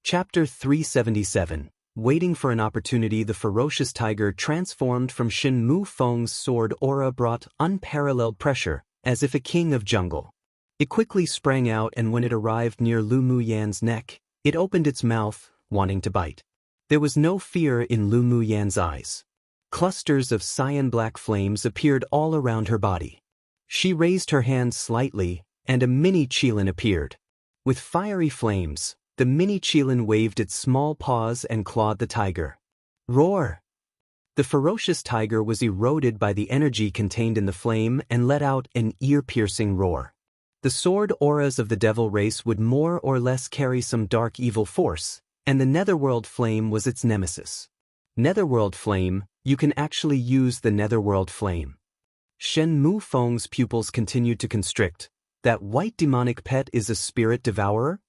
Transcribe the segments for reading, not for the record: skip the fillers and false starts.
Chapter 377. Waiting for an opportunity, the ferocious tiger transformed from Shen Mu Feng's sword aura brought unparalleled pressure, as if a king of jungle. It quickly sprang out, and when it arrived near Lu Muyan's neck, it opened its mouth, wanting to bite. There was no fear in Lu Muyan's eyes. Clusters of cyan-black flames appeared all around her body. She raised her hand slightly, and a mini qilin appeared. With fiery flames, the mini qilin waved its small paws and clawed the tiger. Roar! The ferocious tiger was eroded by the energy contained in the flame and let out an ear-piercing roar. The sword auras of the devil race would more or less carry some dark evil force, and the netherworld flame was its nemesis. Netherworld flame, you can actually use the netherworld flame. Shen Mu Feng's pupils continued to constrict. That white demonic pet is a spirit devourer?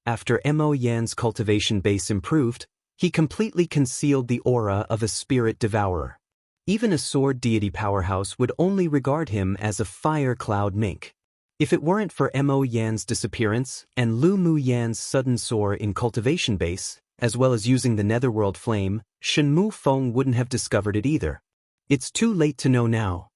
After Mo Yan's cultivation base improved, he completely concealed the aura of a spirit devourer. Even a sword deity powerhouse would only regard him as a fire cloud mink. If it weren't for Mo Yan's disappearance and Lu Mu Yan's sudden soar in cultivation base, as well as using the netherworld flame, Shen Mu Feng wouldn't have discovered it either. It's too late to know now.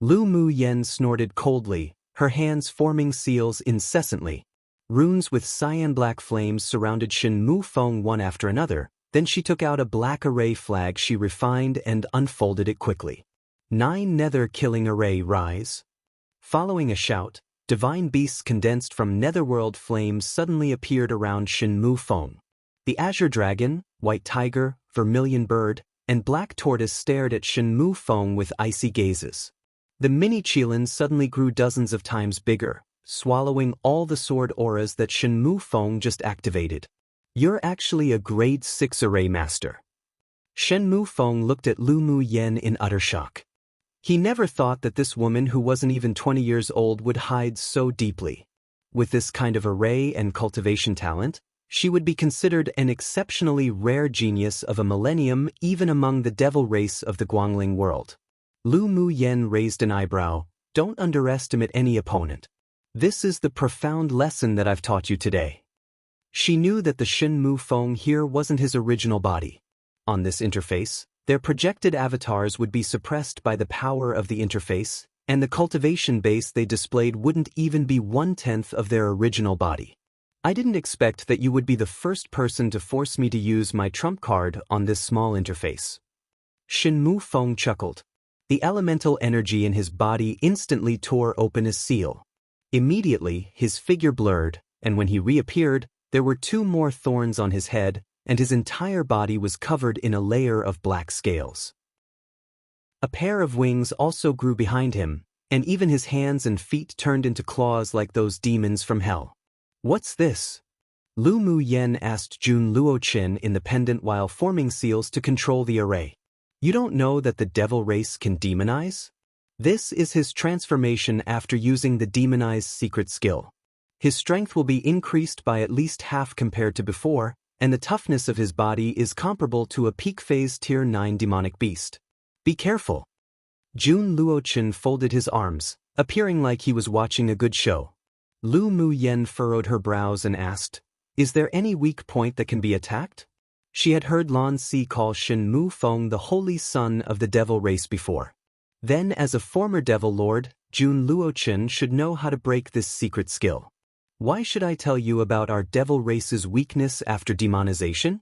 Lu Mu Yan snorted coldly, her hands forming seals incessantly. Runes with cyan-black flames surrounded Shen Mu Feng one after another. Then she took out a black array flag she refined and unfolded it quickly. 9 nether-killing array rise. Following a shout, divine beasts condensed from netherworld flames suddenly appeared around Shen Mu Feng. The azure dragon, white tiger, vermilion bird, and black tortoise stared at Shen Mu Feng with icy gazes. The mini qilin suddenly grew dozens of times bigger, swallowing all the sword auras that Shen Mu Feng just activated. You're actually a grade 6 array master. Shen Mu Feng looked at Lu Mu Yan in utter shock. He never thought that this woman who wasn't even 20 years old would hide so deeply. With this kind of array and cultivation talent, she would be considered an exceptionally rare genius of a millennium even among the devil race of the Guangling world. Lu Mu Yan raised an eyebrow. Don't underestimate any opponent. This is the profound lesson that I've taught you today. She knew that the Shen Mu Feng here wasn't his original body. On this interface, their projected avatars would be suppressed by the power of the interface, and the cultivation base they displayed wouldn't even be 1/10 of their original body. I didn't expect that you would be the first person to force me to use my trump card on this small interface. Shen Mu Feng chuckled. The elemental energy in his body instantly tore open a seal. Immediately, his figure blurred, and when he reappeared, there were 2 more thorns on his head, and his entire body was covered in a layer of black scales. A pair of wings also grew behind him, and even his hands and feet turned into claws like those demons from hell. What's this? Lu Mu Yan asked Jun Luoqin in the pendant while forming seals to control the array. You don't know that the devil race can demonize? This is his transformation after using the demonized secret skill. His strength will be increased by at least half compared to before, and the toughness of his body is comparable to a peak phase tier 9 demonic beast. Be careful. Jun Luoqin folded his arms, appearing like he was watching a good show. Lu Mu Yan furrowed her brows and asked, is there any weak point that can be attacked? She had heard Lan Si call Shen Mu Feng the holy son of the devil race before. Then, as a former devil lord, Jun Luoqin should know how to break this secret skill. Why should I tell you about our devil race's weakness after demonization?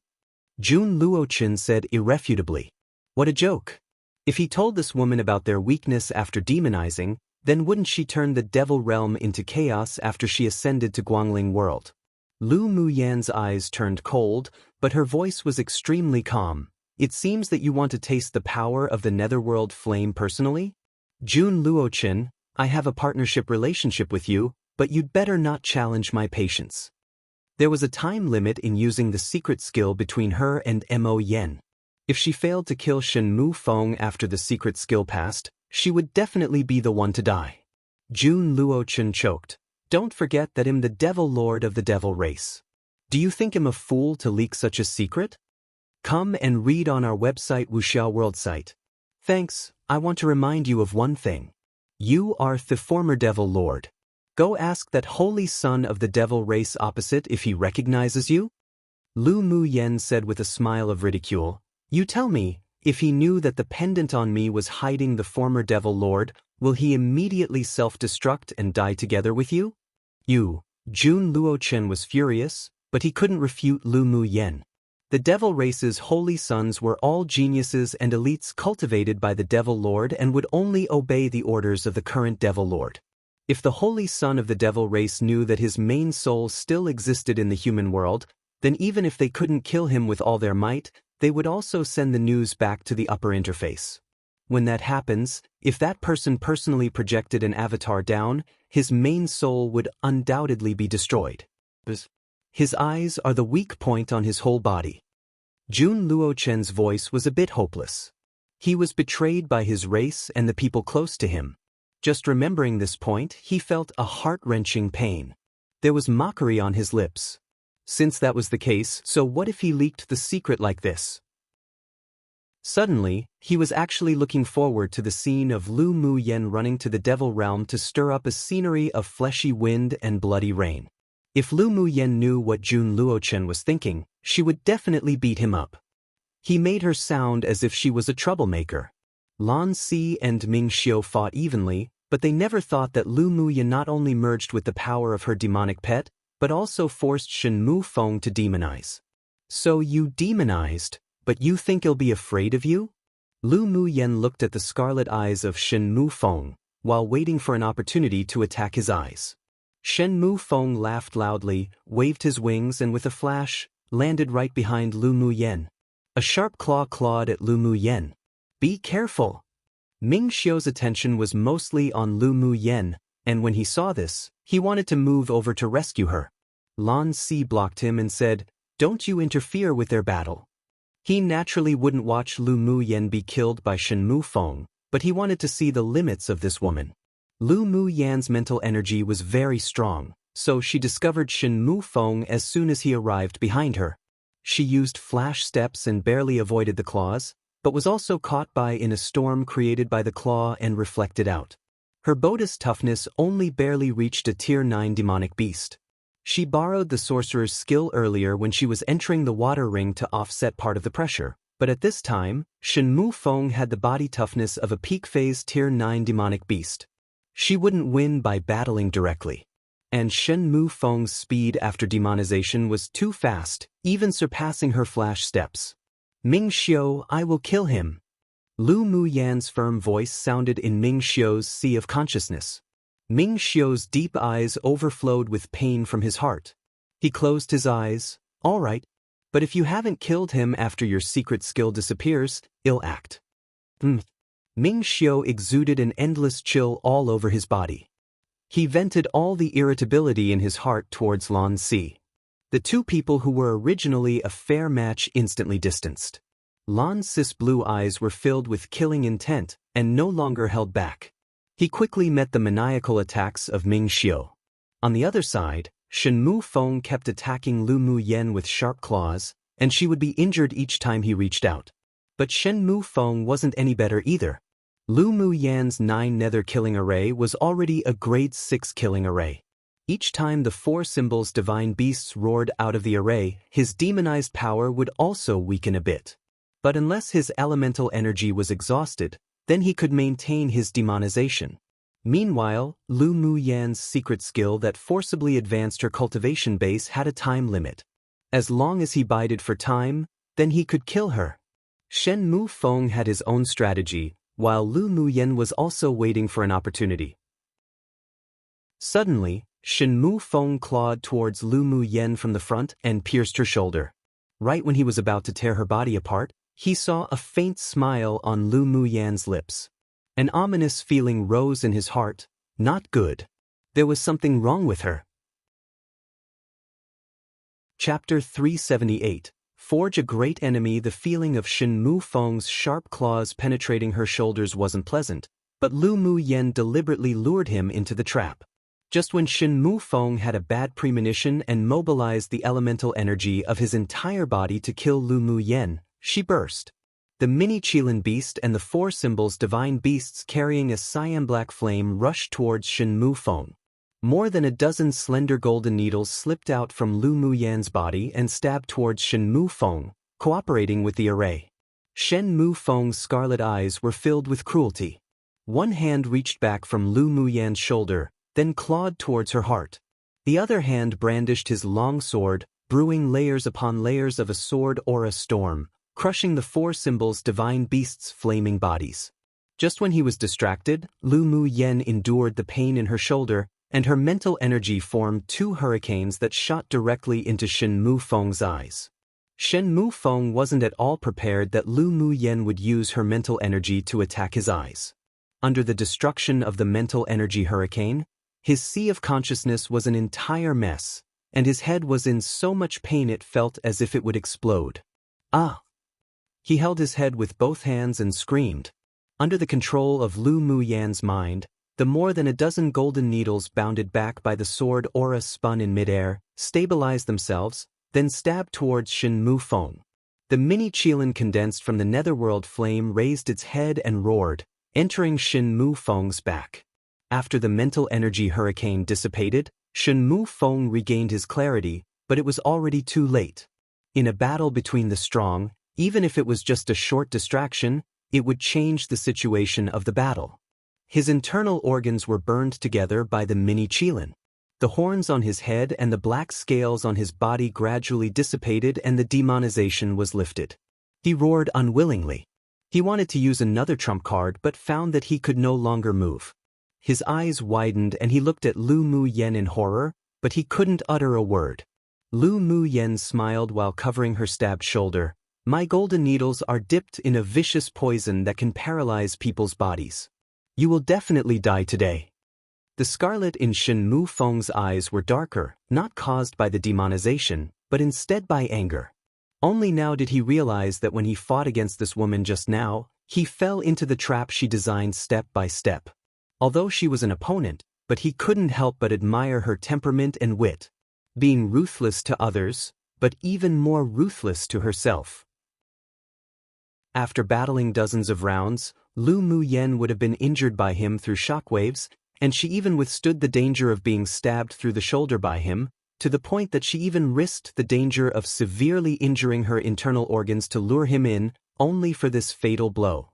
Jun Luoqin said irrefutably. What a joke. If he told this woman about their weakness after demonizing, then wouldn't she turn the devil realm into chaos after she ascended to Guangling world? Lu Mu Yan's eyes turned cold, but her voice was extremely calm. It seems that you want to taste the power of the netherworld flame personally? Jun Luoqin, I have a partnership relationship with you, but you'd better not challenge my patience. There was a time limit in using the secret skill between her and Mo Yan. If she failed to kill Shen Mu Feng after the secret skill passed, she would definitely be the one to die. Jun Luoqin choked. Don't forget that I'm the devil lord of the devil race. Do you think I'm a fool to leak such a secret? Come and read on our website Wuxia World site. Thanks, I want to remind you of one thing. You are the former devil lord. Go ask that holy son of the devil race opposite if he recognizes you. Lu Mu Yen said with a smile of ridicule. You tell me, if he knew that the pendant on me was hiding the former devil lord, will he immediately self-destruct and die together with you? Jun Luochen was furious, but he couldn't refute Lu Mu Yen. The devil race's holy sons were all geniuses and elites cultivated by the devil lord and would only obey the orders of the current devil lord. If the holy son of the devil race knew that his main soul still existed in the human world, then even if they couldn't kill him with all their might, they would also send the news back to the upper interface. When that happens, if that person personally projected an avatar down, his main soul would undoubtedly be destroyed. His eyes are the weak point on his whole body. Jun Luochen's voice was a bit hopeless. He was betrayed by his race and the people close to him. Just remembering this point, he felt a heart-wrenching pain. There was mockery on his lips. Since that was the case, so what if he leaked the secret like this? Suddenly, he was actually looking forward to the scene of Lu Mu Yen running to the devil realm to stir up a scenery of fleshy wind and bloody rain. If Lu Mu Yen knew what Jun Luochen was thinking, she would definitely beat him up. He made her sound as if she was a troublemaker. Lan Si and Ming Xiu fought evenly, but they never thought that Lu Mu Yen not only merged with the power of her demonic pet, but also forced Shen Mu Feng to demonize. So you demonized, but you think he'll be afraid of you? Lu Mu Yen looked at the scarlet eyes of Shen Mu Feng, while waiting for an opportunity to attack his eyes. Shen Mu Feng laughed loudly, waved his wings and with a flash, landed right behind Lu Mu Yen. A sharp claw clawed at Lu Mu Yen. Be careful! Ming Xiu's attention was mostly on Lu Mu Yen, and when he saw this, he wanted to move over to rescue her. Lan Si blocked him and said, "Don't you interfere with their battle." He naturally wouldn't watch Lu Mu Yen be killed by Shen Mu Feng, but he wanted to see the limits of this woman. Lu Mu Yan's mental energy was very strong, so she discovered Shen Mu Feng as soon as he arrived behind her. She used flash steps and barely avoided the claws, but was also caught by in a storm created by the claw and reflected out. Her Bodhi's toughness only barely reached a Tier 9 demonic beast. She borrowed the sorcerer's skill earlier when she was entering the water ring to offset part of the pressure, but at this time, Shen Mu Feng had the body toughness of a peak phase Tier 9 demonic beast. She wouldn't win by battling directly. And Shen Mu Feng's speed after demonization was too fast, even surpassing her flash steps. Ming Xiu, I will kill him. Lu Mu Yan's firm voice sounded in Ming Xiu's sea of consciousness. Ming Xiu's deep eyes overflowed with pain from his heart. He closed his eyes. All right, but if you haven't killed him after your secret skill disappears, ill act. Ming Xiu exuded an endless chill all over his body. He vented all the irritability in his heart towards Lan Si. The two people who were originally a fair match instantly distanced. Lan Si's blue eyes were filled with killing intent and no longer held back. He quickly met the maniacal attacks of Ming Xiu. On the other side, Shen Mu Feng kept attacking Lu Mu Yen with sharp claws, and she would be injured each time he reached out. But Shen Mu Feng wasn't any better either. Lu Mu Yan's 9 nether killing array was already a grade 6 killing array. Each time the 4 symbols divine beasts roared out of the array, his demonized power would also weaken a bit. But unless his elemental energy was exhausted, then he could maintain his demonization. Meanwhile, Lu Mu Yan's secret skill that forcibly advanced her cultivation base had a time limit. As long as he bided for time, then he could kill her. Shen Mu Feng had his own strategy, while Lu Mu Yen was also waiting for an opportunity. Suddenly, Shen Mu Feng clawed towards Lu Mu Yen from the front and pierced her shoulder. Right when he was about to tear her body apart, he saw a faint smile on Lu Mu Yan's lips. An ominous feeling rose in his heart. Not good. There was something wrong with her. Chapter 378. Forge a great enemy. The feeling of Shen Mu Feng's sharp claws penetrating her shoulders wasn't pleasant, but Lu Mu Yen deliberately lured him into the trap. Just when Shen Mu Feng had a bad premonition and mobilized the elemental energy of his entire body to kill Lu Mu Yen, she burst. The mini Qilin beast and the 4 symbols divine beasts carrying a cyan black flame rushed towards Shen Mu Feng. More than a dozen slender golden needles slipped out from Lu Muyan's body and stabbed towards Shen Mufeng, cooperating with the array. Shen Mufeng's scarlet eyes were filled with cruelty. One hand reached back from Lu Muyan's shoulder, then clawed towards her heart. The other hand brandished his long sword, brewing layers upon layers of a sword aura storm, crushing the four symbols' divine beasts' flaming bodies. Just when he was distracted, Lu Muyan endured the pain in her shoulder, and her mental energy formed two hurricanes that shot directly into Shen Mufeng's eyes. Shen Mufeng wasn't at all prepared that Lu Muyan would use her mental energy to attack his eyes. Under the destruction of the mental energy hurricane, his sea of consciousness was an entire mess, and his head was in so much pain it felt as if it would explode. Ah! He held his head with both hands and screamed. Under the control of Lu Muyan's mind, the more than a dozen golden needles bounded back by the sword aura spun in midair, stabilized themselves, then stabbed towards Shen Mufeng. The mini Qilin condensed from the netherworld flame raised its head and roared, entering Shen Mufeng's back. After the mental energy hurricane dissipated, Shen Mufeng regained his clarity, but it was already too late. In a battle between the strong, even if it was just a short distraction, it would change the situation of the battle. His internal organs were burned together by the mini Qilin. The horns on his head and the black scales on his body gradually dissipated and the demonization was lifted. He roared unwillingly. He wanted to use another trump card but found that he could no longer move. His eyes widened and he looked at Lu Muyan in horror, but he couldn't utter a word. Lu Muyan smiled while covering her stabbed shoulder. My golden needles are dipped in a vicious poison that can paralyze people's bodies. You will definitely die today. The scarlet in Shen Mufeng's eyes were darker, not caused by the demonization, but instead by anger. Only now did he realize that when he fought against this woman just now, he fell into the trap she designed step by step. Although she was an opponent, but he couldn't help but admire her temperament and wit. Being ruthless to others, but even more ruthless to herself. After battling dozens of rounds, Lu Muyan would have been injured by him through shockwaves, and she even withstood the danger of being stabbed through the shoulder by him, to the point that she even risked the danger of severely injuring her internal organs to lure him in, only for this fatal blow.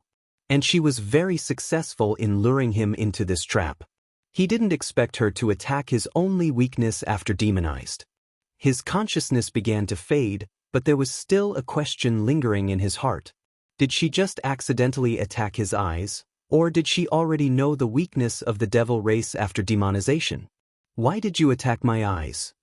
And she was very successful in luring him into this trap. He didn't expect her to attack his only weakness after demonized. His consciousness began to fade, but there was still a question lingering in his heart. Did she just accidentally attack his eyes, or did she already know the weakness of the devil race after demonization? Why did you attack my eyes?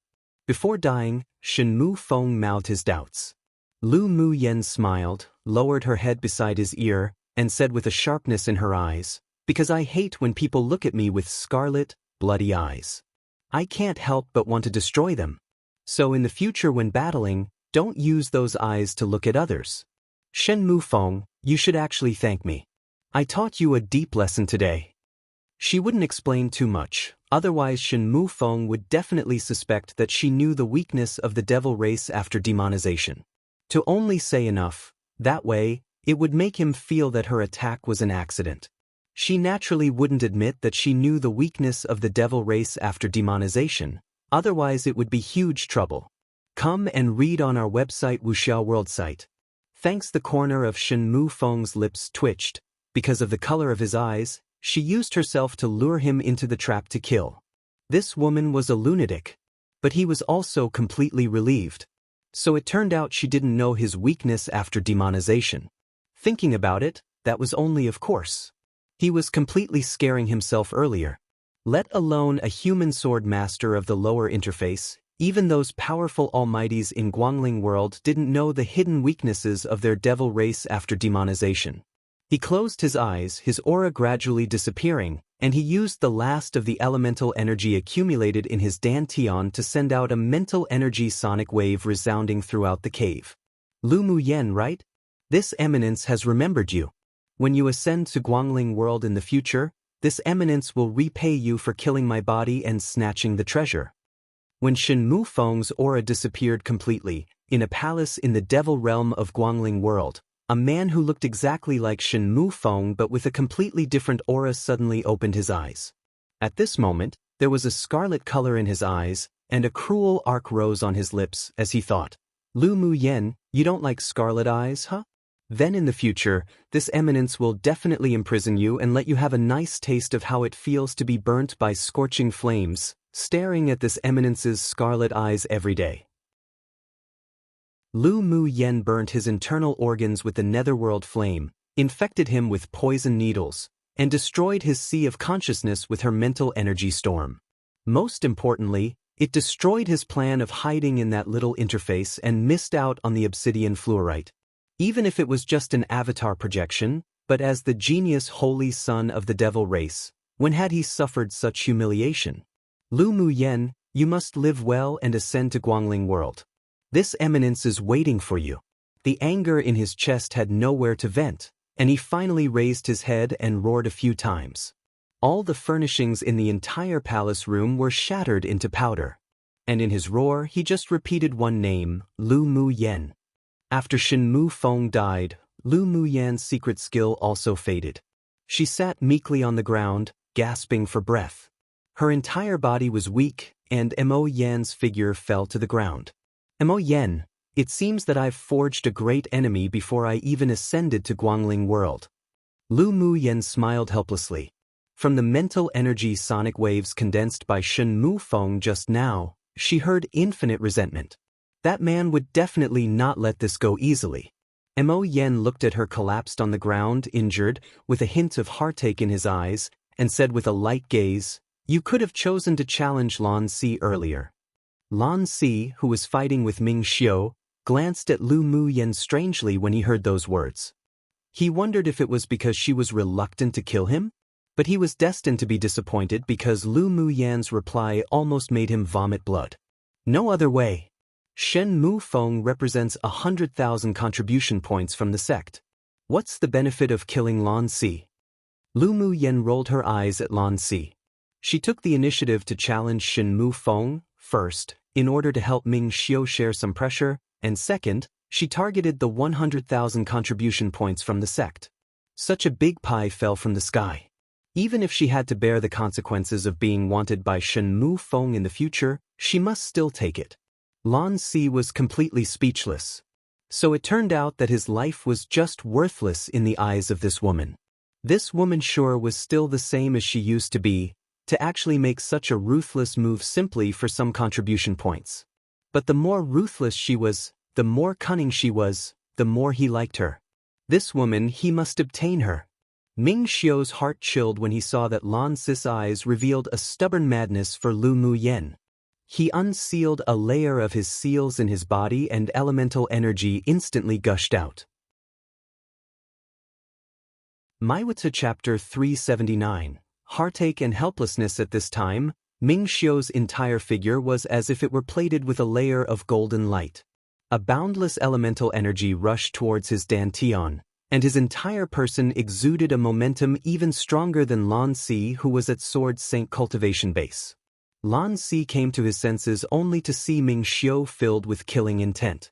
Before dying, Shen Mufeng mouthed his doubts. Lu Muyan smiled, lowered her head beside his ear, and said with a sharpness in her eyes, because I hate when people look at me with scarlet, bloody eyes. I can't help but want to destroy them. So in the future when battling, don't use those eyes to look at others. Shen Mufeng, you should actually thank me. I taught you a deep lesson today. She wouldn't explain too much, otherwise Shen Mufeng would definitely suspect that she knew the weakness of the devil race after demonization. To only say enough, that way, it would make him feel that her attack was an accident. She naturally wouldn't admit that she knew the weakness of the devil race after demonization, otherwise it would be huge trouble. Come and read on our website Wuxia World site. Thanks. The corner of Shen Mufeng's lips twitched. Because of the color of his eyes, she used herself to lure him into the trap to kill. This woman was a lunatic. But he was also completely relieved. So it turned out she didn't know his weakness after demonization. Thinking about it, that was only of course. He was completely scaring himself earlier. Let alone a human sword master of the lower interface, even those powerful almighties in Guangling world didn't know the hidden weaknesses of their devil race after demonization. He closed his eyes, his aura gradually disappearing, and he used the last of the elemental energy accumulated in his dantian to send out a mental energy sonic wave resounding throughout the cave. Lu Muyan, right? This eminence has remembered you. When you ascend to Guangling world in the future, this eminence will repay you for killing my body and snatching the treasure. When Shen Mufeng's aura disappeared completely, in a palace in the devil realm of Guangling world, a man who looked exactly like Shen Mufeng but with a completely different aura suddenly opened his eyes. At this moment, There was a scarlet color in his eyes, and a cruel arc rose on his lips as he thought, Lu Mu Yen, you don't like scarlet eyes, huh? Then in the future, this eminence will definitely imprison you and let you have a nice taste of how it feels to be burnt by scorching flames, staring at this eminence's scarlet eyes every day. Lu Mu Yen burnt his internal organs with the netherworld flame, infected him with poison needles, and destroyed his sea of consciousness with her mental energy storm. Most importantly, it destroyed his plan of hiding in that little interface and missed out on the obsidian fluorite. Even if it was just an avatar projection, but as the genius holy son of the devil race, when had he suffered such humiliation? Lu Mu Yen, you must live well and ascend to Guangling world. This eminence is waiting for you. The anger in his chest had nowhere to vent, and he finally raised his head and roared a few times. All the furnishings in the entire palace room were shattered into powder. And in his roar he just repeated one name, Lu Mu Yen. After Shen Mu Feng died, Lu Mu Yan's secret skill also faded. She sat meekly on the ground, gasping for breath. Her entire body was weak, and Mo Yan's figure fell to the ground. Mo Yan, it seems that I've forged a great enemy before I even ascended to Guangling world. Lu Mu Yan smiled helplessly. From the mental energy sonic waves condensed by Shen Mu Feng just now, she heard infinite resentment. That man would definitely not let this go easily. Mo Yan looked at her collapsed on the ground, injured, with a hint of heartache in his eyes, and said with a light gaze, you could have chosen to challenge Lan Si earlier. Lan Si, who was fighting with Ming Xiu, glanced at Lu Mu Yan strangely when he heard those words. He wondered if it was because she was reluctant to kill him, but he was destined to be disappointed because Lu Mu Yan's reply almost made him vomit blood. No other way. Shen Mu Feng represents 100,000 contribution points from the sect. What's the benefit of killing Lan Si? Lu Mu Yan rolled her eyes at Lan Si. She took the initiative to challenge Shen Mu Feng, first, in order to help Ming Xiu share some pressure, and second, she targeted the 100,000 contribution points from the sect. Such a big pie fell from the sky. Even if she had to bear the consequences of being wanted by Shen Mu Feng in the future, she must still take it. Lan Si was completely speechless. So it turned out that his life was just worthless in the eyes of this woman. This woman sure was still the same as she used to be, to actually make such a ruthless move simply for some contribution points. But the more ruthless she was, the more cunning she was, the more he liked her. This woman, he must obtain her. Ming Xiu's heart chilled when he saw that Lan Si's eyes revealed a stubborn madness for Lu Mu Yen. He unsealed a layer of his seals in his body and elemental energy instantly gushed out. Maiwata Chapter 379. Heartache and helplessness. At this time, Ming Xiu's entire figure was as if it were plated with a layer of golden light. A boundless elemental energy rushed towards his dantian, and his entire person exuded a momentum even stronger than Lan Si, who was at Sword Saint Cultivation base. Lan Si came to his senses only to see Ming Xiu filled with killing intent.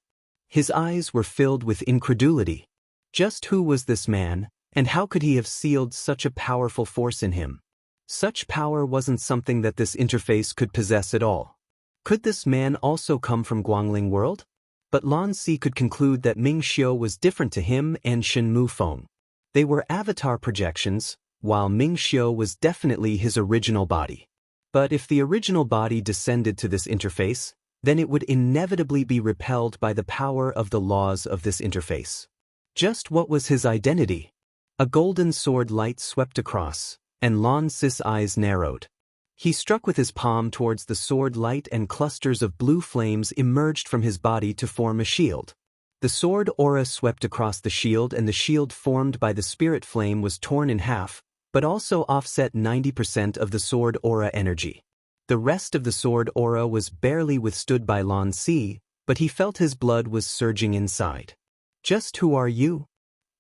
His eyes were filled with incredulity. Just who was this man, and how could he have sealed such a powerful force in him? Such power wasn't something that this interface could possess at all. Could this man also come from Guangling world? But Lan Si could conclude that Ming Xiu was different to him and Shen Mu Feng. They were avatar projections, while Ming Xiu was definitely his original body. But if the original body descended to this interface, then it would inevitably be repelled by the power of the laws of this interface. Just what was his identity? A golden sword light swept across, and Lan Si's eyes narrowed. He struck with his palm towards the sword light and clusters of blue flames emerged from his body to form a shield. The sword aura swept across the shield, and the shield formed by the spirit flame was torn in half, but also offset 90% of the sword aura energy. The rest of the sword aura was barely withstood by Lan Si, but he felt his blood was surging inside. Just who are you?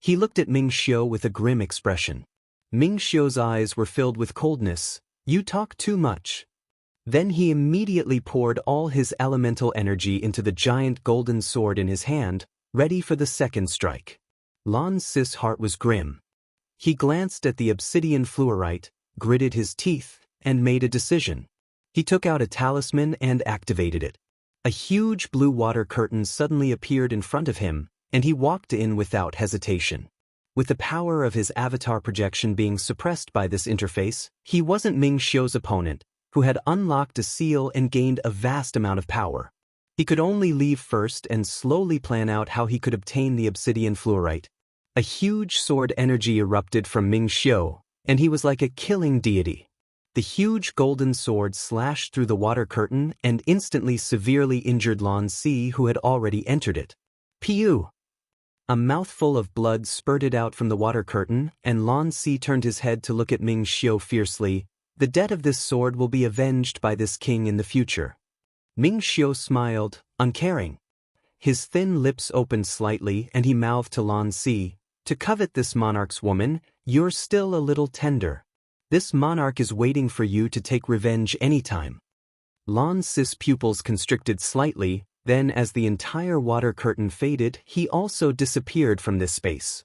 He looked at Ming Xiu with a grim expression. Ming Xiu's eyes were filled with coldness. You talk too much. Then he immediately poured all his elemental energy into the giant golden sword in his hand, ready for the second strike. Lan Si's heart was grim. He glanced at the obsidian fluorite, gritted his teeth, and made a decision. He took out a talisman and activated it. A huge blue water curtain suddenly appeared in front of him, and he walked in without hesitation. With the power of his avatar projection being suppressed by this interface, he wasn't Ming Xiu's opponent, who had unlocked a seal and gained a vast amount of power. He could only leave first and slowly plan out how he could obtain the obsidian fluorite. A huge sword energy erupted from Ming Xiu, and he was like a killing deity. The huge golden sword slashed through the water curtain and instantly severely injured Lan Si, who had already entered it. Piu! A mouthful of blood spurted out from the water curtain, and Lan Si turned his head to look at Ming Xiu fiercely. The debt of this sword will be avenged by this king in the future. Ming Xiu smiled, uncaring. His thin lips opened slightly and he mouthed to Lan Si, "To covet this monarch's woman, you're still a little tender. This monarch is waiting for you to take revenge anytime." Lan Si's pupils constricted slightly, then as the entire water curtain faded, he also disappeared from this space.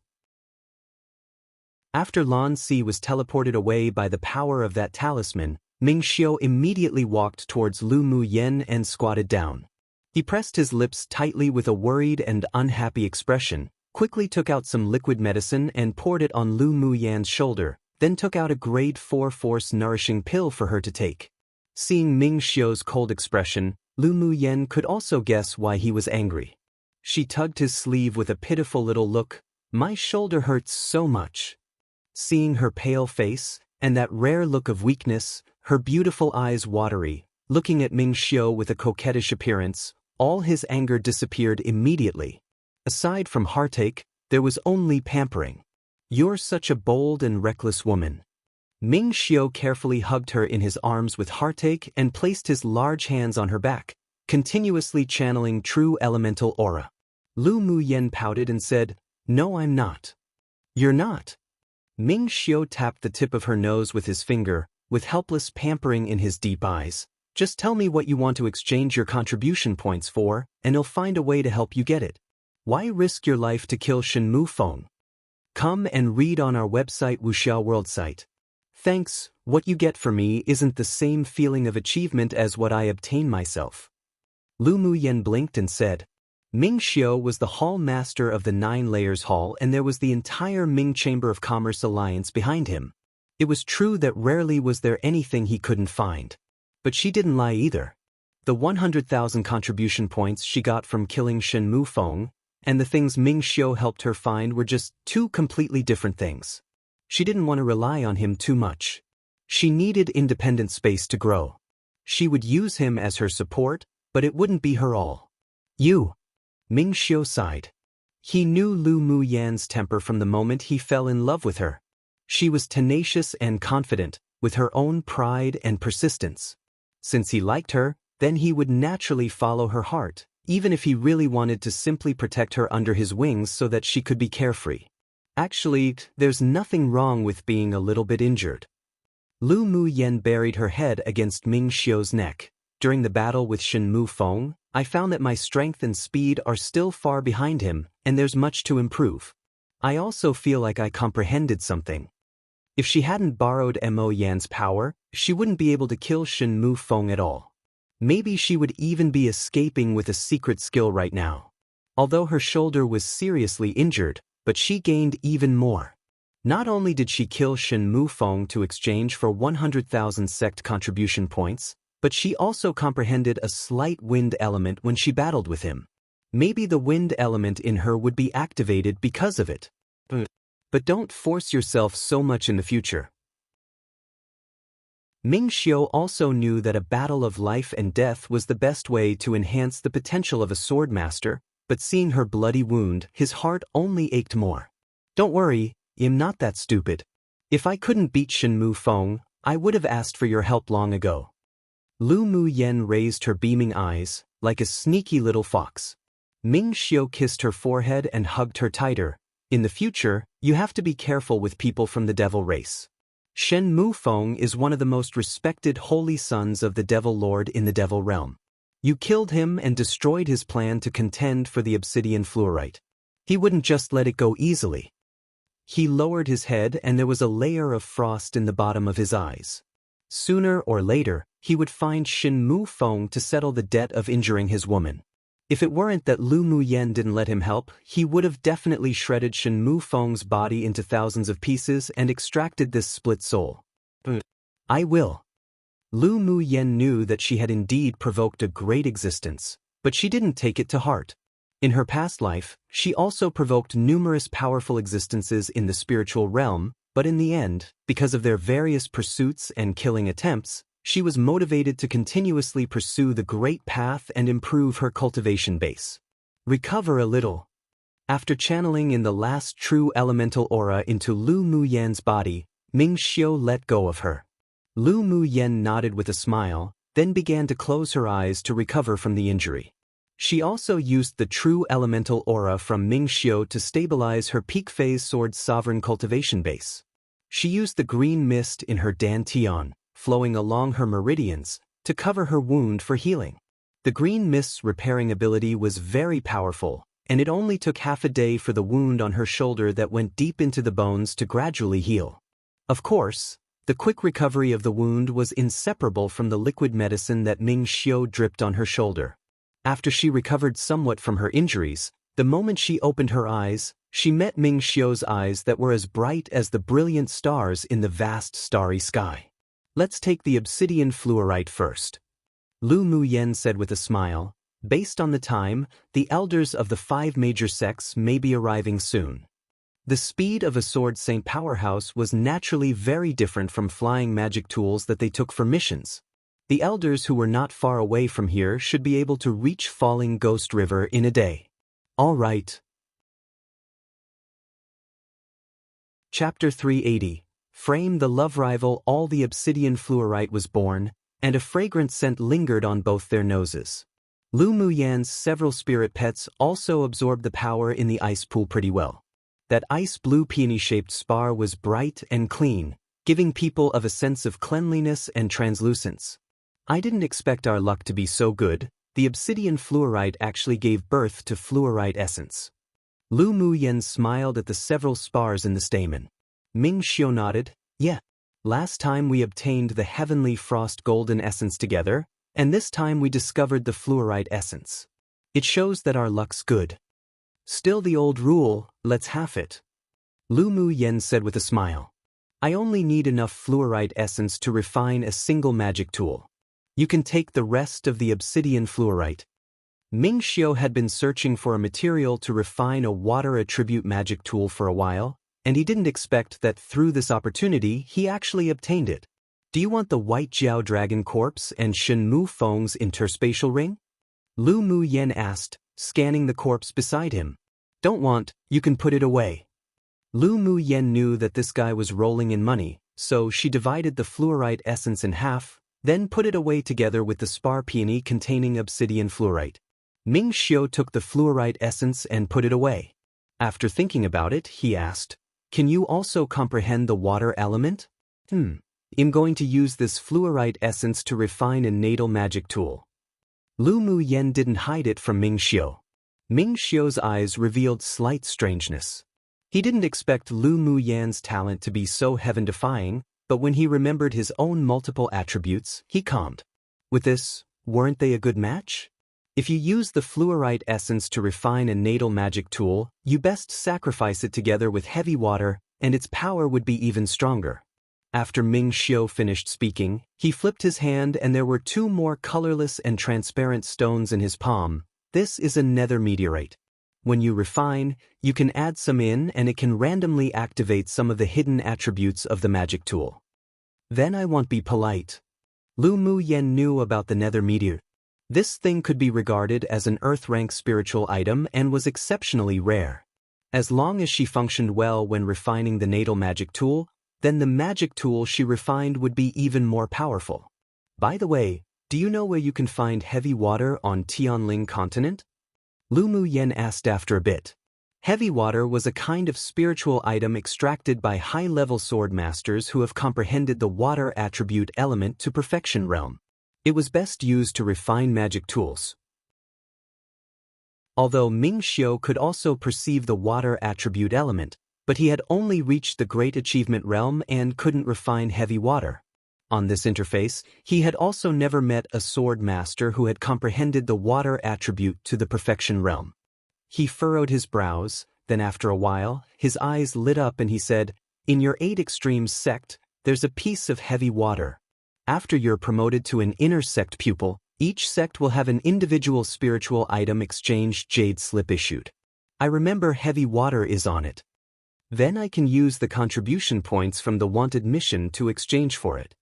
After Lan Si was teleported away by the power of that talisman, Ming Xiu immediately walked towards Lu Mu Yen and squatted down. He pressed his lips tightly with a worried and unhappy expression, quickly took out some liquid medicine and poured it on Lu Mu Yan's shoulder, then took out a grade 4 force nourishing pill for her to take. Seeing Ming Xiu's cold expression, Lu Mu Yen could also guess why he was angry. She tugged his sleeve with a pitiful little look. "My shoulder hurts so much." Seeing her pale face, and that rare look of weakness, her beautiful eyes watery, looking at Ming Xiu with a coquettish appearance, all his anger disappeared immediately. Aside from heartache, there was only pampering. "You're such a bold and reckless woman." Ming Xiu carefully hugged her in his arms with heartache and placed his large hands on her back, continuously channeling true elemental aura. Lu Mu Yen pouted and said, "No, I'm not." "You're not?" Ming Xiu tapped the tip of her nose with his finger, with helpless pampering in his deep eyes. "Just tell me what you want to exchange your contribution points for, and I'll find a way to help you get it. Why risk your life to kill Shen Mufeng? Come and read on our website Wuxia World site. Thanks, what you get for me isn't the same feeling of achievement as what I obtain myself." Lu Mu Yen blinked and said. Ming Xiu was the hall master of the 9 Layers Hall, and there was the entire Ming Chamber of Commerce alliance behind him. It was true that rarely was there anything he couldn't find. But she didn't lie either. The 100,000 contribution points she got from killing Shen Mufeng, and the things Ming Xiu helped her find were just 2 completely different things. She didn't want to rely on him too much. She needed independent space to grow. She would use him as her support, but it wouldn't be her all. "You." Ming Xiu sighed. He knew Lu Mu Yan's temper from the moment he fell in love with her. She was tenacious and confident, with her own pride and persistence. Since he liked her, then he would naturally follow her heart, even if he really wanted to simply protect her under his wings so that she could be carefree. Actually, there's nothing wrong with being a little bit injured. Lu Mu Yen buried her head against Ming Xiu's neck. "During the battle with Shen Mufeng, I found that my strength and speed are still far behind him, and there's much to improve. I also feel like I comprehended something. If she hadn't borrowed Mo Yan's power, she wouldn't be able to kill Shen Mufeng at all. Maybe she would even be escaping with a secret skill right now. Although her shoulder was seriously injured, but she gained even more. Not only did she kill Shen Mufeng to exchange for 100,000 sect contribution points, but she also comprehended a slight wind element when she battled with him. Maybe the wind element in her would be activated because of it. But don't force yourself so much in the future." Ming Xiu also knew that a battle of life and death was the best way to enhance the potential of a swordmaster, but seeing her bloody wound, his heart only ached more. "Don't worry, I'm not that stupid. If I couldn't beat Shen Mufeng, I would have asked for your help long ago." Lu Mu Yen raised her beaming eyes, like a sneaky little fox. Ming Xiu kissed her forehead and hugged her tighter. "In the future, you have to be careful with people from the devil race. Shen Mufeng is one of the most respected holy sons of the Devil Lord in the Devil Realm. You killed him and destroyed his plan to contend for the obsidian fluorite. He wouldn't just let it go easily." He lowered his head and there was a layer of frost in the bottom of his eyes. Sooner or later, he would find Shin Mu Feng to settle the debt of injuring his woman. If it weren't that Lu Muyen didn't let him help, he would have definitely shredded Shin Mu Feng's body into thousands of pieces and extracted this split soul. I will. Lu Muyen knew that she had indeed provoked a great existence, but she didn't take it to heart. In her past life, she also provoked numerous powerful existences in the spiritual realm, but in the end, because of their various pursuits and killing attempts, she was motivated to continuously pursue the great path and improve her cultivation base. Recover a little. After channeling in the last true elemental aura into Lu Muyen's body, Ming Xiu let go of her. Lu Muyen nodded with a smile, then began to close her eyes to recover from the injury. She also used the true elemental aura from Ming Xiu to stabilize her peak phase sword's sovereign cultivation base. She used the green mist in her dantian, flowing along her meridians, to cover her wound for healing. The green mist's repairing ability was very powerful, and it only took half a day for the wound on her shoulder that went deep into the bones to gradually heal. Of course, the quick recovery of the wound was inseparable from the liquid medicine that Ming Xiu dripped on her shoulder. After she recovered somewhat from her injuries, the moment she opened her eyes, she met Ming Xiu's eyes that were as bright as the brilliant stars in the vast starry sky. Let's take the obsidian fluorite first. Lu Muyen said with a smile. Based on the time, the elders of the 5 major sects may be arriving soon. The speed of a sword saint powerhouse was naturally very different from flying magic tools that they took for missions. The elders who were not far away from here should be able to reach Falling Ghost River in a day. All right. Chapter 380. Frame the love rival. All the obsidian fluorite was born, and a fragrant scent lingered on both their noses. Lu Muyan's several spirit pets also absorbed the power in the ice pool pretty well. That ice blue peony-shaped spar was bright and clean, giving people of a sense of cleanliness and translucence. I didn't expect our luck to be so good. The obsidian fluorite actually gave birth to fluorite essence. Lu Muyen smiled at the several spars in the stamen. Ming Xiu nodded. Yeah. Last time we obtained the heavenly frost golden essence together, and this time we discovered the fluorite essence. It shows that our luck's good. Still the old rule, let's half it. Lu Muyen said with a smile. I only need enough fluorite essence to refine a single magic tool. You can take the rest of the obsidian fluorite. Ming Xiu had been searching for a material to refine a water attribute magic tool for a while, and he didn't expect that through this opportunity he actually obtained it. Do you want the white Jiao dragon corpse and Shin Mu Feng's interspatial ring? Lu Muyen asked, scanning the corpse beside him. Don't want, you can put it away. Lu Muyen knew that this guy was rolling in money, so she divided the fluorite essence in half, then put it away together with the spar peony containing obsidian fluorite. Ming Xiu took the fluorite essence and put it away. After thinking about it, he asked, can you also comprehend the water element? I'm going to use this fluorite essence to refine a natal magic tool. Lu Muyen didn't hide it from Ming Xiu. Ming Xiu's eyes revealed slight strangeness. He didn't expect Lu Muyen's talent to be so heaven-defying, but when he remembered his own multiple attributes, he calmed. With this, weren't they a good match? If you use the fluorite essence to refine a natal magic tool, you best sacrifice it together with heavy water, and its power would be even stronger. After Ming Xiu finished speaking, he flipped his hand and there were 2 more colorless and transparent stones in his palm. This is a nether meteorite. When you refine, you can add some in and it can randomly activate some of the hidden attributes of the magic tool. Then I won't be polite. Lu Muyen knew about the nether meteor. This thing could be regarded as an earth-rank spiritual item and was exceptionally rare. As long as she functioned well when refining the natal magic tool, then the magic tool she refined would be even more powerful. By the way, do you know where you can find heavy water on Tianling continent? Lu Muyen asked after a bit. Heavy water was a kind of spiritual item extracted by high-level sword masters who have comprehended the water attribute element to perfection realm. It was best used to refine magic tools. Although Ming Xiu could also perceive the water attribute element, but he had only reached the Great Achievement realm and couldn't refine heavy water. On this interface, he had also never met a sword master who had comprehended the water attribute to the perfection realm. He furrowed his brows, then after a while, his eyes lit up and he said, "In your 8 extremes sect, there's a piece of heavy water. After you're promoted to an inner sect pupil, each sect will have an individual spiritual item exchange jade slip issued. I remember heavy water is on it. Then I can use the contribution points from the wanted mission to exchange for it."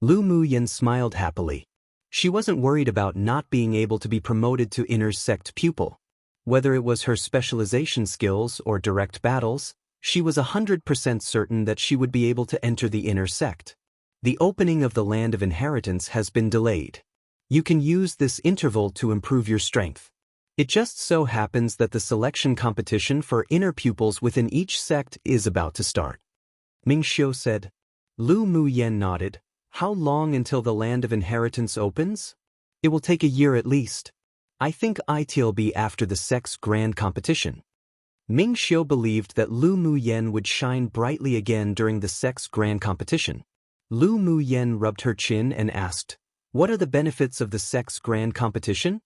Lu Muyen smiled happily. She wasn't worried about not being able to be promoted to inner sect pupil. Whether it was her specialization skills or direct battles, she was 100% certain that she would be able to enter the inner sect. The opening of the land of inheritance has been delayed. You can use this interval to improve your strength. It just so happens that the selection competition for inner pupils within each sect is about to start. Ming Xiu said. Lu Muyen nodded. How long until the land of inheritance opens? It will take a year at least. I think it'll be after the sect's grand competition. Ming Xiu believed that Lu Muyen would shine brightly again during the sect's grand competition. Lu Muyen rubbed her chin and asked, "What are the benefits of the sect's grand competition?"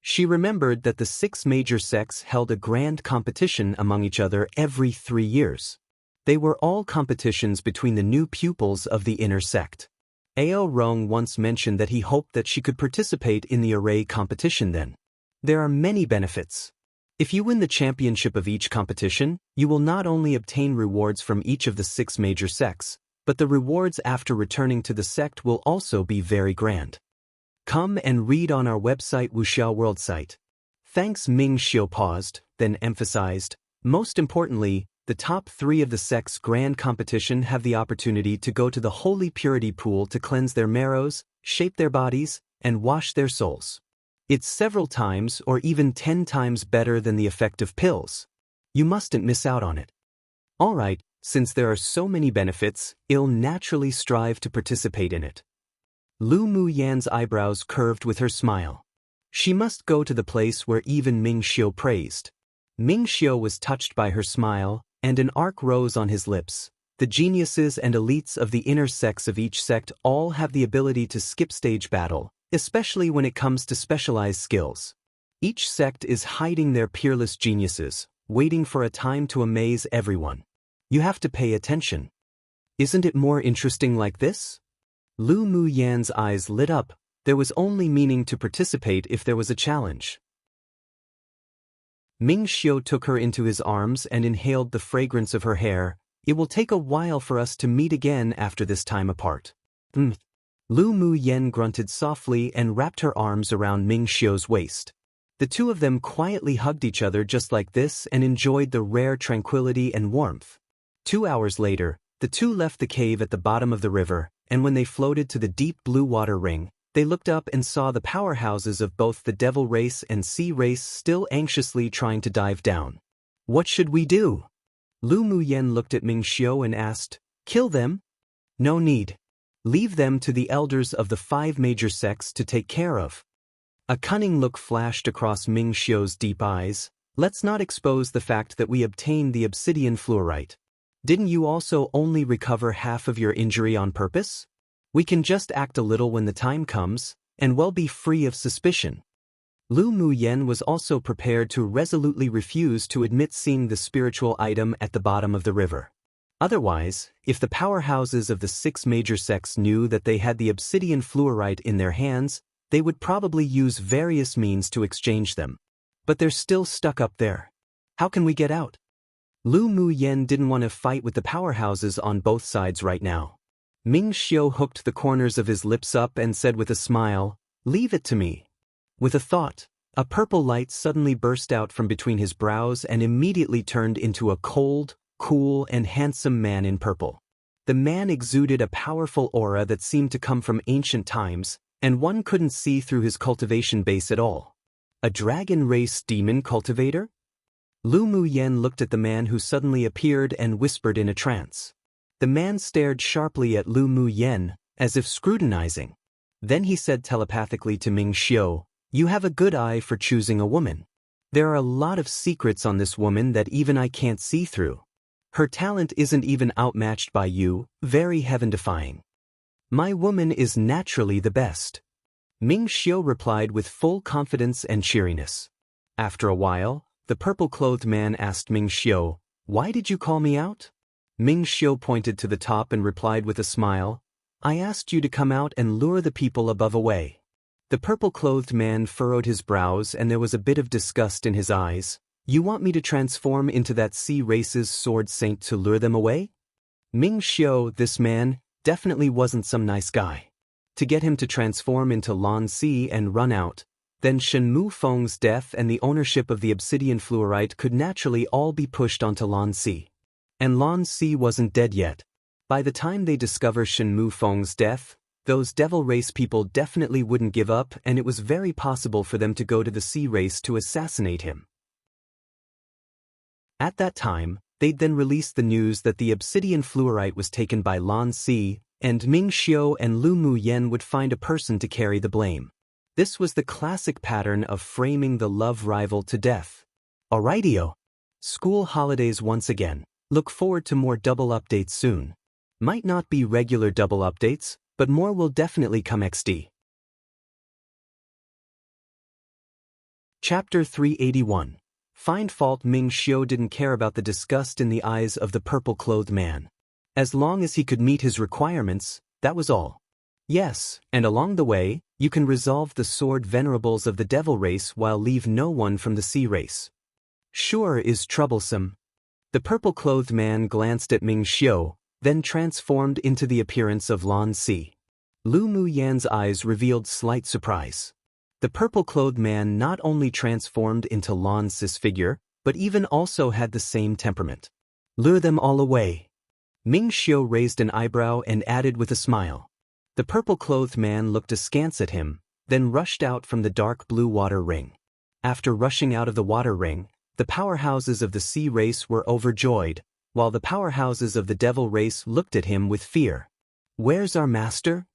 She remembered that the 6 major sects held a grand competition among each other every 3 years. They were all competitions between the new pupils of the inner sect. Ao Rong once mentioned that he hoped that she could participate in the array competition then. There are many benefits. If you win the championship of each competition, you will not only obtain rewards from each of the 6 major sects, but the rewards after returning to the sect will also be very grand. Come and read on our website Wuxia World site. Thanks. Ming Xiu paused, then emphasized, most importantly, the top 3 of the sect's grand competition have the opportunity to go to the holy purity pool to cleanse their marrows, shape their bodies, and wash their souls. It's several times or even 10 times better than the effect of pills. You mustn't miss out on it. All right, since there are so many benefits, I'll naturally strive to participate in it. Lu Muyen's eyebrows curved with her smile. She must go to the place where even Ming Xiu praised. Ming Xiu was touched by her smile, and an arc rose on his lips. The geniuses and elites of the inner sects of each sect all have the ability to skip stage battle, especially when it comes to specialized skills. Each sect is hiding their peerless geniuses, waiting for a time to amaze everyone. You have to pay attention. Isn't it more interesting like this? Lu Muyen's eyes lit up. There was only meaning to participate if there was a challenge. Ming Xiu took her into his arms and inhaled the fragrance of her hair. It will take a while for us to meet again after this time apart. Lu Muyen grunted softly and wrapped her arms around Ming Xiu's waist. The two of them quietly hugged each other just like this and enjoyed the rare tranquility and warmth. 2 hours later, the two left the cave at the bottom of the river, and when they floated to the deep blue water ring, they looked up and saw the powerhouses of both the devil race and sea race still anxiously trying to dive down. What should we do? Lu Muyen looked at Ming Xiu and asked, "Kill them?" "No need. Leave them to the elders of the 5 major sects to take care of." A cunning look flashed across Ming Xiu's deep eyes. "Let's not expose the fact that we obtained the obsidian fluorite. Didn't you also only recover half of your injury on purpose? We can just act a little when the time comes, and we'll be free of suspicion." Lu Muyen was also prepared to resolutely refuse to admit seeing the spiritual item at the bottom of the river. Otherwise, if the powerhouses of the 6 major sects knew that they had the obsidian fluorite in their hands, they would probably use various means to exchange them. But they're still stuck up there. How can we get out? Lu Muyen didn't want to fight with the powerhouses on both sides right now. Ming Xiu hooked the corners of his lips up and said with a smile, "Leave it to me." With a thought, a purple light suddenly burst out from between his brows and immediately turned into a cold, cool, and handsome man in purple. The man exuded a powerful aura that seemed to come from ancient times, and one couldn't see through his cultivation base at all. A dragon race demon cultivator? Lu Muyen looked at the man who suddenly appeared and whispered in a trance. The man stared sharply at Lu Muyen, as if scrutinizing. Then he said telepathically to Ming Xiu, "You have a good eye for choosing a woman. There are a lot of secrets on this woman that even I can't see through. Her talent isn't even outmatched by you, very heaven-defying." My woman is naturally the best. Ming Xiu replied with full confidence and cheeriness. After a while, the purple-clothed man asked Ming Xiu, "Why did you call me out?" Ming Xiu pointed to the top and replied with a smile, "I asked you to come out and lure the people above away." The purple-clothed man furrowed his brows and there was a bit of disgust in his eyes. "You want me to transform into that sea race's sword saint to lure them away?" Ming Xiu, this man, definitely wasn't some nice guy. To get him to transform into Lan Si and run out, then Shen Mu Feng's death and the ownership of the obsidian fluorite could naturally all be pushed onto Lan Si. And Lan Si wasn't dead yet. By the time they discover Shen Mu Feng's death, those devil race people definitely wouldn't give up and it was very possible for them to go to the sea race to assassinate him. At that time, they'd then release the news that the obsidian fluorite was taken by Lan Si, and Ming Xiu and Lu Mu Yen would find a person to carry the blame. This was the classic pattern of framing the love rival to death. Alrightio. School holidays once again. Look forward to more double updates soon. Might not be regular double updates, but more will definitely come XD. Chapter 381. Find fault. Ming Xiu didn't care about the disgust in the eyes of the purple-clothed man. As long as he could meet his requirements, that was all. Yes, and along the way, you can resolve the sword venerables of the devil race while leave no one from the sea race. Sure is troublesome. The purple-clothed man glanced at Ming Xiu, then transformed into the appearance of Lan Si. Lu Mu Yan's eyes revealed slight surprise. The purple-clothed man not only transformed into Lan Si's figure, but even also had the same temperament. Lure them all away. Ming Xiu raised an eyebrow and added with a smile. The purple-clothed man looked askance at him, then rushed out from the dark blue water ring. After rushing out of the water ring, the powerhouses of the sea race were overjoyed, while the powerhouses of the devil race looked at him with fear. "Where's our master?"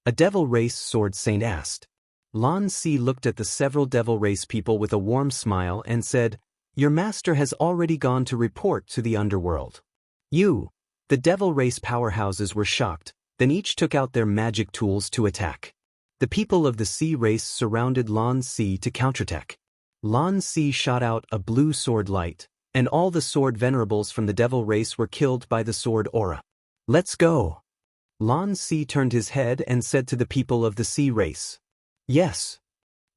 a devil race sword saint asked. Lan Si looked at the several devil race people with a warm smile and said, "Your master has already gone to report to the underworld." The devil race powerhouses were shocked, then each took out their magic tools to attack. The people of the sea race surrounded Lan Si to counterattack. Lan Si shot out a blue sword light, and all the sword venerables from the devil race were killed by the sword aura. "Let's go." Lan Si turned his head and said to the people of the sea race, "Yes."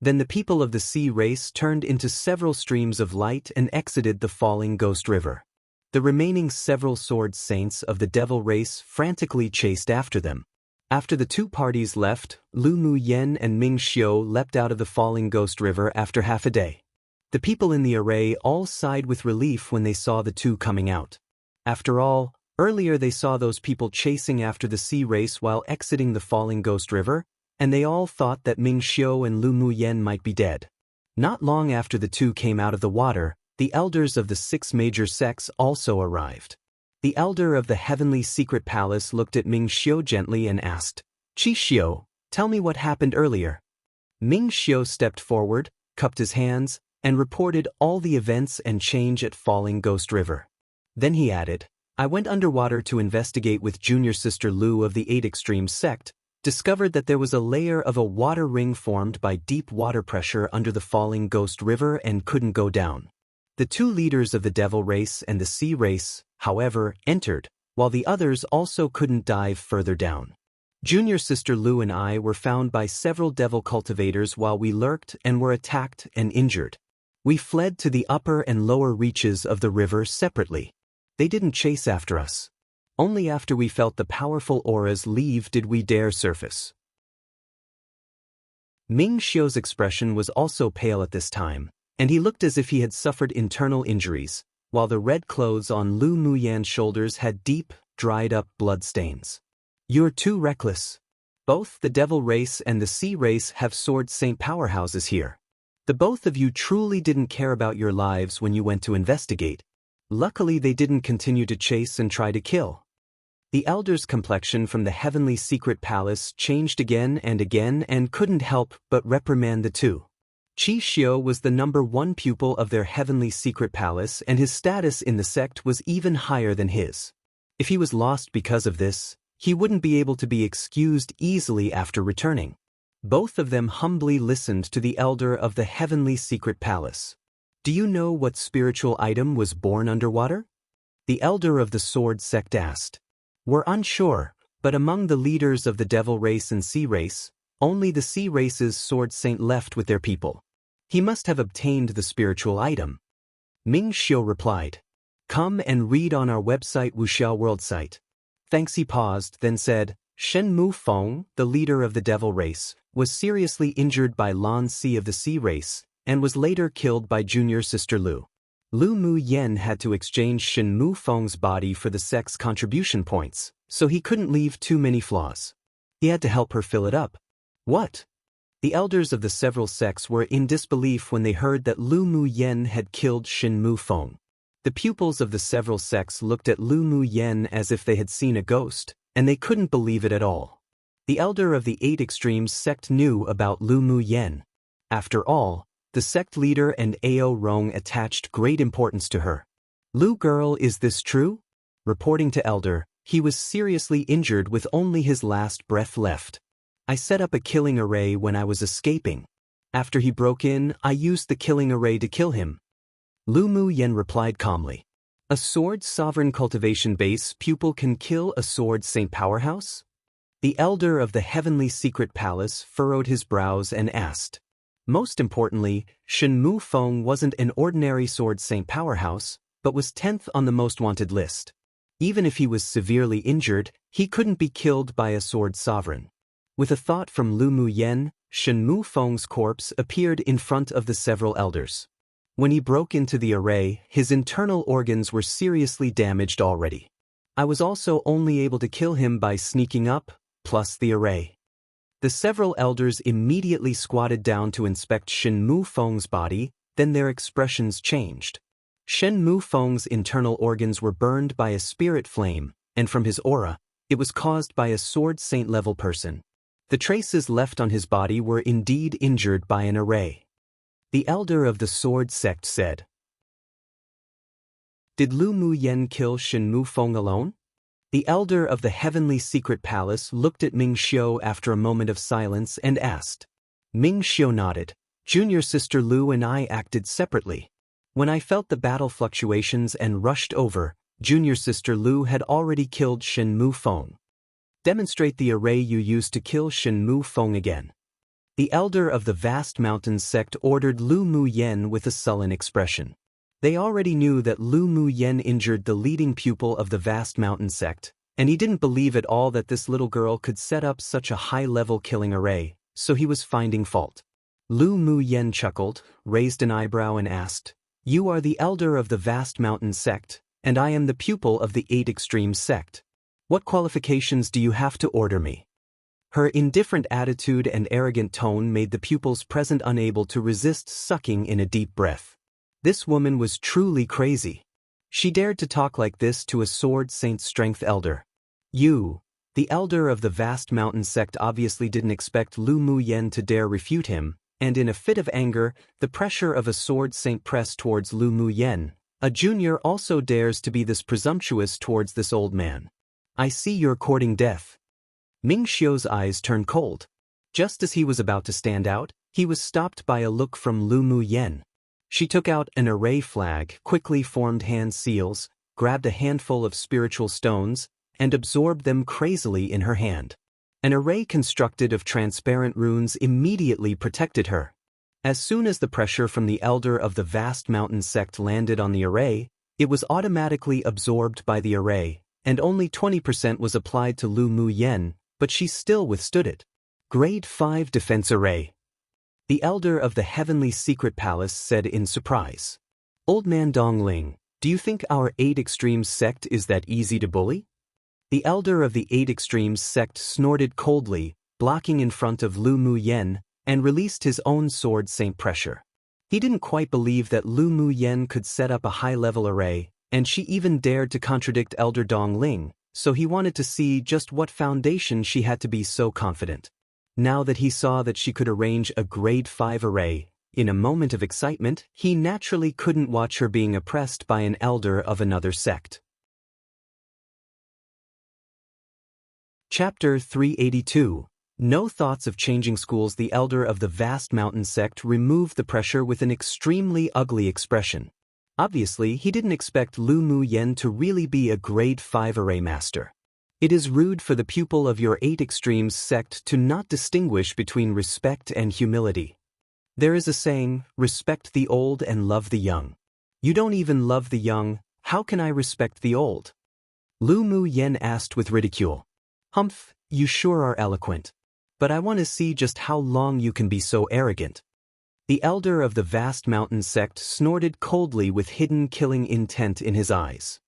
Then the people of the sea race turned into several streams of light and exited the falling ghost river. The remaining several sword saints of the devil race frantically chased after them. After the two parties left, Lu Mu Yen and Ming Xiu leapt out of the falling ghost river after half a day. The people in the array all sighed with relief when they saw the two coming out. After all, earlier they saw those people chasing after the sea race while exiting the falling ghost river, and they all thought that Ming Xiu and Lu Mu Yen might be dead. Not long after the two came out of the water, the elders of the 6 major sects also arrived. The elder of the heavenly secret palace looked at Ming Xiu gently and asked, "Qi Xiu, tell me what happened earlier." Ming Xiu stepped forward, cupped his hands, and reported all the events and change at Falling Ghost River. Then he added, "I went underwater to investigate with junior sister Lu of the 8 Extreme sect, discovered that there was a layer of a water ring formed by deep water pressure under the Falling Ghost River and couldn't go down. The 2 leaders of the devil race and the sea race, however, entered, while the others also couldn't dive further down. Junior sister Lu and I were found by several devil cultivators while we lurked and were attacked and injured. We fled to the upper and lower reaches of the river separately. They didn't chase after us. Only after we felt the powerful auras leave did we dare surface." Ming Xiu's expression was also pale at this time, and he looked as if he had suffered internal injuries, while the red clothes on Lu Mu Yan's shoulders had deep, dried-up blood stains. "You're too reckless. Both the devil race and the sea race have sword saint powerhouses here. The both of you truly didn't care about your lives when you went to investigate. Luckily they didn't continue to chase and try to kill." The elder's complexion from the heavenly secret palace changed again and couldn't help but reprimand the two. Qi Xiu was the #1 pupil of their heavenly secret palace and his status in the sect was even higher than his. If he was lost because of this, He wouldn't be able to be excused easily after returning. Both of them humbly listened to the elder of the heavenly secret palace. Do you know what spiritual item was born underwater? The elder of the sword sect asked. We're unsure, but among the leaders of the devil race and sea race, only the sea race's sword saint left with their people. He must have obtained the spiritual item. Ming Xiu replied. Come and read on our website Wuxia World site. Thanks. He paused, then said, Shen Mu Feng, the leader of the devil race, was seriously injured by Lan Si of the sea race, and was later killed by junior sister Lu. Lu Mu Yen had to exchange Shen Mu Feng's body for the sect's contribution points, so he couldn't leave too many flaws. He had to help her fill it up. What? The elders of the several sects were in disbelief when they heard that Lu Mu Yen had killed Shen Mu Feng. The pupils of the several sects looked at Lu Mu Yen as if they had seen a ghost, and they couldn't believe it at all. The elder of the Eight Extremes sect knew about Lu Mu Yen. After all, the sect leader and Ao Rong attached great importance to her. Lu girl, is this true? Reporting to elder, he was seriously injured with only his last breath left. I set up a killing array when I was escaping. After he broke in, I used the killing array to kill him. Lu Mu Yen replied calmly. A sword sovereign cultivation base pupil can kill a sword saint powerhouse? The elder of the heavenly secret palace furrowed his brows and asked. Most importantly, Shen Mu Feng wasn't an ordinary sword saint powerhouse, but was 10th on the most wanted list. Even if he was severely injured, he couldn't be killed by a sword sovereign. With a thought from Lu Mu Yen, Shen Mu Feng's corpse appeared in front of the several elders. When he broke into the array, his internal organs were seriously damaged already. I was also only able to kill him by sneaking up, plus the array. The several elders immediately squatted down to inspect Shen Mu Feng's body, then their expressions changed. Shen Mu Feng's internal organs were burned by a spirit flame, and from his aura, it was caused by a sword saint level person. The traces left on his body were indeed injured by an array. The elder of the sword sect said. Did Lu Mu Yen kill Shen Mu Feng alone? The elder of the heavenly secret palace looked at Ming Xiu after a moment of silence and asked. Ming Xiu nodded. Junior sister Lu and I acted separately. When I felt the battle fluctuations and rushed over, junior sister Lu had already killed Shen Mu Feng. Demonstrate the array you used to kill Shen Mu Feng again. The elder of the vast mountains sect ordered Lu Mu Yen with a sullen expression. They already knew that Lu Mu Yen injured the leading pupil of the vast mountain sect, and he didn't believe at all that this little girl could set up such a high-level killing array, so he was finding fault. Lu Mu Yen chuckled, raised an eyebrow and asked, You are the elder of the vast mountain sect, and I am the pupil of the Eight Extremes sect. What qualifications do you have to order me? Her indifferent attitude and arrogant tone made the pupils present unable to resist sucking in a deep breath. This woman was truly crazy. She dared to talk like this to a sword saint strength elder. You, the elder of the vast mountain sect, obviously didn't expect Lu Mu Yen to dare refute him, and in a fit of anger, the pressure of a sword saint pressed towards Lu Mu Yen. A junior also dares to be this presumptuous towards this old man. I see you're courting death. Ming Xiu's eyes turned cold. Just as he was about to stand out, he was stopped by a look from Lu Mu Yen. She took out an array flag, quickly formed hand seals, grabbed a handful of spiritual stones, and absorbed them crazily in her hand. An array constructed of transparent runes immediately protected her. As soon as the pressure from the elder of the vast mountain sect landed on the array, it was automatically absorbed by the array, and only 20% was applied to Lu Mu Yen, but she still withstood it. Grade 5 Defense Array. The elder of the heavenly secret palace said in surprise. Old man Dongling, do you think our Eight Extremes sect is that easy to bully? The elder of the Eight Extremes sect snorted coldly, blocking in front of Lu Mu Yen, and released his own sword saint pressure. He didn't quite believe that Lu Mu Yen could set up a high-level array, and she even dared to contradict Elder Dongling, so he wanted to see just what foundation she had to be so confident. Now that he saw that she could arrange a grade 5 array, in a moment of excitement, he naturally couldn't watch her being oppressed by an elder of another sect. Chapter 382. No thoughts of changing schools. The elder of the vast mountain sect removed the pressure with an extremely ugly expression. Obviously, he didn't expect Lu Mu Yen to really be a grade 5 array master. It is rude for the pupil of your 8 extremes sect to not distinguish between respect and humility. There is a saying, respect the old and love the young. You don't even love the young, how can I respect the old? Lu Mu Yen asked with ridicule. Humph, you sure are eloquent. But I want to see just how long you can be so arrogant. The elder of the vast mountain sect snorted coldly with hidden killing intent in his eyes.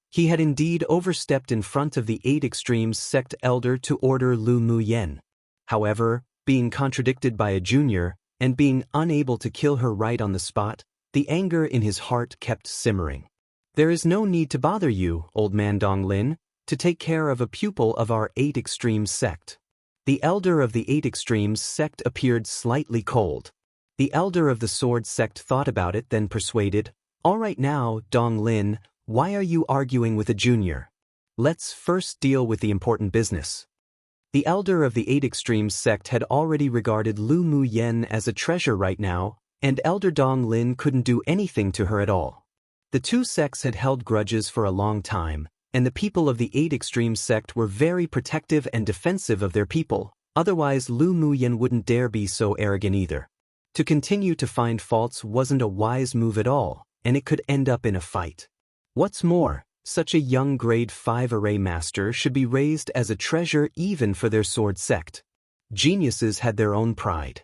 He had indeed overstepped in front of the 8 extremes sect elder to order Lu Mu Yen. However, being contradicted by a junior, and being unable to kill her right on the spot, the anger in his heart kept simmering. There is no need to bother you, old man Wang Lin, to take care of a pupil of our 8 extremes sect. The elder of the 8 extremes sect appeared slightly cold. The elder of the sword sect thought about it, then persuaded, all right now, Wang Lin, why are you arguing with a junior? Let's first deal with the important business. The elder of the 8 extremes sect had already regarded Lu Mu Yen as a treasure right now, and elder Wang Lin couldn't do anything to her at all. The two sects had held grudges for a long time, and the people of the 8 extremes sect were very protective and defensive of their people, otherwise Lu Mu Yen wouldn't dare be so arrogant either. To continue to find faults wasn't a wise move at all, and it could end up in a fight. What's more, such a young grade 5 array master should be raised as a treasure even for their sword sect. Geniuses had their own pride.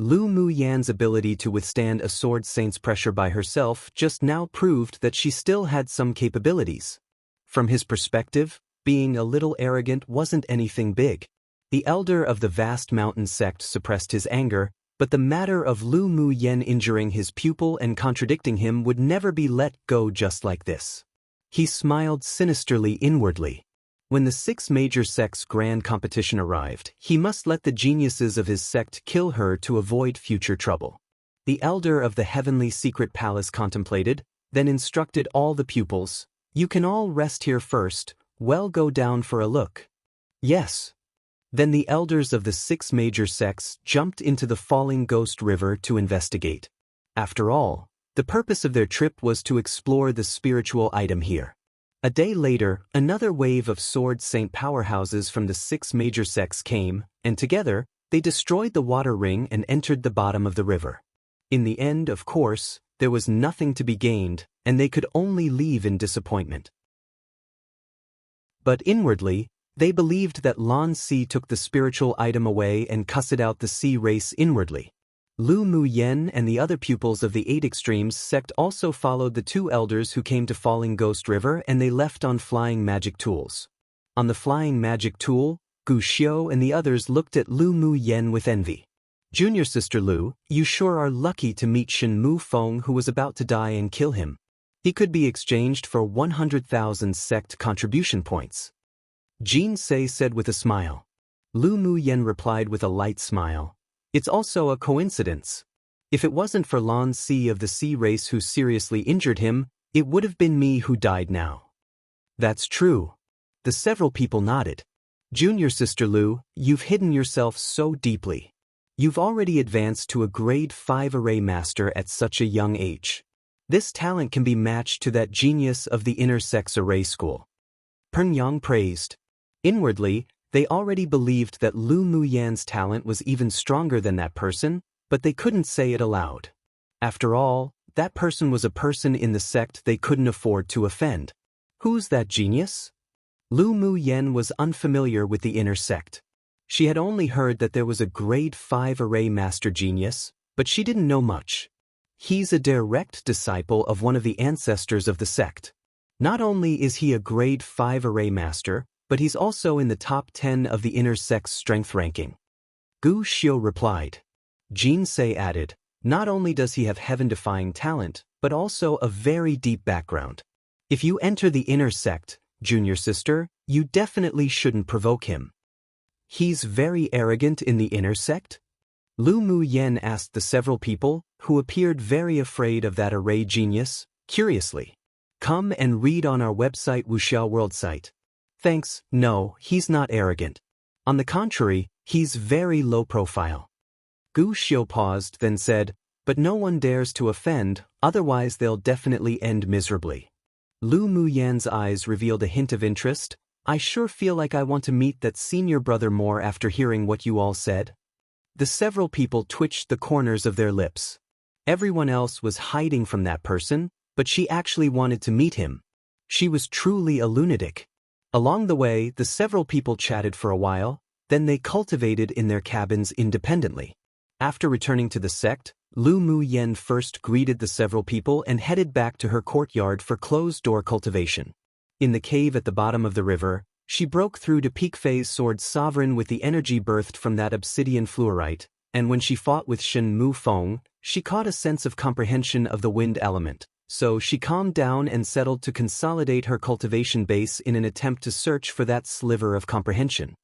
Lu Mu Yan's ability to withstand a sword saint's pressure by herself just now proved that she still had some capabilities. From his perspective, being a little arrogant wasn't anything big. The elder of the vast mountain sect suppressed his anger, but the matter of Lu Mu Yen injuring his pupil and contradicting him would never be let go just like this. He smiled sinisterly inwardly. When the 6 major sects' grand competition arrived, he must let the geniuses of his sect kill her to avoid future trouble. The elder of the heavenly secret palace contemplated, then instructed all the pupils, you can all rest here first, well go down for a look. Yes. Then the elders of the 6 major sects jumped into the falling ghost river to investigate. After all, the purpose of their trip was to explore the spiritual item here. A day later, another wave of sword saint powerhouses from the 6 major sects came, and together, they destroyed the water ring and entered the bottom of the river. In the end, of course, there was nothing to be gained, and they could only leave in disappointment. But inwardly, they believed that Lan Si took the spiritual item away and cussed out the sea race inwardly. Lu Mu Yen and the other pupils of the 8 extremes sect also followed the 2 elders who came to Falling Ghost River, and they left on flying magic tools. On the flying magic tool, Gu Xiu and the others looked at Lu Mu Yen with envy. Junior sister Lu, you sure are lucky to meet Shen Mu Feng, who was about to die, and kill him. He could be exchanged for 100,000 sect contribution points. Jin Se said with a smile. Lu Mu Yen replied with a light smile. It's also a coincidence. If it wasn't for Lan Si of the sea race who seriously injured him, it would have been me who died now. That's true. The several people nodded. Junior sister Lu, you've hidden yourself so deeply. You've already advanced to a grade 5 array master at such a young age. This talent can be matched to that genius of the inner sex array school. Yang praised. Inwardly, they already believed that Lu Mu Yan's talent was even stronger than that person, but they couldn't say it aloud. After all, that person was a person in the sect they couldn't afford to offend. Who's that genius? Lu Mu Yen was unfamiliar with the inner sect. She had only heard that there was a grade 5 array master genius, but she didn't know much. He's a direct disciple of one of the ancestors of the sect. Not only is he a grade 5 array master, but he's also in the top 10 of the inner sect's strength ranking. Gu Xiu replied. Jin Se added, not only does he have heaven-defying talent, but also a very deep background. If you enter the inner sect, junior sister, you definitely shouldn't provoke him. He's very arrogant in the inner sect? Lu Mu Yen asked the several people, who appeared very afraid of that array genius, curiously. Come and read on our website Wuxia World site. Thanks, no, he's not arrogant. On the contrary, he's very low profile. Gu Xiu paused, then said, but no one dares to offend, otherwise they'll definitely end miserably. Lu Muyan's eyes revealed a hint of interest. I sure feel like I want to meet that senior brother more after hearing what you all said. The several people twitched the corners of their lips. Everyone else was hiding from that person, but she actually wanted to meet him. She was truly a lunatic. Along the way, the several people chatted for a while, then they cultivated in their cabins independently. After returning to the sect, Lu Muyan first greeted the several people and headed back to her courtyard for closed-door cultivation. In the cave at the bottom of the river, she broke through to peak phase sword sovereign with the energy birthed from that obsidian fluorite, and when she fought with Shen Mu Feng, she caught a sense of comprehension of the wind element, so she calmed down and settled to consolidate her cultivation base in an attempt to search for that sliver of comprehension.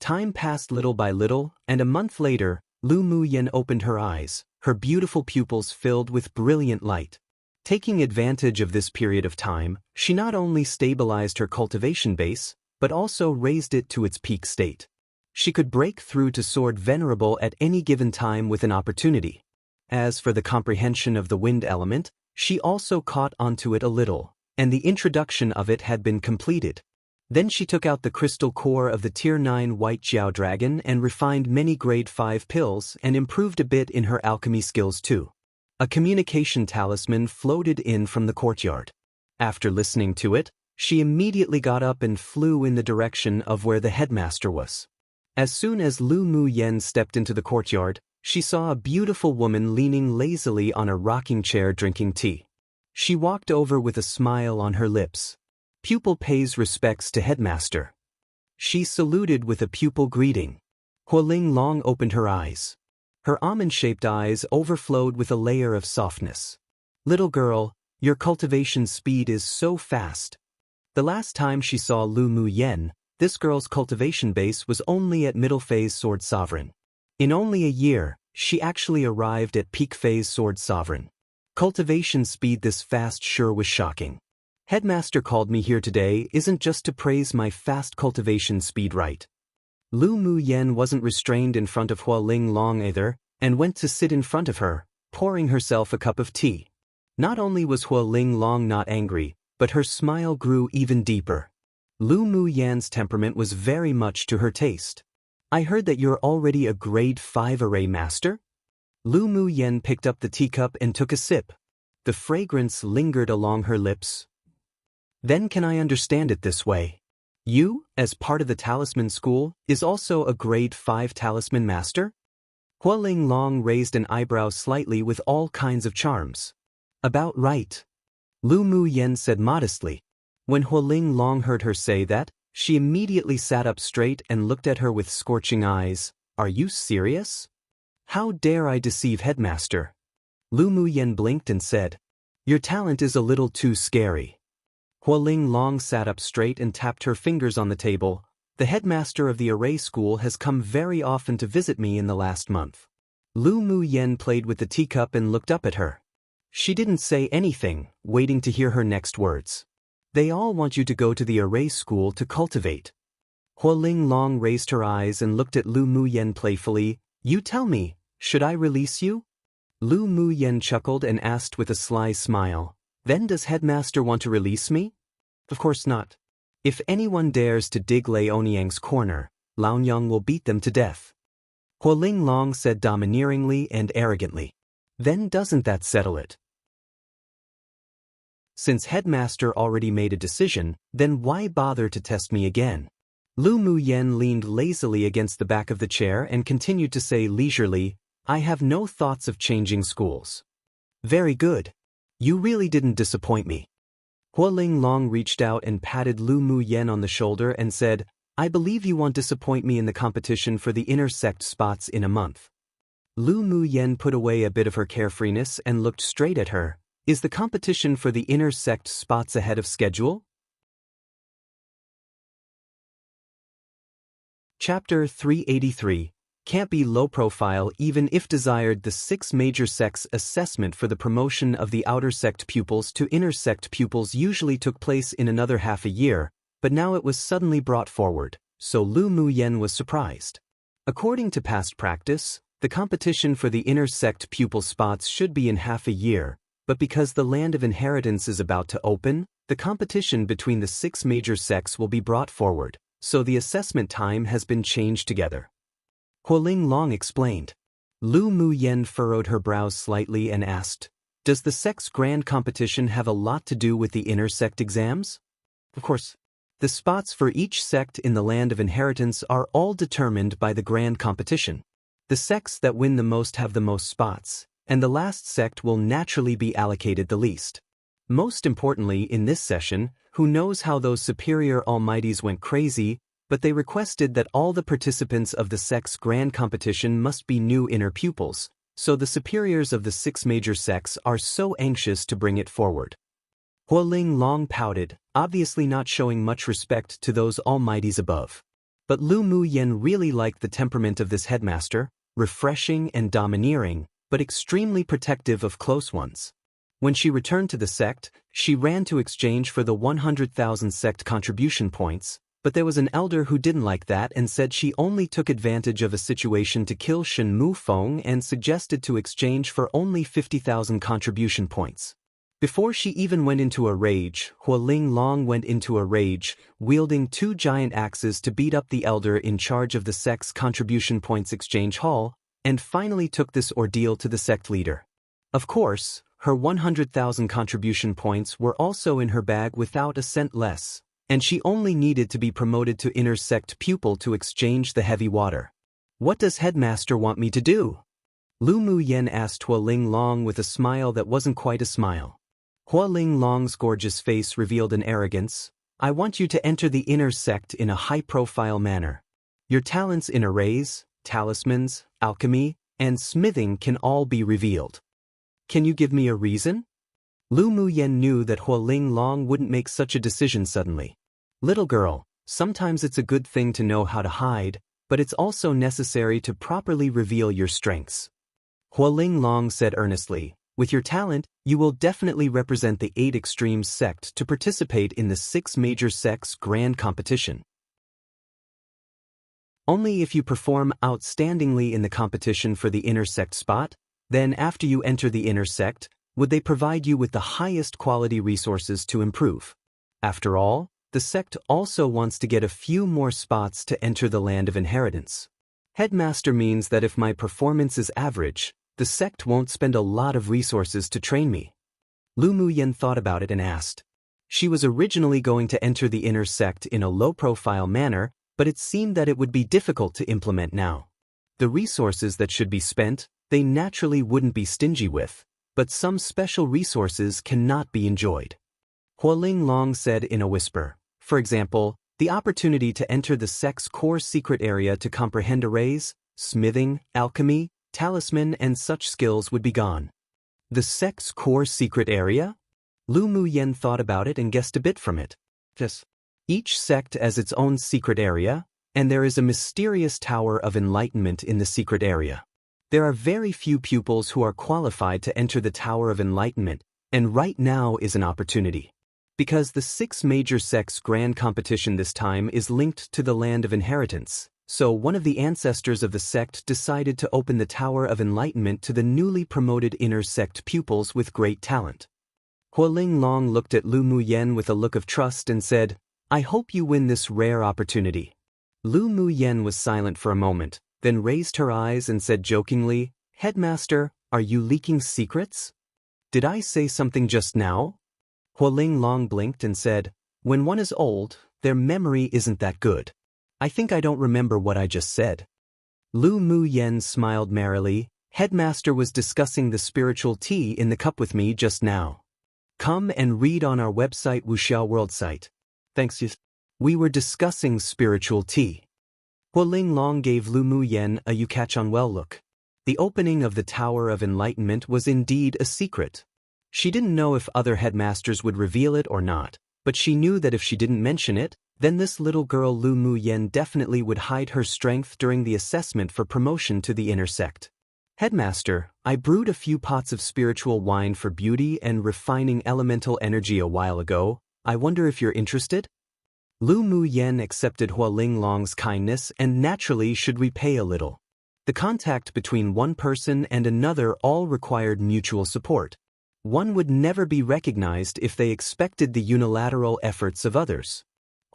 Time passed little by little, and a month later, Lu Muyan opened her eyes, her beautiful pupils filled with brilliant light. Taking advantage of this period of time, she not only stabilized her cultivation base, but also raised it to its peak state. She could break through to Sword Venerable at any given time with an opportunity. As for the comprehension of the wind element, she also caught onto it a little, and the introduction of it had been completed. Then she took out the crystal core of the Tier 9 White Jiao Dragon and refined many Grade 5 pills and improved a bit in her alchemy skills too. A communication talisman floated in from the courtyard. After listening to it, she immediately got up and flew in the direction of where the headmaster was. As soon as Lu Muyan stepped into the courtyard, she saw a beautiful woman leaning lazily on a rocking chair drinking tea. She walked over with a smile on her lips. Pupil pays respects to headmaster. She saluted with a pupil greeting. Hualing Long opened her eyes. Her almond-shaped eyes overflowed with a layer of softness. Little girl, your cultivation speed is so fast. The last time she saw Lu Muyan, this girl's cultivation base was only at middle phase Sword Sovereign. In only a year, she actually arrived at peak phase Sword Sovereign. Cultivation speed this fast sure was shocking. Headmaster called me here today isn't just to praise my fast cultivation speed, right? Lu Muyan wasn't restrained in front of Hualing Long either, and went to sit in front of her, pouring herself a cup of tea. Not only was Hualing Long not angry, but her smile grew even deeper. Lu Muyan's temperament was very much to her taste. I heard that you're already a grade 5 array master? Lu Muyan picked up the teacup and took a sip. The fragrance lingered along her lips. Then can I understand it this way? You, as part of the talisman school, is also a grade 5 talisman master? Hualing Long raised an eyebrow slightly with all kinds of charms. About right. Lu Muyan said modestly. When Hualing Long heard her say that, she immediately sat up straight and looked at her with scorching eyes. Are you serious? How dare I deceive headmaster? Lu Muyan blinked and said, your talent is a little too scary. Hualing Long sat up straight and tapped her fingers on the table. The headmaster of the array school has come very often to visit me in the last month. Lu Muyan played with the teacup and looked up at her. She didn't say anything, waiting to hear her next words. They all want you to go to the array school to cultivate. Hualing Long raised her eyes and looked at Lu Muyan playfully. You tell me, should I release you? Lu Muyan chuckled and asked with a sly smile, then does headmaster want to release me? Of course not. If anyone dares to dig Lei Onyang's corner, Laonyang will beat them to death. Hualing Long said domineeringly and arrogantly. Then doesn't that settle it? Since headmaster already made a decision, then why bother to test me again? Lu Muyan leaned lazily against the back of the chair and continued to say leisurely, I have no thoughts of changing schools. Very good. You really didn't disappoint me. Hualing Long reached out and patted Lu Muyan on the shoulder and said, I believe you won't disappoint me in the competition for the inner sect spots in a month. Lu Muyan put away a bit of her carefreeness and looked straight at her. Is the competition for the inner sect spots ahead of schedule? Chapter 383, can't be low profile even if desired. The 6 major sects assessment for the promotion of the outer sect pupils to inner sect pupils usually took place in another half a year, but now it was suddenly brought forward, so Lu Muyen was surprised. According to past practice, the competition for the inner sect pupil spots should be in half a year, but because the land of inheritance is about to open, the competition between the 6 major sects will be brought forward, so the assessment time has been changed together. Huoling Long explained. Lu Muyen furrowed her brows slightly and asked, "Does the sect's grand competition have a lot to do with the inner sect exams?" Of course. The spots for each sect in the land of inheritance are all determined by the grand competition. The sects that win the most have the most spots, and the last sect will naturally be allocated the least. Most importantly in this session, who knows how those superior almighties went crazy, but they requested that all the participants of the sect's grand competition must be new inner pupils, so the superiors of the 6 major sects are so anxious to bring it forward. Huoling Long pouted, obviously not showing much respect to those almighties above. But Lu Muyen really liked the temperament of this headmaster, refreshing and domineering, but extremely protective of close ones. When she returned to the sect, she ran to exchange for the 100,000 sect contribution points, but there was an elder who didn't like that and said she only took advantage of a situation to kill Shen Mufeng and suggested to exchange for only 50,000 contribution points. Before she even went into a rage, Huoling Long went into a rage, wielding 2 giant axes to beat up the elder in charge of the sect's contribution points exchange hall, and finally took this ordeal to the sect leader. Of course, her 100,000 contribution points were also in her bag without a cent less, and she only needed to be promoted to inner sect pupil to exchange the heavy water. "What does headmaster want me to do?" Lu Muyen asked Huoling Long with a smile that wasn't quite a smile. Huoling Long's gorgeous face revealed an arrogance. "I want you to enter the inner sect in a high-profile manner. Your talents in arrays, talismans, alchemy, and smithing can all be revealed." "Can you give me a reason?" Lu Muyen knew that Huoling Long wouldn't make such a decision suddenly. "Little girl, sometimes it's a good thing to know how to hide, but it's also necessary to properly reveal your strengths." Huoling Long said earnestly, "With your talent, you will definitely represent the 8 Extremes sect to participate in the 6 major sects' grand competition. Only if you perform outstandingly in the competition for the inner sect spot, then after you enter the inner sect, would they provide you with the highest quality resources to improve. After all, the sect also wants to get a few more spots to enter the land of inheritance. Headmaster means that if my performance is average, the sect won't spend a lot of resources to train me." Lu Muyen thought about it and asked. She was originally going to enter the inner sect in a low-profile manner, but it seemed that it would be difficult to implement now. The resources that should be spent, they naturally wouldn't be stingy with, but some special resources cannot be enjoyed. Huoling Long said in a whisper, "For example, the opportunity to enter the sect's core secret area to comprehend arrays, smithing, alchemy, talisman, and such skills would be gone." "The sect's core secret area?" Lu Muyen thought about it and guessed a bit from it. "Yes. Each sect has its own secret area, and there is a mysterious tower of enlightenment in the secret area. There are very few pupils who are qualified to enter the Tower of Enlightenment, and right now is an opportunity. Because the 6 major sects' grand competition this time is linked to the land of inheritance, so one of the ancestors of the sect decided to open the Tower of Enlightenment to the newly promoted inner sect pupils with great talent." Huoling Long looked at Lu Muyen with a look of trust and said, "I hope you win this rare opportunity." Lu Muyen was silent for a moment, then raised her eyes and said jokingly, "Headmaster, are you leaking secrets?" "Did I say something just now?" Huoling Long blinked and said, "When one is old, their memory isn't that good. I think I don't remember what I just said." Lu Muyen smiled merrily. "Headmaster was discussing the spiritual tea in the cup with me just now. Come and read on our website Wuxia World site. Thanks. We were discussing spiritual tea." Huoling Long gave Lu Muyen a "you catch on well" look. The opening of the Tower of Enlightenment was indeed a secret. She didn't know if other headmasters would reveal it or not, but she knew that if she didn't mention it, Then this little girl Lu Mu Yen definitely would hide her strength during the assessment for promotion to the inner sect. Headmaster, I brewed a few pots of spiritual wine for beauty and refining elemental energy a while ago. I wonder if you're interested? Lu Mu Yen accepted Hua Linglong's kindness and naturally should repay a little. The contact between one person and another all required mutual support. One would never be recognized if they expected the unilateral efforts of others.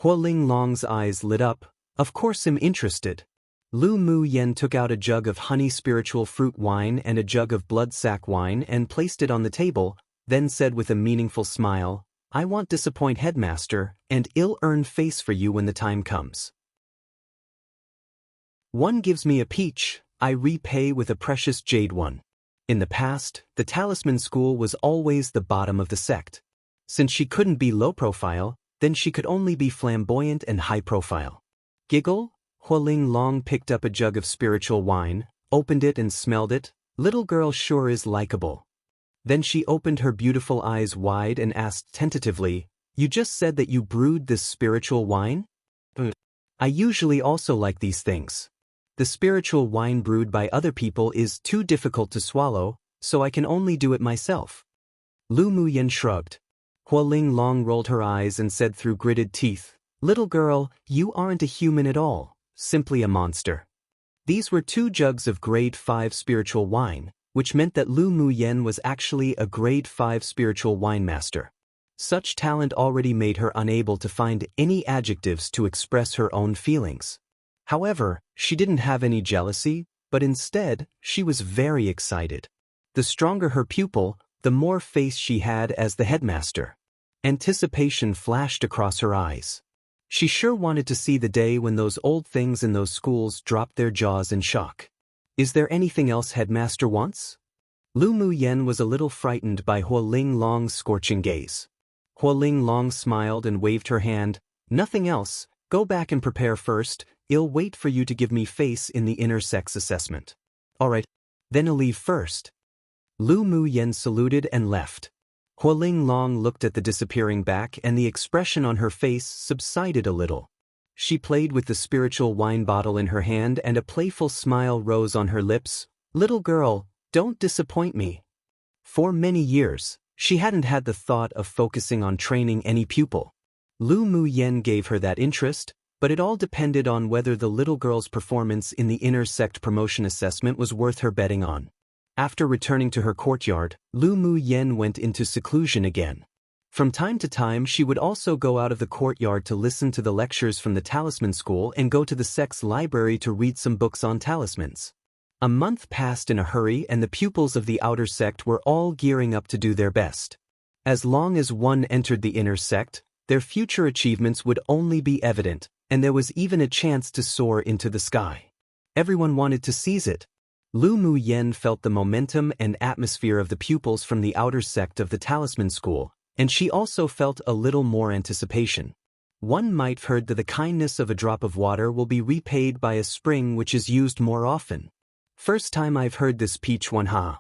Hua Linglong's eyes lit up. Of course I'm interested. Lu Mu Yen took out a jug of honey spiritual fruit wine and a jug of blood sac wine and placed it on the table, then said with a meaningful smile, I won't disappoint Headmaster, and I'll earn face for you when the time comes. One gives me a peach, I repay with a precious jade one. In the past, the talisman school was always the bottom of the sect. Since she couldn't be low profile, then she could only be flamboyant and high profile. Giggle? Hua Linglong picked up a jug of spiritual wine, opened it and smelled it. Little girl sure is likable. Then she opened her beautiful eyes wide and asked tentatively, You just said that you brewed this spiritual wine? I usually also like these things. The spiritual wine brewed by other people is too difficult to swallow, so I can only do it myself. Lu Mu Yen shrugged. Hua Linglong rolled her eyes and said through gritted teeth, Little girl, you aren't a human at all, simply a monster. These were 2 jugs of grade 5 spiritual wine, which meant that Lu Mu Yen was actually a grade 5 spiritual wine master. Such talent already made her unable to find any adjectives to express her own feelings. However, she didn't have any jealousy, but instead, she was very excited. The stronger her pupil, the more face she had as the headmaster. Anticipation flashed across her eyes. She sure wanted to see the day when those old things in those schools dropped their jaws in shock. Is there anything else Headmaster wants? Lu Mu Yen was a little frightened by Hua Linglong's scorching gaze. Hua Linglong smiled and waved her hand. Nothing else, go back and prepare first, I'll wait for you to give me face in the inner sex assessment. Alright, then I'll leave first. Lu Mu Yen saluted and left. Hua Linglong looked at the disappearing back and the expression on her face subsided a little. She played with the spiritual wine bottle in her hand and a playful smile rose on her lips. Little girl, don't disappoint me. For many years, she hadn't had the thought of focusing on training any pupil. Lu Mu Yen gave her that interest, but it all depended on whether the little girl's performance in the inner sect promotion assessment was worth her betting on. After returning to her courtyard, Lu Mu Yen went into seclusion again. From time to time she would also go out of the courtyard to listen to the lectures from the talisman school and go to the sect's library to read some books on talismans. A month passed in a hurry and the pupils of the outer sect were all gearing up to do their best. As long as one entered the inner sect, their future achievements would only be evident, and there was even a chance to soar into the sky. Everyone wanted to seize it. Lu Mu Yen felt the momentum and atmosphere of the pupils from the outer sect of the talisman school, and she also felt a little more anticipation. One might have heard that the kindness of a drop of water will be repaid by a spring which is used more often. First time I've heard this peach one, huh?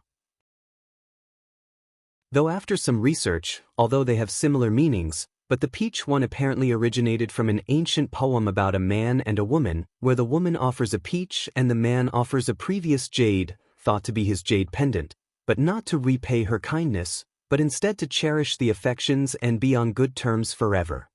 Though after some research, although they have similar meanings, but the peach one apparently originated from an ancient poem about a man and a woman, where the woman offers a peach and the man offers a previous jade, thought to be his jade pendant, but not to repay her kindness, but instead to cherish the affections and be on good terms forever.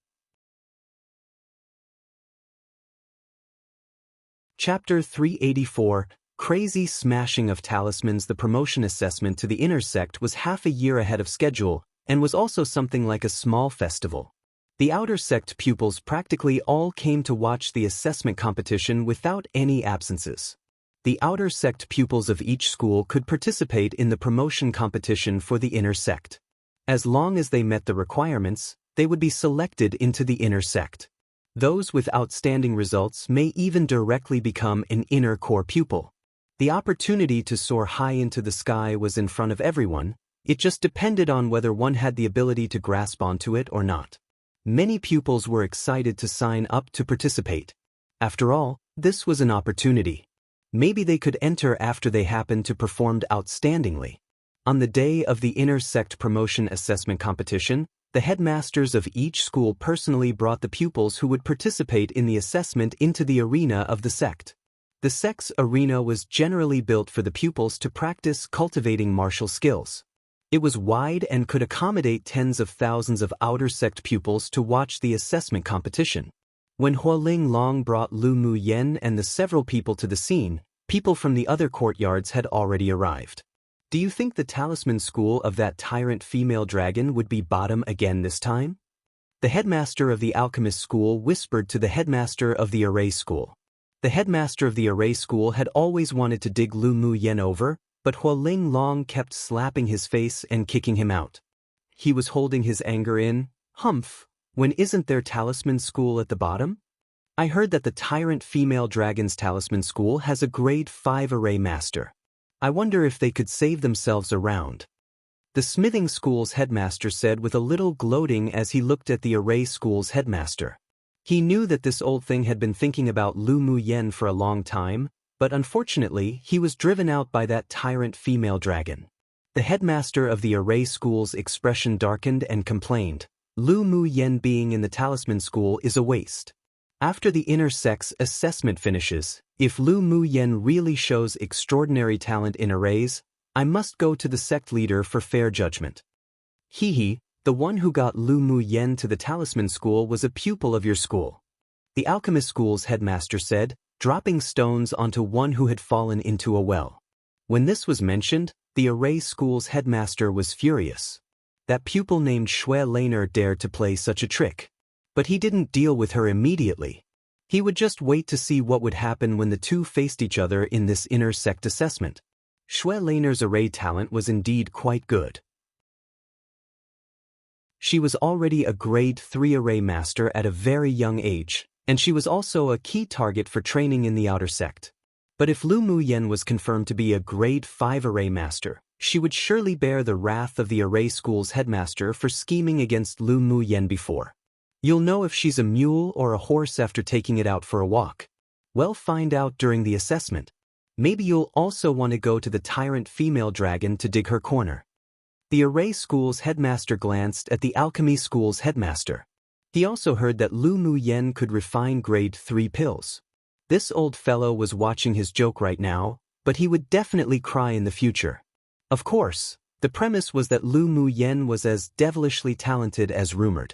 Chapter 384, Crazy Smashing of Talismans. The promotion assessment to the inner sect was half a year ahead of schedule, and was also something like a small festival. The outer sect pupils practically all came to watch the assessment competition without any absences. The outer sect pupils of each school could participate in the promotion competition for the inner sect. As long as they met the requirements, they would be selected into the inner sect. Those with outstanding results may even directly become an inner core pupil. The opportunity to soar high into the sky was in front of everyone. It just depended on whether one had the ability to grasp onto it or not. Many pupils were excited to sign up to participate. After all, this was an opportunity. Maybe they could enter after they happened to perform outstandingly. On the day of the inner sect promotion assessment competition, The headmasters of each school personally brought the pupils who would participate in the assessment into the arena of the sect. The sect's arena was generally built for the pupils to practice cultivating martial skills. It was wide and could accommodate tens of thousands of outer sect pupils to watch the assessment competition. When Hualing Long brought Lu Mu Yen and the several people to the scene, people from the other courtyards had already arrived. Do you think the talisman school of that tyrant female dragon would be bottom again this time? The headmaster of the alchemist school whispered to the headmaster of the array school. The headmaster of the array school had always wanted to dig Lu Mu Yen over, but Hualing Long kept slapping his face and kicking him out. He was holding his anger in. Humph, when isn't there talisman school at the bottom? I heard that the tyrant female dragon's talisman school has a grade 5 array master. I wonder if they could save themselves around. The smithing school's headmaster said with a little gloating as he looked at the array school's headmaster. He knew that this old thing had been thinking about Lu Mu Yen for a long time, but unfortunately he was driven out by that tyrant female dragon. The headmaster of the array school's expression darkened and complained, Lu Mu Yen being in the talisman school is a waste. After the inner sex assessment finishes, if Lu Mu Yen really shows extraordinary talent in arrays, I must go to the sect leader for fair judgment. Hee, the one who got Lu Mu Yen to the talisman school was a pupil of your school. The alchemist school's headmaster said, dropping stones onto one who had fallen into a well. When this was mentioned, the array school's headmaster was furious. That pupil named Xue Laner dared to play such a trick. But he didn't deal with her immediately. He would just wait to see what would happen when the two faced each other in this inner sect assessment. Xue Laner's array talent was indeed quite good. She was already a grade 3 array master at a very young age, and she was also a key target for training in the outer sect. But if Lu Mu Yen was confirmed to be a grade 5 array master, she would surely bear the wrath of the array school's headmaster for scheming against Lu Mu Yen before. You'll know if she's a mule or a horse after taking it out for a walk. Well, find out during the assessment. Maybe you'll also want to go to the tyrant female dragon to dig her corner. The array school's headmaster glanced at the alchemy school's headmaster. He also heard that Lu Mu Yen could refine grade 3 pills. This old fellow was watching his joke right now, but he would definitely cry in the future. Of course, the premise was that Lu Mu Yen was as devilishly talented as rumored.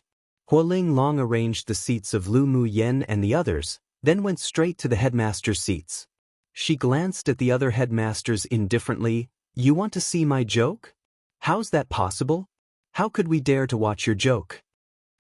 Hualing Long arranged the seats of Lu Mu Yen and the others, then went straight to the headmaster's seats. She glanced at the other headmasters indifferently. You want to see my joke? How's that possible? How could we dare to watch your joke?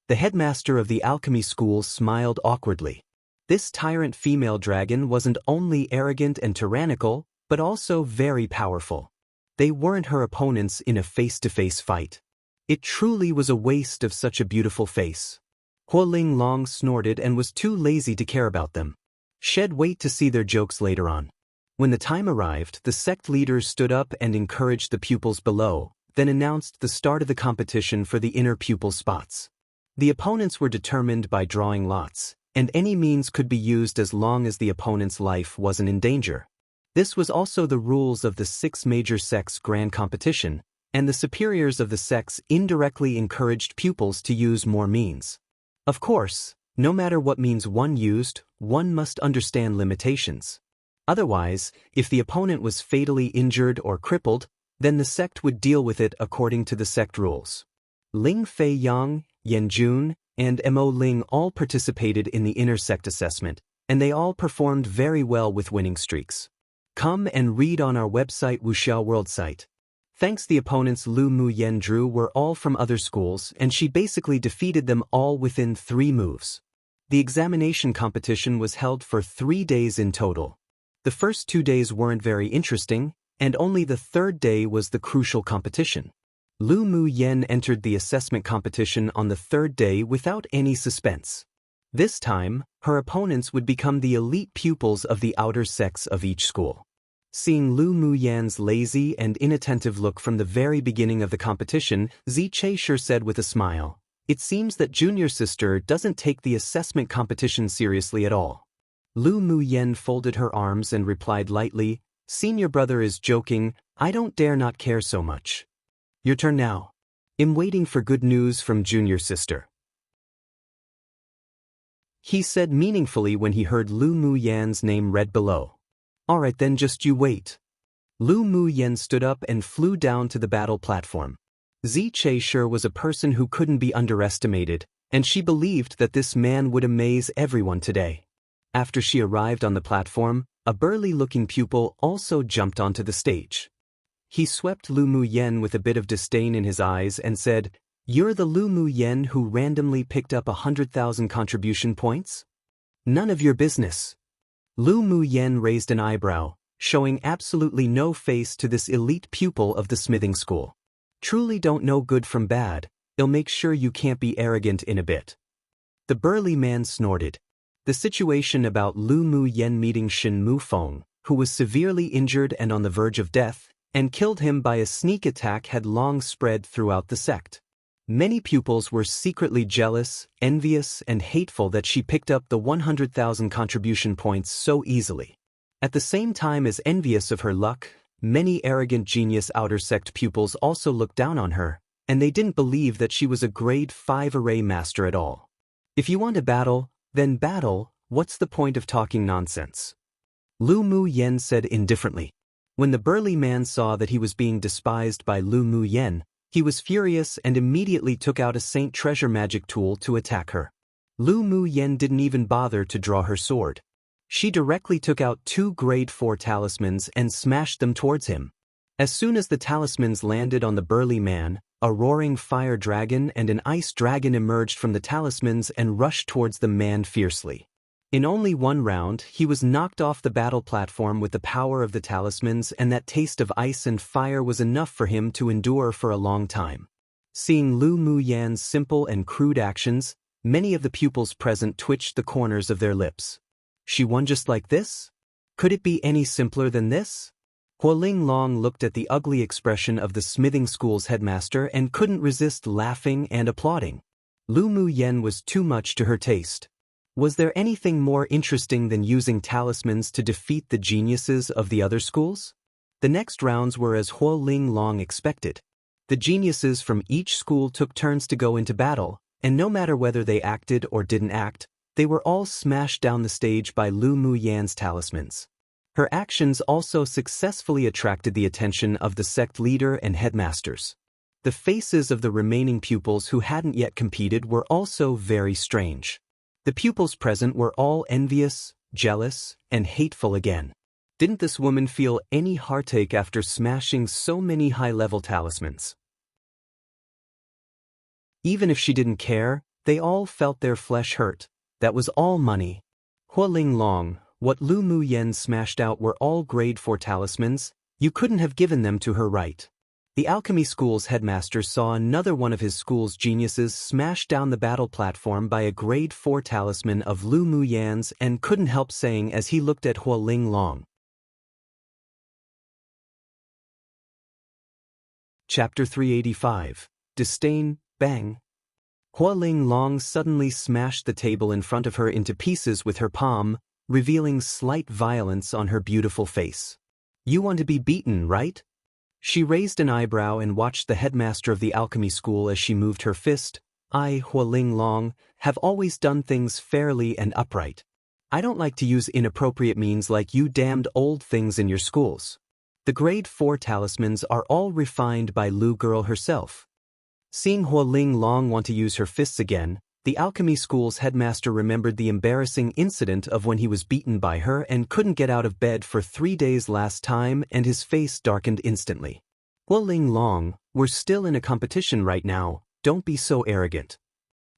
The headmaster of the alchemy school smiled awkwardly. This tyrant female dragon wasn't only arrogant and tyrannical, but also very powerful. They weren't her opponents in a face-to-face fight. It truly was a waste of such a beautiful face. Hualing Long snorted and was too lazy to care about them. She'd wait to see their jokes later on. When the time arrived, the sect leaders stood up and encouraged the pupils below, then announced the start of the competition for the inner pupil spots. The opponents were determined by drawing lots, and any means could be used as long as the opponent's life wasn't in danger. This was also the rules of the 6 major sects grand competition, and the superiors of the sects indirectly encouraged pupils to use more means. Of course, no matter what means one used, one must understand limitations. Otherwise, if the opponent was fatally injured or crippled, then the sect would deal with it according to the sect rules. Ling Fei Yang, Yan Jun, and Mo Ling all participated in the inner sect assessment, and they all performed very well with winning streaks. Come and read on our website Wuxia World site. Thanks, the opponents Lu Mu Yen drew were all from other schools, and she basically defeated them all within 3 moves. The examination competition was held for 3 days in total. The first 2 days weren't very interesting, and only the 3rd day was the crucial competition. Lu Mu Yen entered the assessment competition on the 3rd day without any suspense. This time, her opponents would become the elite pupils of the outer sects of each school. Seeing Lu Mu Yan's lazy and inattentive look from the very beginning of the competition, Zi Chaisher said with a smile, "It seems that junior sister doesn't take the assessment competition seriously at all." Lu Mu Yen folded her arms and replied lightly, "Senior brother is joking, I don't dare not care so much." Your turn now. "I'm waiting for good news from junior sister," he said meaningfully when he heard Lu Muyan's name read below. "Alright then, just you wait." Lu Muyan stood up and flew down to the battle platform. Ziche sure was a person who couldn't be underestimated, and she believed that this man would amaze everyone today. After she arrived on the platform, a burly-looking pupil also jumped onto the stage. He swept Lu Muyan with a bit of disdain in his eyes and said, "You're the Lu Muyan who randomly picked up 100,000 contribution points? None of your business." Lu Muyan raised an eyebrow, showing absolutely no face to this elite pupil of the smithing school. "Truly don't know good from bad, I'll make sure you can't be arrogant in a bit." The burly man snorted. The situation about Lu Muyan meeting Shin Mufeng, who was severely injured and on the verge of death, and killed him by a sneak attack had long spread throughout the sect. Many pupils were secretly jealous, envious, and hateful that she picked up the 100,000 contribution points so easily. At the same time as envious of her luck, many arrogant genius outer sect pupils also looked down on her, and they didn't believe that she was a grade 5 array master at all. "If you want to battle, then battle, what's the point of talking nonsense?" Lu Muyan said indifferently. When the burly man saw that he was being despised by Lu Muyan, he was furious and immediately took out a Saint Treasure magic tool to attack her. Lu Muyan didn't even bother to draw her sword. She directly took out 2 grade 4 talismans and smashed them towards him. As soon as the talismans landed on the burly man, a roaring fire dragon and an ice dragon emerged from the talismans and rushed towards the man fiercely. In only one round, he was knocked off the battle platform with the power of the talismans, and that taste of ice and fire was enough for him to endure for a long time. Seeing Lu Muyan's simple and crude actions, many of the pupils present twitched the corners of their lips. She won just like this? Could it be any simpler than this? Hualing Long looked at the ugly expression of the smithing school's headmaster and couldn't resist laughing and applauding. Lu Muyan was too much to her taste. Was there anything more interesting than using talismans to defeat the geniuses of the other schools? The next rounds were as Hualing Long expected. The geniuses from each school took turns to go into battle, and no matter whether they acted or didn't act, they were all smashed down the stage by Lu Muyan's talismans. Her actions also successfully attracted the attention of the sect leader and headmasters. The faces of the remaining pupils who hadn't yet competed were also very strange. The pupils present were all envious, jealous, and hateful again. Didn't this woman feel any heartache after smashing so many high-level talismans? Even if she didn't care, they all felt their flesh hurt. That was all money. Hualing Long, what Lu Muyan smashed out were all grade 4 talismans. You couldn't have given them to her, right? The alchemy school's headmaster saw another one of his school's geniuses smash down the battle platform by a grade 4 talisman of Lu Muyan's and couldn't help saying as he looked at Hualing Long. Chapter 385. Disdain, Bang. Hualing Long suddenly smashed the table in front of her into pieces with her palm, revealing slight violence on her beautiful face. "You want to be beaten, right?" She raised an eyebrow and watched the headmaster of the alchemy school as she moved her fist. "I, Hualing Long, have always done things fairly and upright. I don't like to use inappropriate means like you damned old things in your schools. The grade 4 talismans are all refined by Lu Girl herself." Seeing Hualing Long want to use her fists again, the alchemy school's headmaster remembered the embarrassing incident of when he was beaten by her and couldn't get out of bed for 3 days last time, and his face darkened instantly. "Hualing Long, we're still in a competition right now, don't be so arrogant."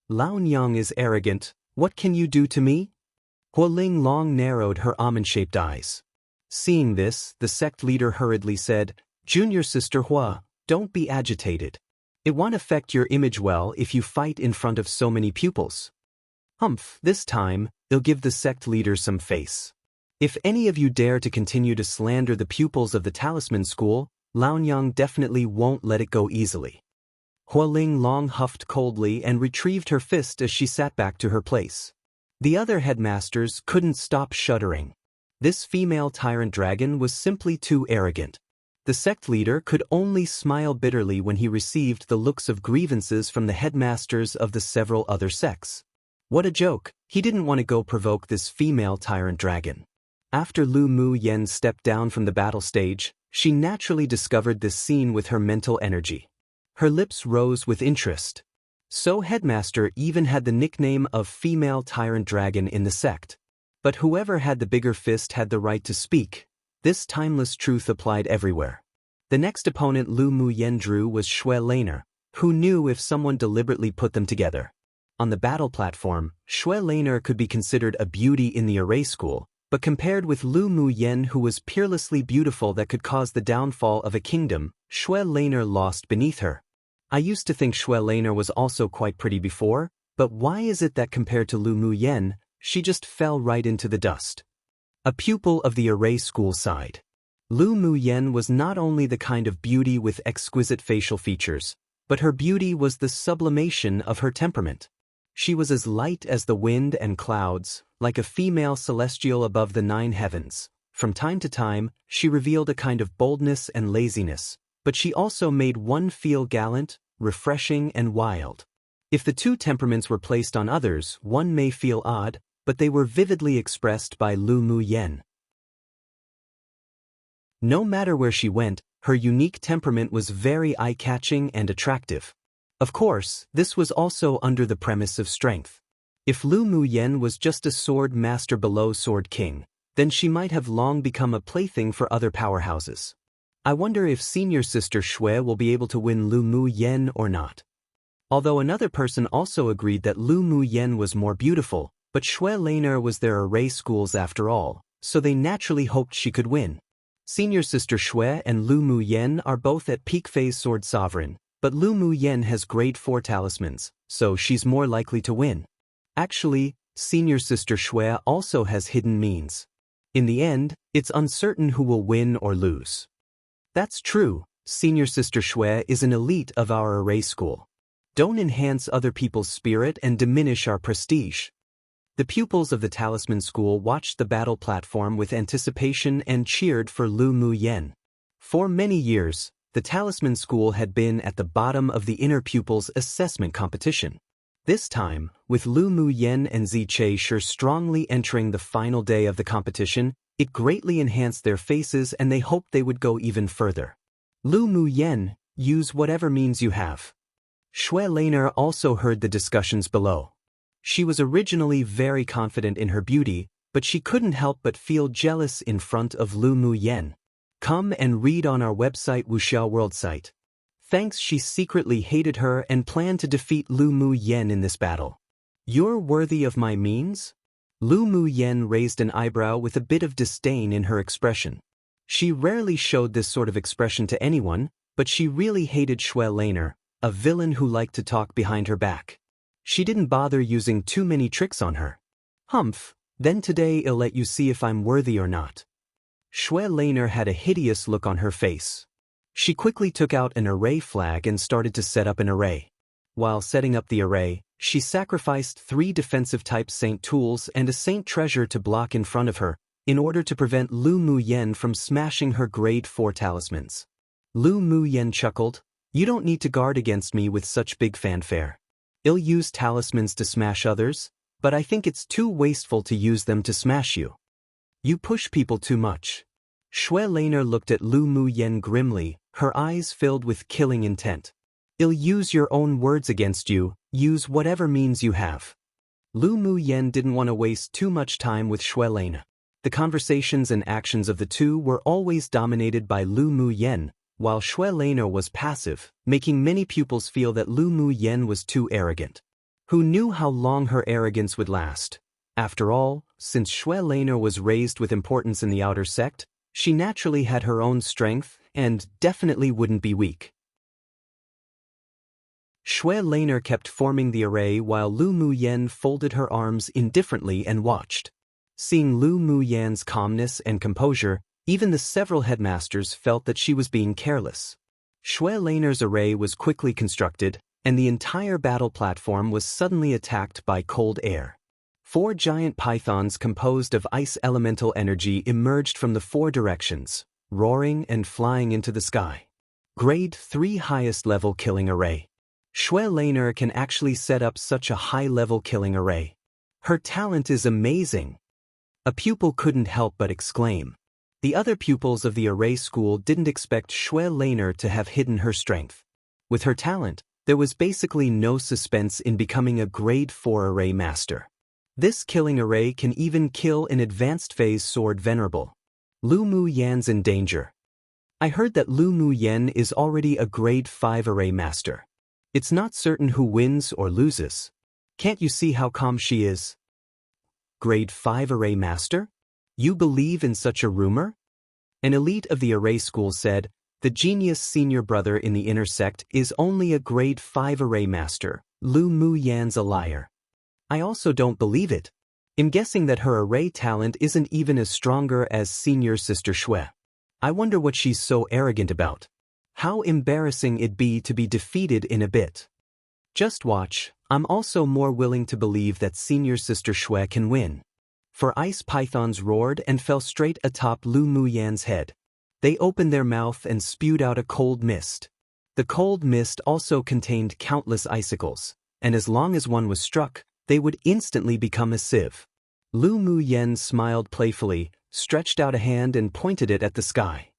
"Laonyang is arrogant, what can you do to me?" Hualing Long narrowed her almond-shaped eyes. Seeing this, the sect leader hurriedly said, "Junior Sister Hua, don't be agitated. It won't affect your image well if you fight in front of so many pupils." "Humph, this time, they'll give the sect leader some face. If any of you dare to continue to slander the pupils of the Talisman School, Laonyang definitely won't let it go easily." Hualing Long huffed coldly and retrieved her fist as she sat back to her place. The other headmasters couldn't stop shuddering. This female tyrant dragon was simply too arrogant. The sect leader could only smile bitterly when he received the looks of grievances from the headmasters of the several other sects. What a joke, he didn't want to go provoke this female tyrant dragon. After Lu Mu Yen stepped down from the battle stage, she naturally discovered this scene with her mental energy. Her lips rose with interest. So Headmaster even had the nickname of Female Tyrant Dragon in the sect. But whoever had the bigger fist had the right to speak. This timeless truth applied everywhere. The next opponent Lu Mu Yen drew was Xue Laner, who knew if someone deliberately put them together. On the battle platform, Xue Laner could be considered a beauty in the array school, but compared with Lu Mu Yen, who was peerlessly beautiful that could cause the downfall of a kingdom, Xue Laner lost beneath her. I used to think Xue Laner was also quite pretty before, but why is it that compared to Lu Mu Yen, she just fell right into the dust? A pupil of the array school side. Lu Mu Yen was not only the kind of beauty with exquisite facial features, but her beauty was the sublimation of her temperament. She was as light as the wind and clouds, like a female celestial above the 9 heavens. From time to time, she revealed a kind of boldness and laziness, but she also made one feel gallant, refreshing, and wild. If the two temperaments were placed on others, one may feel odd, but they were vividly expressed by Lu Mu Yen. No matter where she went, her unique temperament was very eye-catching and attractive. Of course, this was also under the premise of strength. If Lu Mu Yen was just a sword master below Sword King, then she might have long become a plaything for other powerhouses. I wonder if senior sister Xue will be able to win Lu Mu Yen or not. Although another person also agreed that Lu Mu Yen was more beautiful, but Xue Laner was their array schools after all, so they naturally hoped she could win. Senior sister Xue and Lu Mu Yen are both at peak phase Sword Sovereign, but Lu Mu Yen has grade 4 talismans, so she's more likely to win. Actually, senior sister Xue also has hidden means. In the end, it's uncertain who will win or lose. That's true, senior sister Xue is an elite of our array school. Don't enhance other people's spirit and diminish our prestige. The pupils of the Talisman School watched the battle platform with anticipation and cheered for Lu Mu Yen. For many years, the Talisman School had been at the bottom of the inner pupils' assessment competition. This time, with Lu Mu Yen and Ziche Shi strongly entering the final day of the competition, it greatly enhanced their faces and they hoped they would go even further. Lu Mu Yen, use whatever means you have. Xue Laner also heard the discussions below. She was originally very confident in her beauty, but she couldn't help but feel jealous in front of Lu Mu Yen. Come and read on our website Wuxia World site. Thanks, she secretly hated her and planned to defeat Lu Mu Yen in this battle. You're worthy of my means? Lu Mu Yen raised an eyebrow with a bit of disdain in her expression. She rarely showed this sort of expression to anyone, but she really hated Xue Laner, a villain who liked to talk behind her back. She didn't bother using too many tricks on her. Humph, then today I'll let you see if I'm worthy or not. Xue Laner had a hideous look on her face. She quickly took out an array flag and started to set up an array. While setting up the array, she sacrificed 3 defensive-type Saint tools and a Saint treasure to block in front of her, in order to prevent Lu Mu Yen from smashing her grade 4 talismans. Lu Mu Yen chuckled, "You don't need to guard against me with such big fanfare. I'll use talismans to smash others, but I think it's too wasteful to use them to smash you. You push people too much." Xue Laner looked at Lu Mu Yen grimly, her eyes filled with killing intent. "I'll use your own words against you, use whatever means you have." Lu Mu Yen didn't want to waste too much time with Xue Laner. The conversations and actions of the two were always dominated by Lu Mu Yen, while Xue Laner was passive, making many pupils feel that Lu Mu Yen was too arrogant. Who knew how long her arrogance would last? After all, since Xue Laner was raised with importance in the outer sect, she naturally had her own strength and definitely wouldn't be weak. Xue Laner kept forming the array while Lu Mu Yen folded her arms indifferently and watched. Seeing Lu Mu Yen's calmness and composure, even the several headmasters felt that she was being careless. Xue Laner's array was quickly constructed, and the entire battle platform was suddenly attacked by cold air. 4 giant pythons composed of ice elemental energy emerged from the 4 directions, roaring and flying into the sky. Grade 3 highest level killing array. Xue Laner can actually set up such a high-level killing array. Her talent is amazing. A pupil couldn't help but exclaim. The other pupils of the array school didn't expect Xue Laner to have hidden her strength. With her talent, there was basically no suspense in becoming a grade 4 array master. This killing array can even kill an advanced phase sword venerable. Lu Mu Yan's in danger. I heard that Lu Mu Yan is already a grade 5 array master. It's not certain who wins or loses. Can't you see how calm she is? Grade 5 array master? You believe in such a rumor? An elite of the array school said, the genius senior brother in the inner sect is only a grade 5 array master. Lu Mu Yan's a liar. I also don't believe it. I'm guessing that her array talent isn't even as stronger as senior sister Xue. I wonder what she's so arrogant about. How embarrassing it'd be to be defeated in a bit. Just watch, I'm also more willing to believe that senior sister Xue can win. For ice pythons roared and fell straight atop Lu Mu Yan's head. They opened their mouth and spewed out a cold mist. The cold mist also contained countless icicles, and as long as one was struck, they would instantly become a sieve. Lu Mu Yan smiled playfully, stretched out a hand and pointed it at the sky.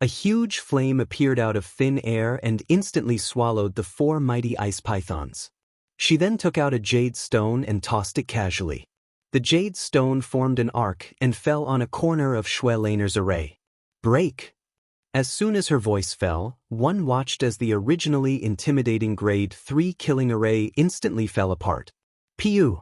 A huge flame appeared out of thin air and instantly swallowed the 4 mighty ice pythons. She then took out a jade stone and tossed it casually. The jade stone formed an arc and fell on a corner of Xue Laner's array. Break! As soon as her voice fell, one watched as the originally intimidating grade 3 killing array instantly fell apart. Pew!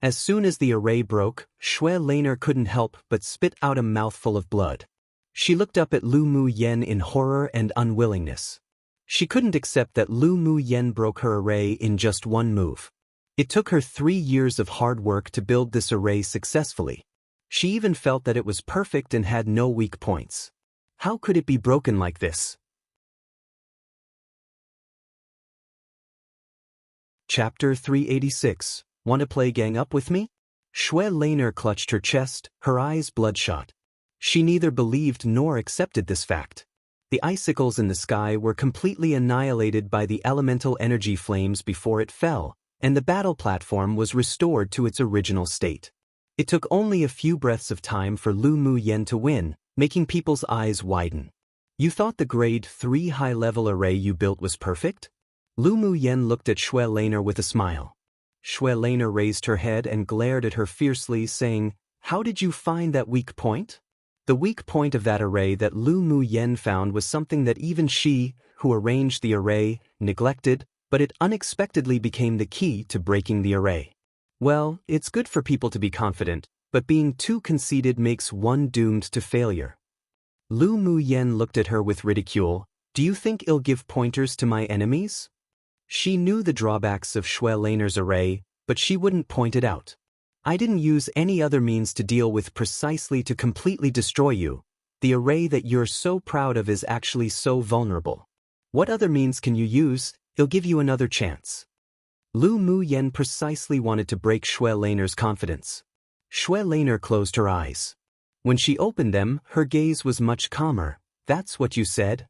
As soon as the array broke, Xue Laner couldn't help but spit out a mouthful of blood. She looked up at Lu Mu Yan in horror and unwillingness. She couldn't accept that Lu Mu Yan broke her array in just one move. It took her 3 years of hard work to build this array successfully. She even felt that it was perfect and had no weak points. How could it be broken like this? Chapter 386. Want to play gang up with me? Xue Laner clutched her chest, her eyes bloodshot. She neither believed nor accepted this fact. The icicles in the sky were completely annihilated by the elemental energy flames before it fell, and the battle platform was restored to its original state. It took only a few breaths of time for Lu Mu Yan to win, making people's eyes widen. You thought the grade 3 high-level array you built was perfect? Lu Mu Yan looked at Xue Laner with a smile. Xue Laner raised her head and glared at her fiercely, saying, "How did you find that weak point?" The weak point of that array that Lu Mu Yan found was something that even she, who arranged the array, neglected, but it unexpectedly became the key to breaking the array. Well, it's good for people to be confident, but being too conceited makes one doomed to failure. Lu Mu Yan looked at her with ridicule. Do you think I'll give pointers to my enemies? She knew the drawbacks of Xue Laner's array, but she wouldn't point it out. I didn't use any other means to deal with precisely to completely destroy you. The array that you're so proud of is actually so vulnerable. What other means can you use? I'll give you another chance. Lu Mu Yan precisely wanted to break Xue Laner's confidence. Xue Laner closed her eyes. When she opened them, her gaze was much calmer. That's what you said?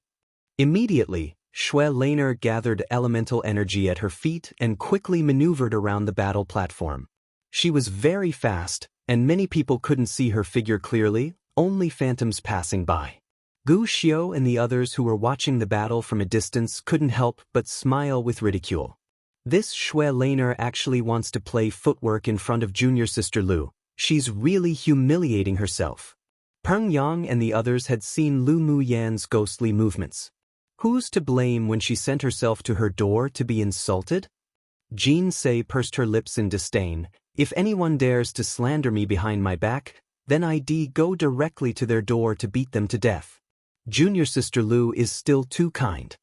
Immediately, Xue Laner gathered elemental energy at her feet and quickly maneuvered around the battle platform. She was very fast, and many people couldn't see her figure clearly, only phantoms passing by. Gu Xiao and the others who were watching the battle from a distance couldn't help but smile with ridicule. This Xue Laner actually wants to play footwork in front of junior sister Lu. She's really humiliating herself. Peng Yang and the others had seen Lu Mu Yan's ghostly movements. Who's to blame when she sent herself to her door to be insulted? Jean Sei pursed her lips in disdain. If anyone dares to slander me behind my back, then I'd go directly to their door to beat them to death. Junior sister Lu is still too kind.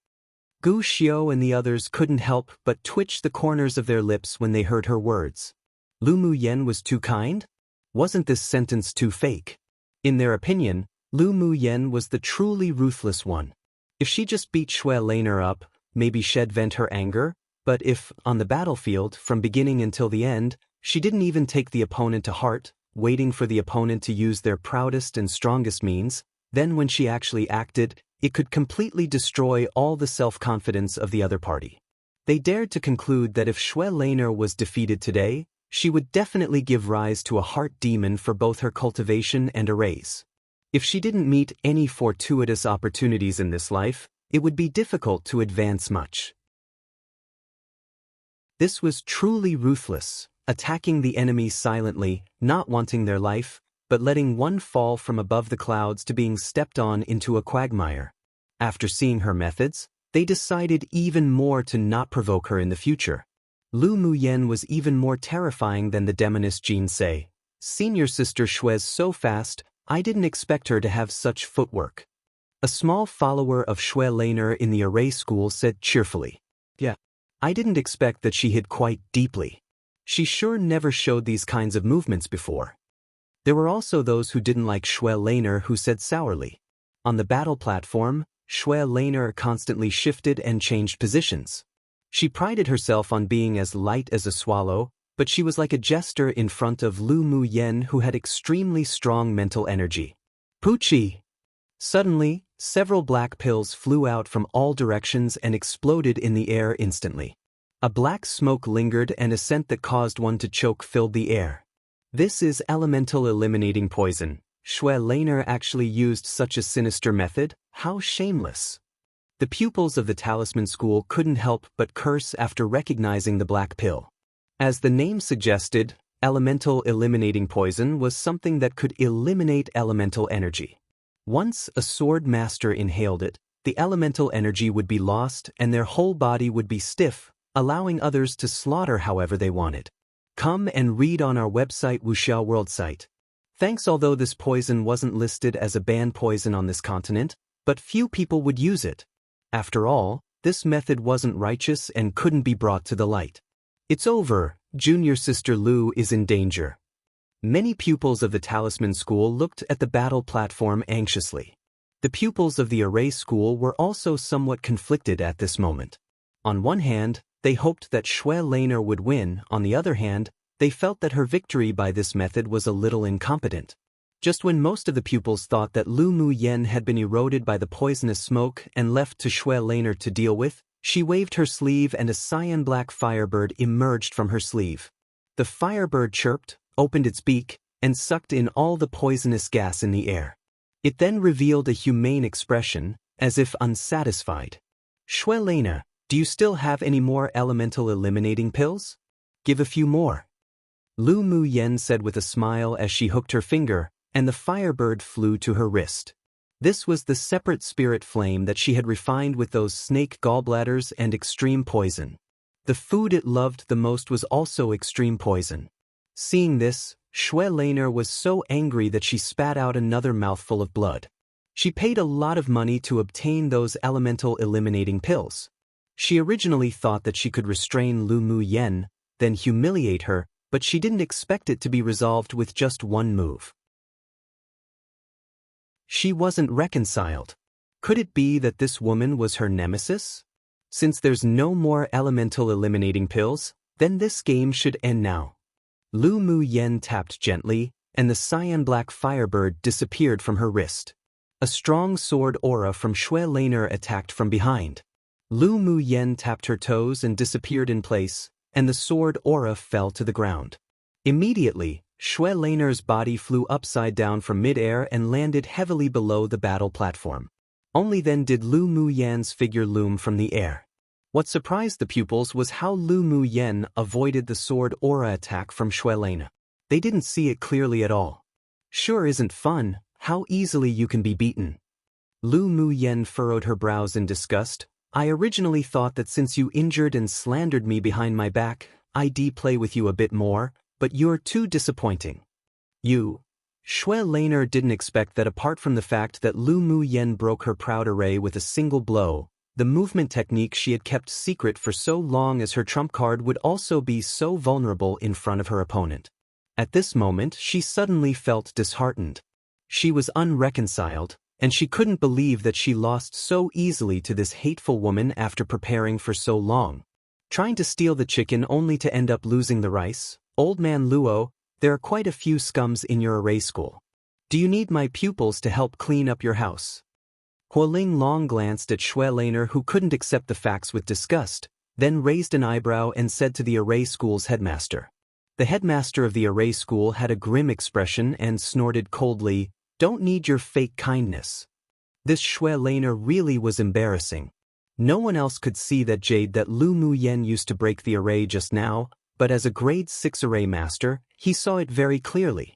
Gu Xiao and the others couldn't help but twitch the corners of their lips when they heard her words. Lu Mu Yan was too kind? Wasn't this sentence too fake? In their opinion, Lu Mu Yan was the truly ruthless one. If she just beat Xue Laner up, maybe she'd vent her anger, but if, on the battlefield, from beginning until the end, she didn't even take the opponent to heart, waiting for the opponent to use their proudest and strongest means, Then when she actually acted, it could completely destroy all the self-confidence of the other party. They dared to conclude that if Xue Laner was defeated today, she would definitely give rise to a heart demon for both her cultivation and arrays. If she didn't meet any fortuitous opportunities in this life, it would be difficult to advance much. This was truly ruthless, attacking the enemy silently, not wanting their life, but letting one fall from above the clouds to being stepped on into a quagmire. After seeing her methods, they decided even more to not provoke her in the future. Lu Muyen was even more terrifying than the demoness Jin Sei. Senior sister Xue's so fast, I didn't expect her to have such footwork. A small follower of Xue Laner in the array school said cheerfully. Yeah. I didn't expect that she hid quite deeply. She sure never showed these kinds of movements before. There were also those who didn't like Xue Laner who said sourly. On the battle platform, Xue Laner constantly shifted and changed positions. She prided herself on being as light as a swallow, but she was like a jester in front of Lu Muyen who had extremely strong mental energy. Poochie! Suddenly, several black pills flew out from all directions and exploded in the air instantly. A black smoke lingered and a scent that caused one to choke filled the air. This is elemental eliminating poison. Xue Laner actually used such a sinister method? How shameless! The pupils of the Talisman School couldn't help but curse after recognizing the black pill. As the name suggested, elemental eliminating poison was something that could eliminate elemental energy. Once a sword master inhaled it, the elemental energy would be lost and their whole body would be stiff, allowing others to slaughter however they wanted. Come and read on our website Wuxia World site. Thanks. Although this poison wasn't listed as a banned poison on this continent, but few people would use it. After all, this method wasn't righteous and couldn't be brought to the light. It's over, junior sister Lu is in danger. Many pupils of the Talisman School looked at the battle platform anxiously. The pupils of the Array School were also somewhat conflicted at this moment. On one hand, they hoped that Xue Laner would win. On the other hand, they felt that her victory by this method was a little incompetent. Just when most of the pupils thought that Lu Muyen had been eroded by the poisonous smoke and left to Xue Laner to deal with, she waved her sleeve and a cyan-black firebird emerged from her sleeve. The firebird chirped, opened its beak, and sucked in all the poisonous gas in the air. It then revealed a humane expression, as if unsatisfied. Xue Laner, do you still have any more elemental eliminating pills? Give a few more. Lu Muyen said with a smile as she hooked her finger, and the firebird flew to her wrist. This was the separate spirit flame that she had refined with those snake gallbladders and extreme poison. The food it loved the most was also extreme poison. Seeing this, Xue Laner was so angry that she spat out another mouthful of blood. She paid a lot of money to obtain those elemental eliminating pills. She originally thought that she could restrain Lu Muyen, then humiliate her, but she didn't expect it to be resolved with just one move. She wasn't reconciled. Could it be that this woman was her nemesis? Since there's no more elemental eliminating pills, then this game should end now. Lu Muyen tapped gently, and the cyan-black firebird disappeared from her wrist. A strong sword aura from Xue Laner attacked from behind. Lu Muyen tapped her toes and disappeared in place, and the sword aura fell to the ground. Immediately, Xue Laner's body flew upside down from mid-air and landed heavily below the battle platform. Only then did Lu Muyen's figure loom from the air. What surprised the pupils was how Lu Muyen avoided the sword aura attack from Xue Laner. They didn't see it clearly at all. Sure isn't fun, how easily you can be beaten. Lu Muyen furrowed her brows in disgust. I originally thought that since you injured and slandered me behind my back, I'd play with you a bit more, but you're too disappointing. Xue Laner didn't expect that apart from the fact that Lu Muyen broke her proud array with a single blow, the movement technique she had kept secret for so long as her trump card would also be so vulnerable in front of her opponent. At this moment, she suddenly felt disheartened. She was unreconciled, and she couldn't believe that she lost so easily to this hateful woman after preparing for so long. Trying to steal the chicken only to end up losing the rice? Old man Luo, there are quite a few scums in your array school. Do you need my pupils to help clean up your house? Hualing long glanced at Xue Laner, who couldn't accept the facts with disgust, then raised an eyebrow and said to the array school's headmaster. The headmaster of the array school had a grim expression and snorted coldly, "Don't need your fake kindness." This Xue Laner really was embarrassing. No one else could see that jade that Lu Muyen used to break the array just now, but as a grade 6 array master, he saw it very clearly.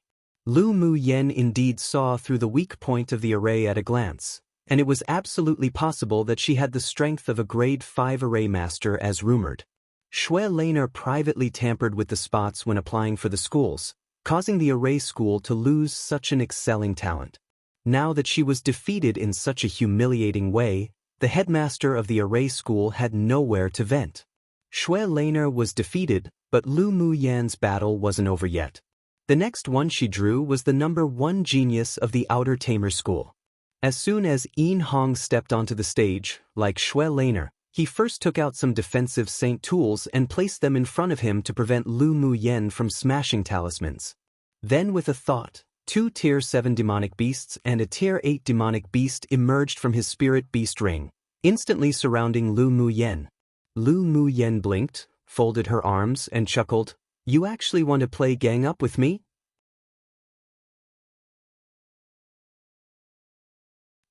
Lu Muyen indeed saw through the weak point of the array at a glance, and it was absolutely possible that she had the strength of a grade 5 array master as rumored. Xue Laner privately tampered with the spots when applying for the schools, causing the array school to lose such an excelling talent. Now that she was defeated in such a humiliating way, the headmaster of the array school had nowhere to vent. Xue Laner was defeated, but Lu Muyen's battle wasn't over yet. The next one she drew was the number 1 genius of the Outer Tamer School. As soon as Yin Hong stepped onto the stage, like Xue Laner, he first took out some defensive saint tools and placed them in front of him to prevent Lu Muyen from smashing talismans. Then with a thought, 2 Tier 7 demonic beasts and a Tier 8 demonic beast emerged from his spirit beast ring, instantly surrounding Lu Muyen. Lu Muyen blinked, folded her arms, and chuckled, "You actually want to play gang up with me?"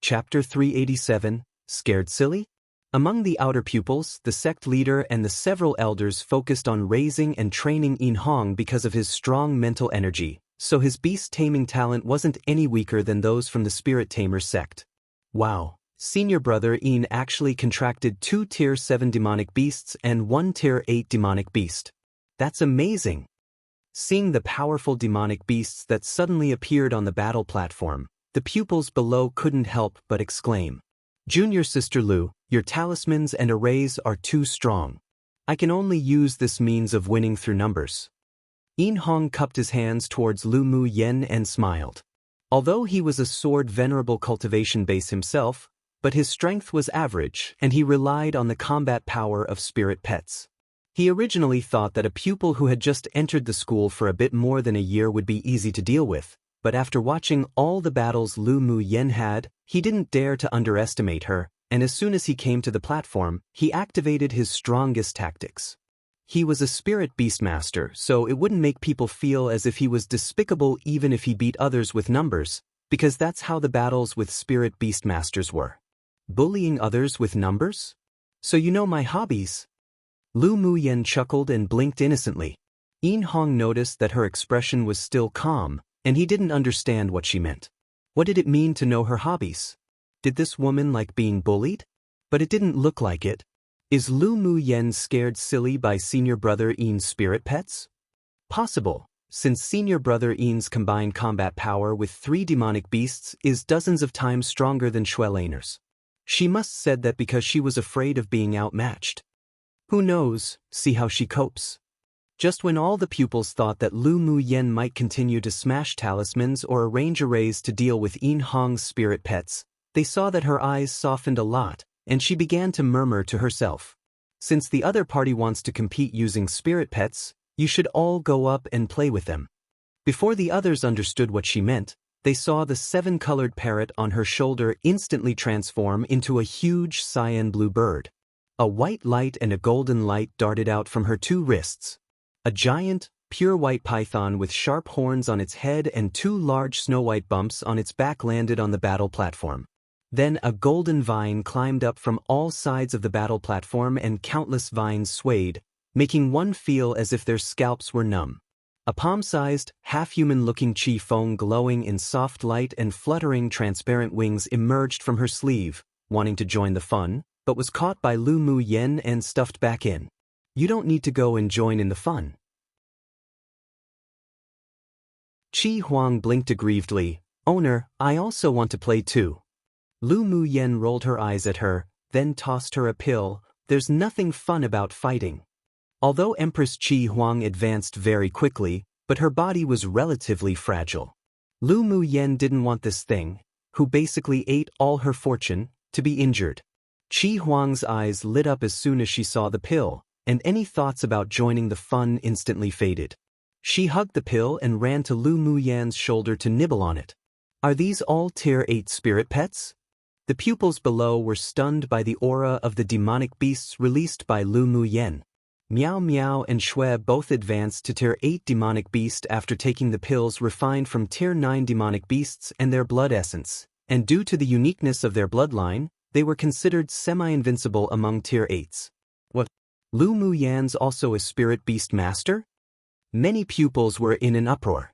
Chapter 387, Scared Silly? Among the outer pupils, the sect leader and the several elders focused on raising and training Yin Hong because of his strong mental energy, so his beast-taming talent wasn't any weaker than those from the Spirit Tamer sect. Wow, senior brother Yin actually contracted 2 Tier 7 demonic beasts and 1 Tier 8 demonic beast. That's amazing! Seeing the powerful demonic beasts that suddenly appeared on the battle platform, the pupils below couldn't help but exclaim, "Junior Sister Lu, your talismans and arrays are too strong. I can only use this means of winning through numbers." Yin Hong cupped his hands towards Lu Muyen and smiled. Although he was a sword venerable cultivation base himself, but his strength was average and he relied on the combat power of spirit pets. He originally thought that a pupil who had just entered the school for a bit more than a year would be easy to deal with, but after watching all the battles Lu Muyen had, he didn't dare to underestimate her, and as soon as he came to the platform, he activated his strongest tactics. He was a spirit beastmaster, so it wouldn't make people feel as if he was despicable even if he beat others with numbers, because that's how the battles with spirit beastmasters were. Bullying others with numbers? So you know my hobbies? Lu Muyen chuckled and blinked innocently. Yin Hong noticed that her expression was still calm, and he didn't understand what she meant. What did it mean to know her hobbies? Did this woman like being bullied? But it didn't look like it. Is Lu Muyen scared silly by senior brother Yin's spirit pets? Possible, since senior brother Yin's combined combat power with 3 demonic beasts is dozens of times stronger than Xue Laner's. She must said that because she was afraid of being outmatched. Who knows, see how she copes. Just when all the pupils thought that Lu Muyen might continue to smash talismans or arrange arrays to deal with Yin Hong's spirit pets, they saw that her eyes softened a lot, and she began to murmur to herself. Since the other party wants to compete using spirit pets, you should all go up and play with them. Before the others understood what she meant, they saw the 7-colored parrot on her shoulder instantly transform into a huge cyan blue bird. A white light and a golden light darted out from her 2 wrists. A giant, pure white python with sharp horns on its head and 2 large snow-white bumps on its back landed on the battle platform. Then a golden vine climbed up from all sides of the battle platform and countless vines swayed, making one feel as if their scalps were numb. A palm-sized, half-human-looking Qi Feng glowing in soft light and fluttering transparent wings emerged from her sleeve, wanting to join the fun, but was caught by Lu Muyen and stuffed back in. You don't need to go and join in the fun. Qi Huang blinked aggrievedly. Owner, I also want to play too. Lu Muyen rolled her eyes at her, then tossed her a pill. There's nothing fun about fighting. Although Empress Qi Huang advanced very quickly, but her body was relatively fragile. Lu Muyen didn't want this thing, who basically ate all her fortune, to be injured. Qi Huang's eyes lit up as soon as she saw the pill, and any thoughts about joining the fun instantly faded. She hugged the pill and ran to Lu Muyen's shoulder to nibble on it. Are these all Tier 8 spirit pets? The pupils below were stunned by the aura of the demonic beasts released by Lu Mu Yen. Miao Miao and Shui both advanced to Tier 8 demonic beast after taking the pills refined from Tier 9 demonic beasts and their blood essence, and due to the uniqueness of their bloodline, they were considered semi-invincible among Tier 8s. What? Lu Mu Yan's also a spirit beast master? Many pupils were in an uproar.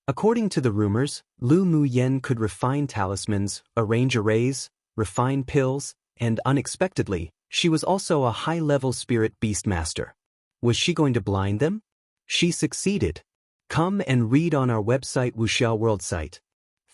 According to the rumors, Lu Mu Yen could refine talismans, arrange arrays, refine pills, and unexpectedly, she was also a high-level spirit beast master. Was she going to blind them? She succeeded. Come and read on our website Wuxia World site.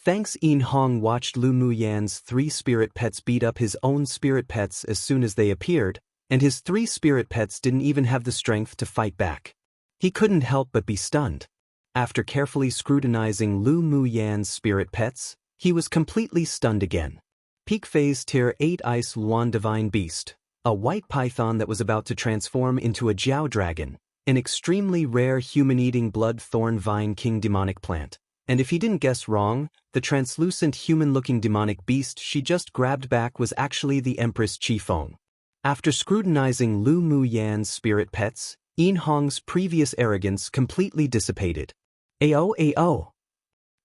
Thanks. Yin Hong watched Lu Mu Yan's 3 spirit pets beat up his own spirit pets as soon as they appeared, and his 3 spirit pets didn't even have the strength to fight back. He couldn't help but be stunned. After carefully scrutinizing Lu Mu Yan's spirit pets, he was completely stunned again. Peak Phase Tier 8 Ice Luan Divine Beast, a white python that was about to transform into a Jiao Dragon, an extremely rare human-eating blood thorn vine king demonic plant. And if he didn't guess wrong, the translucent human-looking demonic beast she just grabbed back was actually the Empress Qifeng. After scrutinizing Lu Mu Yan's spirit pets, Yin Hong's previous arrogance completely dissipated. Ao.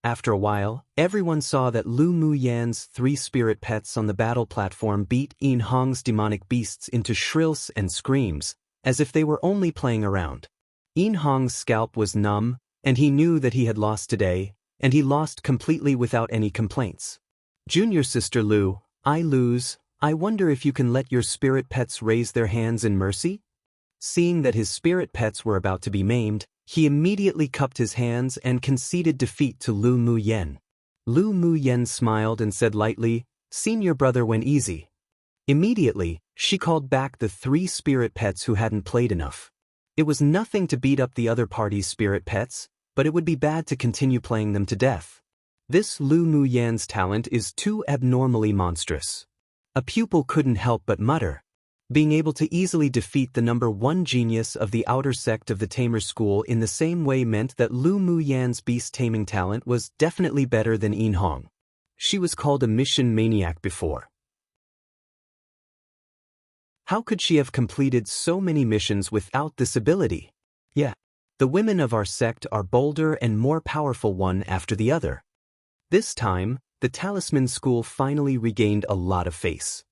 After a while, everyone saw that Lu Mu Yan's 3 spirit pets on the battle platform beat Yin Hong's demonic beasts into shrills and screams, as if they were only playing around. Yin Hong's scalp was numb, and he knew that he had lost today, and he lost completely without any complaints. Junior Sister Lu, I lose. I wonder if you can let your spirit pets raise their hands in mercy? Seeing that his spirit pets were about to be maimed, he immediately cupped his hands and conceded defeat to Lu Mu Yen. Lu Mu Yen smiled and said lightly, "Senior brother went easy." Immediately, she called back the 3 spirit pets who hadn't played enough. It was nothing to beat up the other party's spirit pets, but it would be bad to continue playing them to death. This Lu Mu Yan's talent is too abnormally monstrous. A pupil couldn't help but mutter. Being able to easily defeat the number 1 genius of the outer sect of the Tamer School in the same way meant that Lu Mu Yan's beast-taming talent was definitely better than Yin Hong. She was called a mission maniac before. How could she have completed so many missions without this ability? Yeah, the women of our sect are bolder and more powerful one after the other. This time, the Talisman School finally regained a lot of face.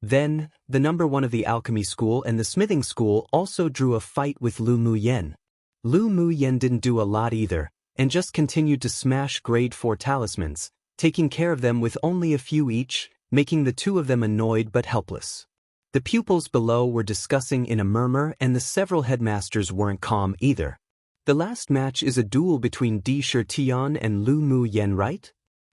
Then, the number 1 of the Alchemy School and the Smithing School also drew a fight with Lu Mu Yen. Lu Mu Yen didn't do a lot either, and just continued to smash grade 4 talismans, taking care of them with only a few each, making the 2 of them annoyed but helpless. The pupils below were discussing in a murmur and the several headmasters weren't calm either. The last match is a duel between Di Shitian and Lu Mu Yen, right?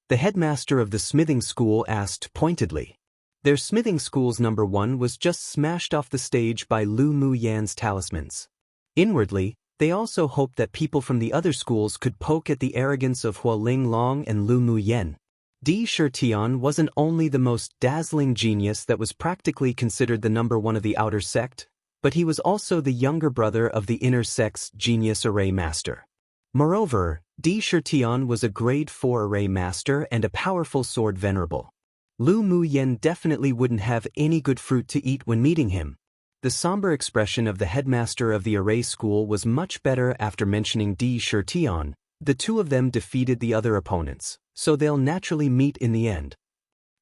The headmaster of the Smithing School asked pointedly. Their Smithing School's number 1 was just smashed off the stage by Lu Mu Yan's talismans. Inwardly, they also hoped that people from the other schools could poke at the arrogance of Hualing Long and Lu Mu Yen. Di Shitian wasn't only the most dazzling genius that was practically considered the number 1 of the outer sect, but he was also the younger brother of the inner sect's genius array master. Moreover, Di Shitian was a grade 4 array master and a powerful sword venerable. Lu Mu Yen definitely wouldn't have any good fruit to eat when meeting him. The somber expression of the headmaster of the array school was much better after mentioning Di Shitian. The 2 of them defeated the other opponents, so they'll naturally meet in the end.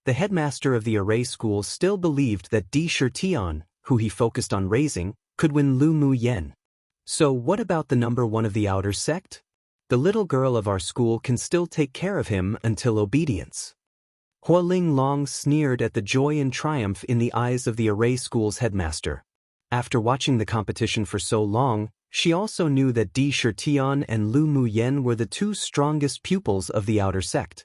The headmaster of the array school still believed that Di Shitian, who he focused on raising, could win Lu Mu Yen. So what about the number 1 of the outer sect? The little girl of our school can still take care of him until obedience. Hualing Long sneered at the joy and triumph in the eyes of the array school's headmaster. After watching the competition for so long, she also knew that Di Shitian and Lu Mu Yen were the 2 strongest pupils of the outer sect.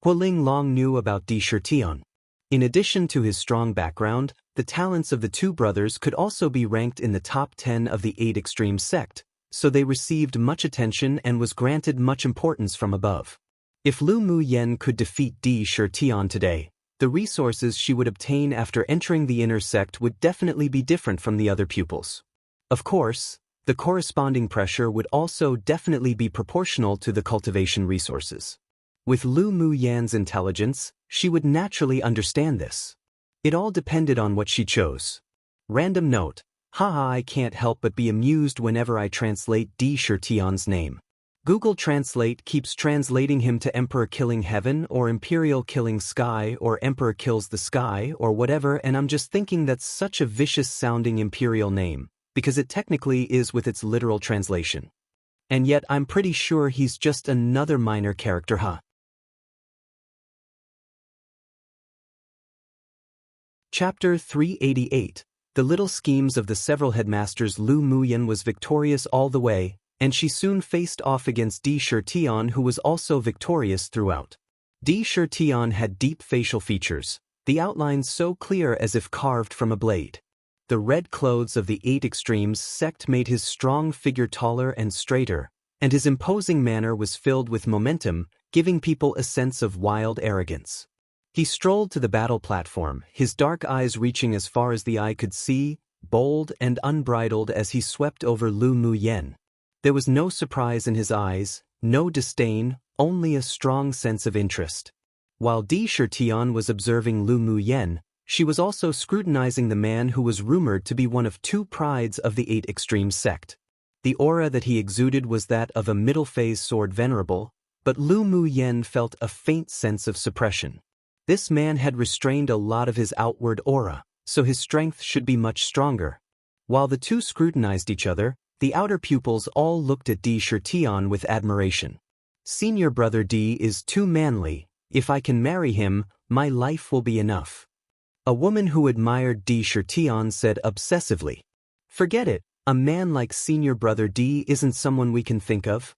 Hualing Long knew about Di Shitian. In addition to his strong background, the talents of the 2 brothers could also be ranked in the top 10 of the 8 extreme sect, so they received much attention and was granted much importance from above. If Lu Mu Yen could defeat Di Shitian today, the resources she would obtain after entering the inner sect would definitely be different from the other pupils. Of course, the corresponding pressure would also definitely be proportional to the cultivation resources. With Lu Muyan's intelligence, she would naturally understand this. It all depended on what she chose. Random note. Haha, I can't help but be amused whenever I translate Di Shirtian's name. Google Translate keeps translating him to Emperor Killing Heaven or Imperial Killing Sky or Emperor Kills the Sky or whatever, and I'm just thinking that's such a vicious-sounding imperial name, because it technically is with its literal translation. And yet I'm pretty sure he's just another minor character, huh? Chapter 388. The little schemes of the several headmasters. Lu Muyan was victorious all the way, and she soon faced off against Di Shirtian, who was also victorious throughout. Di Shirtian had deep facial features, the outlines so clear as if carved from a blade. The red clothes of the 8 Extremes sect made his strong figure taller and straighter, and his imposing manner was filled with momentum, giving people a sense of wild arrogance. He strolled to the battle platform, his dark eyes reaching as far as the eye could see, bold and unbridled as he swept over Lu Muyan. There was no surprise in his eyes, no disdain, only a strong sense of interest. While Di Shirtian was observing Lu Muyan, she was also scrutinizing the man who was rumored to be one of 2 prides of the 8 Extreme sect. The aura that he exuded was that of a middle-phase sword venerable, but Lu Muyan felt a faint sense of suppression. This man had restrained a lot of his outward aura, so his strength should be much stronger. While the two scrutinized each other, the outer pupils all looked at Di Shirtian with admiration. Senior brother Di is too manly. If I can marry him, my life will be enough. A woman who admired Di Shirtian said obsessively. Forget it, a man like senior brother Di isn't someone we can think of.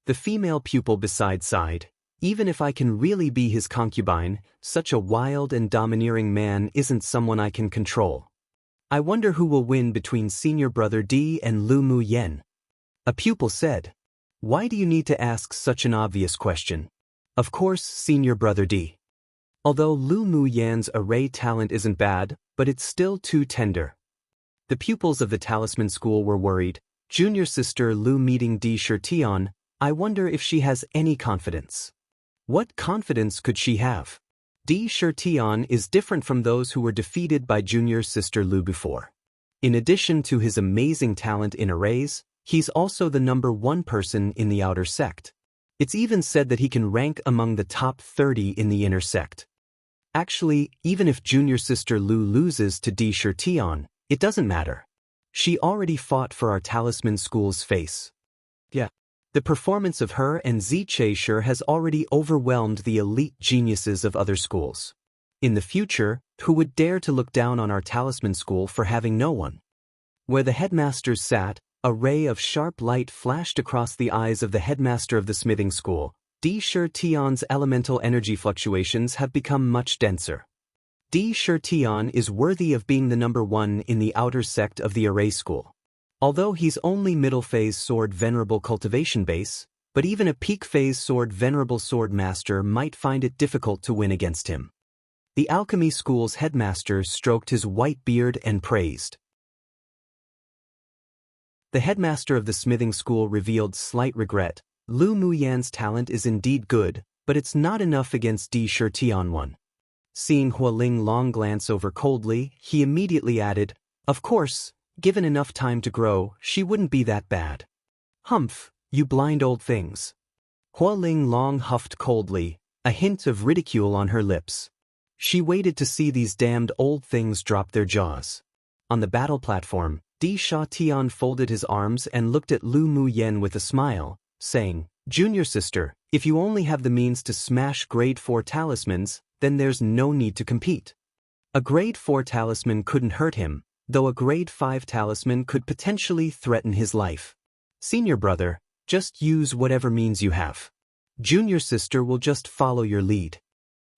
The female pupil beside sighed. Even if I can really be his concubine, such a wild and domineering man isn't someone I can control. I wonder who will win between senior brother Di and Lu Muyan. A pupil said. Why do you need to ask such an obvious question? Of course, senior brother Di. Although Lu Muyan's array talent isn't bad, but it's still too tender. The pupils of the Talisman School were worried. Junior sister Lu meeting Di Shirtian, I wonder if she has any confidence. What confidence could she have? Di Shirtian is different from those who were defeated by junior sister Lu before. In addition to his amazing talent in arrays, he's also the #1 person in the outer sect. It's even said that he can rank among the top 30 in the inner sect. Actually, even if junior sister Lu loses to Di Shirtian, it doesn't matter. She already fought for our Talisman School's face. Yeah. The performance of her and Ziche has already overwhelmed the elite geniuses of other schools. In the future, who would dare to look down on our Talisman School for having no one? Where the headmasters sat, a ray of sharp light flashed across the eyes of the headmaster of the smithing school. Di Shirtian's elemental energy fluctuations have become much denser. Di Shirtian is worthy of being the #1 in the outer sect of the array school. Although he's only middle-phase sword venerable cultivation base, but even a peak-phase sword venerable sword master might find it difficult to win against him. The alchemy school's headmaster stroked his white beard and praised. The headmaster of the smithing school revealed slight regret. Lu Muyan's talent is indeed good, but it's not enough against Di Shirtian one. Seeing Hualing Long glance over coldly, he immediately added, Of course, given enough time to grow, she wouldn't be that bad. Humph, you blind old things. Hualing Long huffed coldly, a hint of ridicule on her lips. She waited to see these damned old things drop their jaws. On the battle platform, Di Shirtian folded his arms and looked at Lu Muyan with a smile, saying, Junior sister, if you only have the means to smash grade 4 talismans, then there's no need to compete. A grade 4 talisman couldn't hurt him, though a grade 5 talisman could potentially threaten his life. Senior brother, just use whatever means you have. Junior sister will just follow your lead.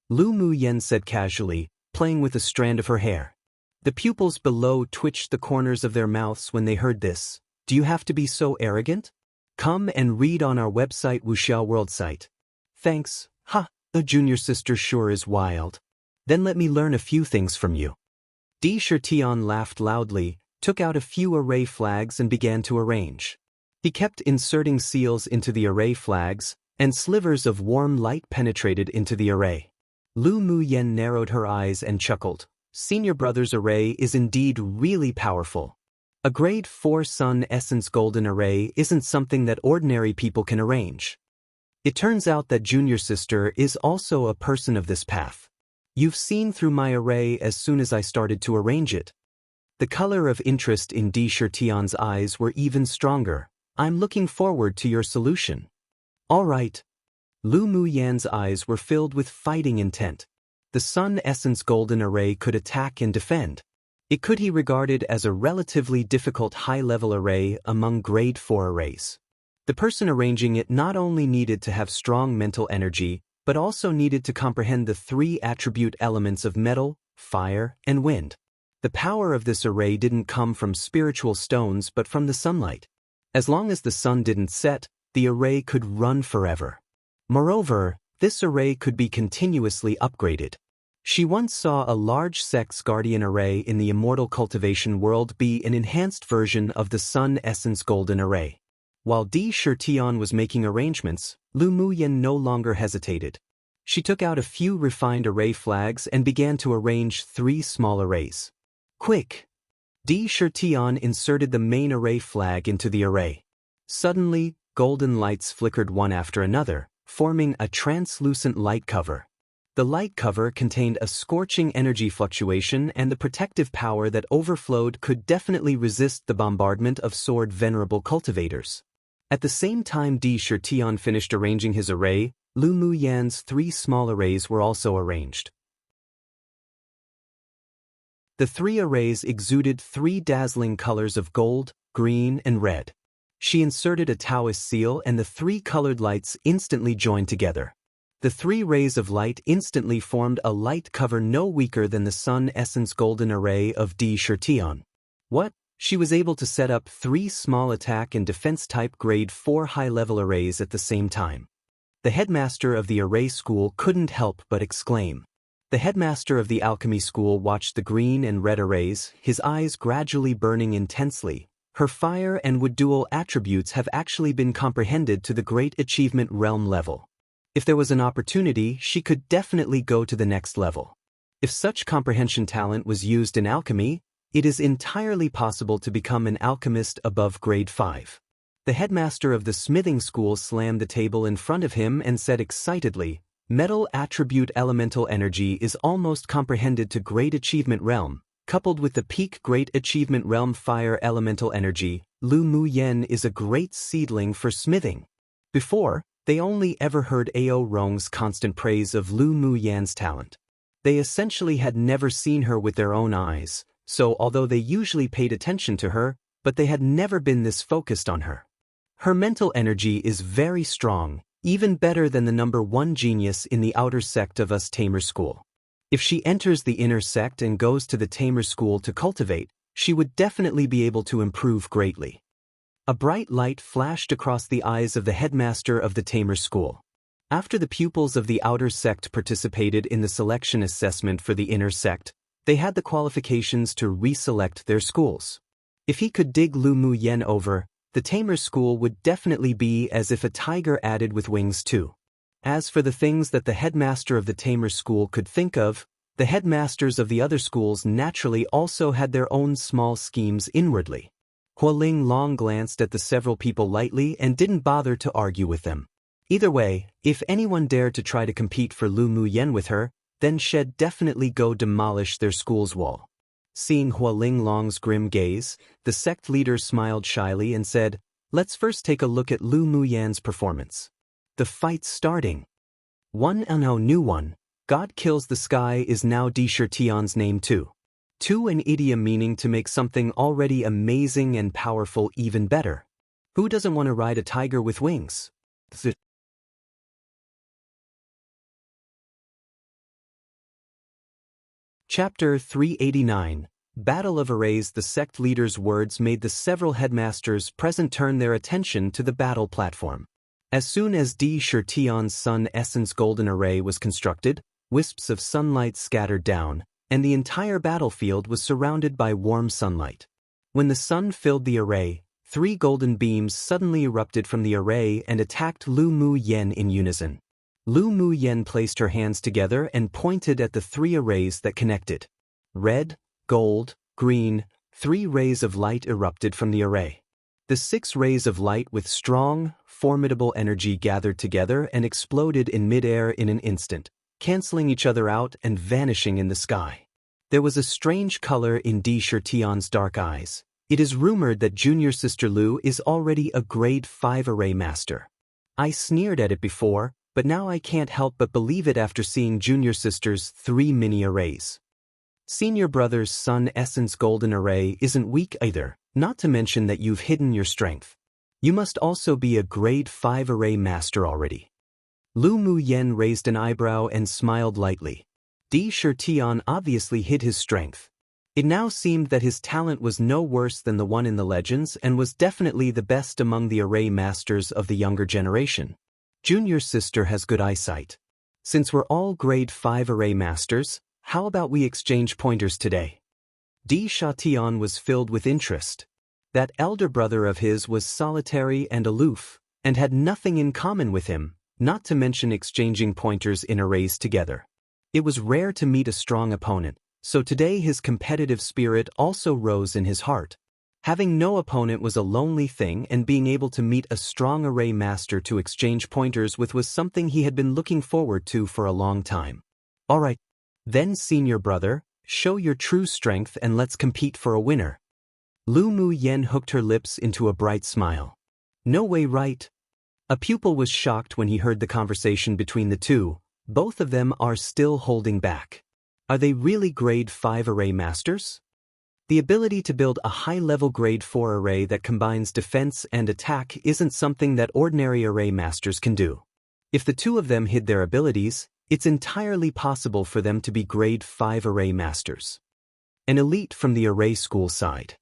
Lu Muyan said casually, playing with a strand of her hair. The pupils below twitched the corners of their mouths when they heard this. Do you have to be so arrogant? Come and read on our website Wuxia World site. Thanks, the junior sister sure is wild. Then let me learn a few things from you. Di Shirtian laughed loudly, took out a few array flags and began to arrange. He kept inserting seals into the array flags, and slivers of warm light penetrated into the array. Lu Muyen narrowed her eyes and chuckled. Senior Brother's array is indeed really powerful. A grade 4 Sun Essence Golden Array isn't something that ordinary people can arrange. It turns out that Junior Sister is also a person of this path. You've seen through my array as soon as I started to arrange it. The color of interest in Di Shirtian's eyes were even stronger. I'm looking forward to your solution. All right. Lu Muyan's eyes were filled with fighting intent. The Sun Essence Golden Array could attack and defend. It could be regarded as a relatively difficult high-level array among grade 4 arrays. The person arranging it not only needed to have strong mental energy, but also needed to comprehend the 3 attribute elements of metal, fire, and wind. The power of this array didn't come from spiritual stones but from the sunlight. As long as the sun didn't set, the array could run forever. Moreover, this array could be continuously upgraded. She once saw a large Sex Guardian array in the Immortal Cultivation world be an enhanced version of the Sun Essence Golden Array. While Di Shirtian was making arrangements, Lu Muyen no longer hesitated. She took out a few refined array flags and began to arrange 3 small arrays. Quick! Di Shirtian inserted the main array flag into the array. Suddenly, golden lights flickered one after another, forming a translucent light cover. The light cover contained a scorching energy fluctuation, and the protective power that overflowed could definitely resist the bombardment of sword venerable cultivators. At the same time Di Shirtian finished arranging his array, Lu Muyan's 3 small arrays were also arranged. The 3 arrays exuded 3 dazzling colors of gold, green, and red. She inserted a Daoist seal and the 3 colored lights instantly joined together. The 3 rays of light instantly formed a light cover no weaker than the Sun Essence Golden Array of Di Shirtian. What? She was able to set up 3 small attack and defense type grade 4 high-level arrays at the same time. The headmaster of the array school couldn't help but exclaim. The headmaster of the alchemy school watched the green and red arrays, his eyes gradually burning intensely. Her fire and wood dual attributes have actually been comprehended to the Great Achievement Realm level. If there was an opportunity, she could definitely go to the next level. If such comprehension talent was used in alchemy, it is entirely possible to become an alchemist above grade 5. The headmaster of the smithing school slammed the table in front of him and said excitedly, "Metal attribute elemental energy is almost comprehended to Great Achievement Realm. Coupled with the peak Great Achievement Realm fire elemental energy, Lu Muyen is a great seedling for smithing." Before, they only ever heard Ao Rong's constant praise of Lu Muyan's talent. They essentially had never seen her with their own eyes, so although they usually paid attention to her, but they had never been this focused on her. Her mental energy is very strong, even better than the number 1 genius in the outer sect of us Tamer School. If she enters the inner sect and goes to the Tamer School to cultivate, she would definitely be able to improve greatly. A bright light flashed across the eyes of the headmaster of the Tamer School. After the pupils of the outer sect participated in the selection assessment for the inner sect, they had the qualifications to reselect their schools. If he could dig Lu Muyen over, the Tamer School would definitely be as if a tiger added with wings too. As for the things that the headmaster of the Tamer School could think of, the headmasters of the other schools naturally also had their own small schemes inwardly. Hualing Long glanced at the several people lightly and didn't bother to argue with them. Either way, if anyone dared to try to compete for Lu Muyen with her, then she'd definitely go demolish their school's wall. Seeing Hualing Long's grim gaze, the sect leader smiled shyly and said, "Let's first take a look at Lu Muyan's performance. The fight's starting." New one. God Kills the Sky is now Di Shirtian's name too. An idiom meaning to make something already amazing and powerful even better. Who doesn't want to ride a tiger with wings? Chapter 389. Battle of Arrays. The sect leader's words made the several headmasters present turn their attention to the battle platform. As soon as Di Shirtian's Sun Essence Golden Array was constructed, wisps of sunlight scattered down, and the entire battlefield was surrounded by warm sunlight. When the sun filled the array, 3 golden beams suddenly erupted from the array and attacked Lu Mu Yen in unison. Lu Mu Yen placed her hands together and pointed at the 3 arrays that connected. Red, gold, green, 3 rays of light erupted from the array. The 6 rays of light with strong, formidable energy gathered together and exploded in midair in an instant, canceling each other out and vanishing in the sky. There was a strange color in Di Shirtian's dark eyes. It is rumored that junior sister Lu is already a grade 5 array master. I sneered at it before, but now I can't help but believe it after seeing junior sister's 3 mini arrays. Senior brother's Sun Essence Golden Array isn't weak either, not to mention that you've hidden your strength. You must also be a grade 5 array master already. Lu Mu Yen raised an eyebrow and smiled lightly. Di Shirtian obviously hid his strength. It now seemed that his talent was no worse than the one in the legends and was definitely the best among the array masters of the younger generation. Junior sister has good eyesight. Since we're all grade 5 array masters, how about we exchange pointers today? Di Shirtian was filled with interest. That elder brother of his was solitary and aloof, and had nothing in common with him, not to mention exchanging pointers in arrays together. It was rare to meet a strong opponent, so today his competitive spirit also rose in his heart. Having no opponent was a lonely thing, and being able to meet a strong array master to exchange pointers with was something he had been looking forward to for a long time. Alright, then senior brother, show your true strength and let's compete for a winner. Lu Mu Yen hooked her lips into a bright smile. No way, right? A pupil was shocked when he heard the conversation between the two. Both of them are still holding back. Are they really grade 5 array masters? The ability to build a high-level grade 4 array that combines defense and attack isn't something that ordinary array masters can do. If the two of them hid their abilities, it's entirely possible for them to be grade 5 array masters. An elite from the array school side.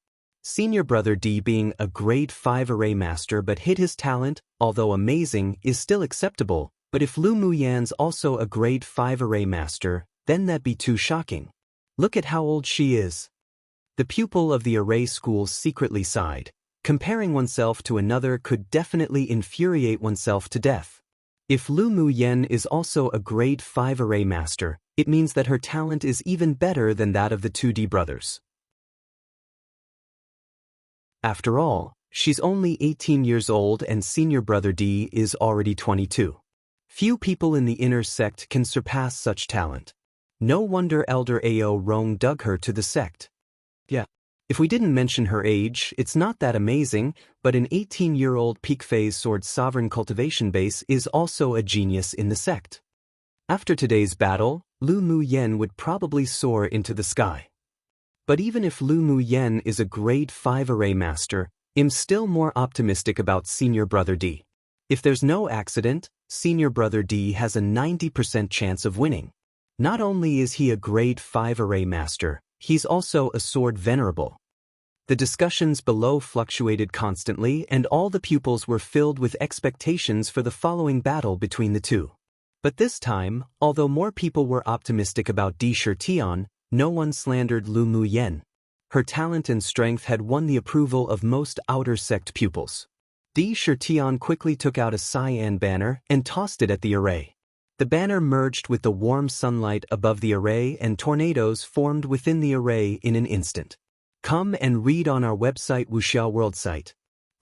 Senior brother D being a grade 5 array master but hid his talent, although amazing, is still acceptable, but if Lu Mu Yan's also a grade 5 array master, then that'd be too shocking. Look at how old she is. The pupil of the array school secretly sighed. Comparing oneself to another could definitely infuriate oneself to death. If Lu Mu Yen is also a grade 5 array master, it means that her talent is even better than that of the 2D brothers. After all, she's only 18 years old and senior brother D is already 22. Few people in the inner sect can surpass such talent. No wonder Elder Ao Rong dug her to the sect. Yeah. If we didn't mention her age, it's not that amazing, but an 18-year-old peak phase sword sovereign cultivation base is also a genius in the sect. After today's battle, Lu Mu Yen would probably soar into the sky. But even if Lu Mu Yen is a grade 5 array master, I'm still more optimistic about senior brother D. If there's no accident, senior brother D has a 90% chance of winning. Not only is he a grade 5 array master, he's also a sword venerable. The discussions below fluctuated constantly and all the pupils were filled with expectations for the following battle between the two. But this time, although more people were optimistic about Di Shirtian, no one slandered Lu Mu Yen. Her talent and strength had won the approval of most outer sect pupils. Di Shirtian quickly took out a cyan banner and tossed it at the array. The banner merged with the warm sunlight above the array and tornadoes formed within the array in an instant. Come and read on our website Wuxia World site.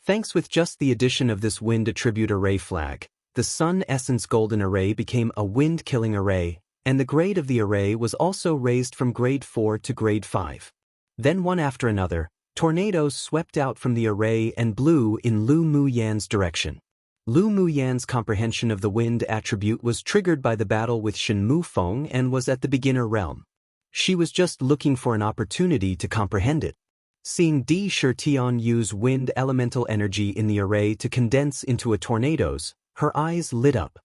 Thanks with just the addition of this wind attribute array flag, the Sun Essence Golden Array became a wind-killing array, and the grade of the array was also raised from grade 4 to grade 5. Then one after another, tornadoes swept out from the array and blew in Lu Mu Yan's direction. Lu Mu Yan's comprehension of the wind attribute was triggered by the battle with Shen Mufeng and was at the beginner realm. She was just looking for an opportunity to comprehend it. Seeing Di Shirtian use wind elemental energy in the array to condense into a tornadoes, her eyes lit up.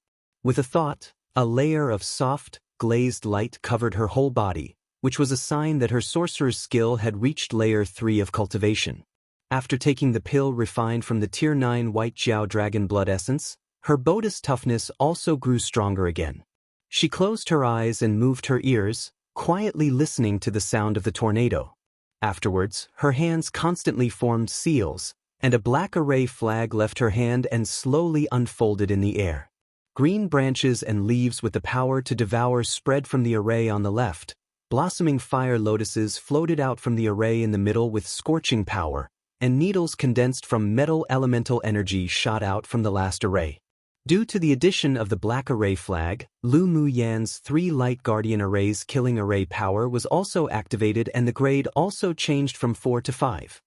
With a thought, a layer of soft, glazed light covered her whole body, which was a sign that her sorcerer's skill had reached layer 3 of cultivation. After taking the pill refined from the Tier 9 White Jiao Dragon Blood Essence, her Bodhi's toughness also grew stronger again. She closed her eyes and moved her ears, quietly listening to the sound of the tornado. Afterwards, her hands constantly formed seals, and a black array flag left her hand and slowly unfolded in the air. Green branches and leaves with the power to devour spread from the array on the left. Blossoming fire lotuses floated out from the array in the middle with scorching power, and needles condensed from metal elemental energy shot out from the last array. Due to the addition of the black array flag, Lu Muyan's 3 light guardian arrays killing array power was also activated and the grade also changed from 4 to 5.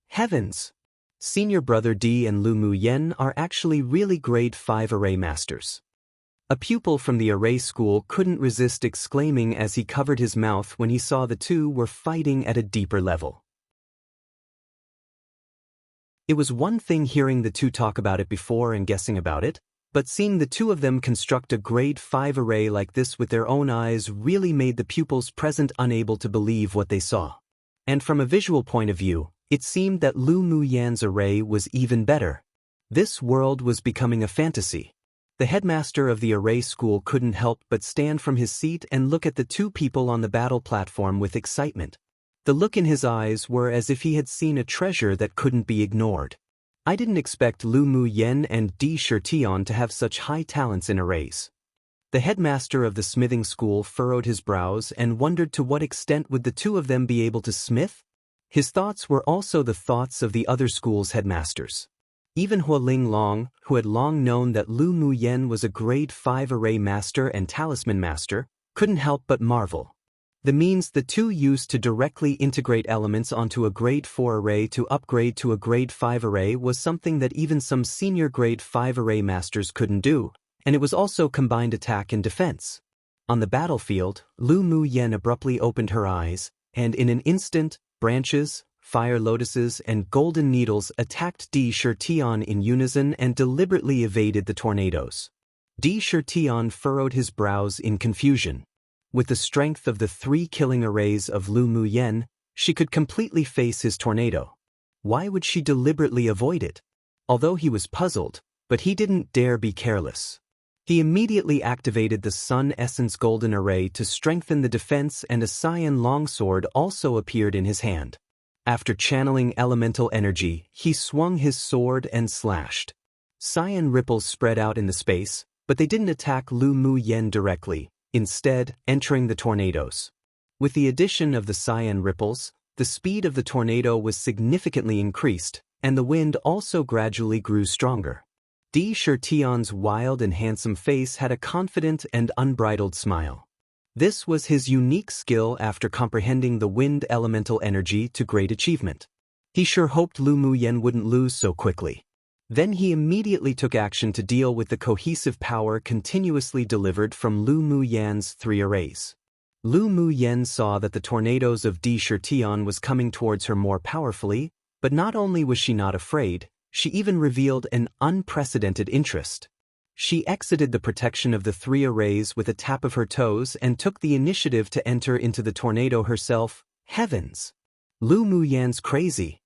Heavens! Senior brother D and Lu Muyan are actually really grade 5 array masters. A pupil from the array school couldn't resist exclaiming as he covered his mouth when he saw the two were fighting at a deeper level. It was one thing hearing the two talk about it before and guessing about it, but seeing the two of them construct a grade 5 array like this with their own eyes really made the pupils present unable to believe what they saw. And from a visual point of view, it seemed that Lu Muyan's array was even better. This world was becoming a fantasy. The headmaster of the array school couldn't help but stand from his seat and look at the two people on the battle platform with excitement. The look in his eyes were as if he had seen a treasure that couldn't be ignored. I didn't expect Lu Muyan and Di Shirtian to have such high talents in arrays. The headmaster of the smithing school furrowed his brows and wondered to what extent would the two of them be able to smith? His thoughts were also the thoughts of the other school's headmasters. Even Hualing Long, who had long known that Lu Muyan was a grade 5 array master and talisman master, couldn't help but marvel. The means the two used to directly integrate elements onto a grade 4 array to upgrade to a grade 5 array was something that even some senior grade 5 array masters couldn't do, and it was also combined attack and defense. On the battlefield, Lu Muyan abruptly opened her eyes, and in an instant, branches, fire lotuses, and golden needles attacked Di Shirtian in unison and deliberately evaded the tornadoes. Di Shirtian furrowed his brows in confusion. With the strength of the 3 killing arrays of Lu Muyan, she could completely face his tornado. Why would she deliberately avoid it? Although he was puzzled, but he didn't dare be careless. He immediately activated the Sun Essence Golden Array to strengthen the defense, and a Cyan Longsword also appeared in his hand. After channeling elemental energy, he swung his sword and slashed. Cyan ripples spread out in the space, but they didn't attack Lu Muyan directly, instead entering the tornadoes. With the addition of the cyan ripples, the speed of the tornado was significantly increased, and the wind also gradually grew stronger. Di Shirtian's wild and handsome face had a confident and unbridled smile. This was his unique skill after comprehending the wind elemental energy to great achievement. He sure hoped Lu Muyan wouldn't lose so quickly. Then he immediately took action to deal with the cohesive power continuously delivered from Lu Muyan's 3 arrays. Lu Muyan saw that the tornadoes of Di Shirtian was coming towards her more powerfully, but not only was she not afraid, she even revealed an unprecedented interest. She exited the protection of the 3 arrays with a tap of her toes and took the initiative to enter into the tornado herself. Heavens! Lu Muyan's crazy.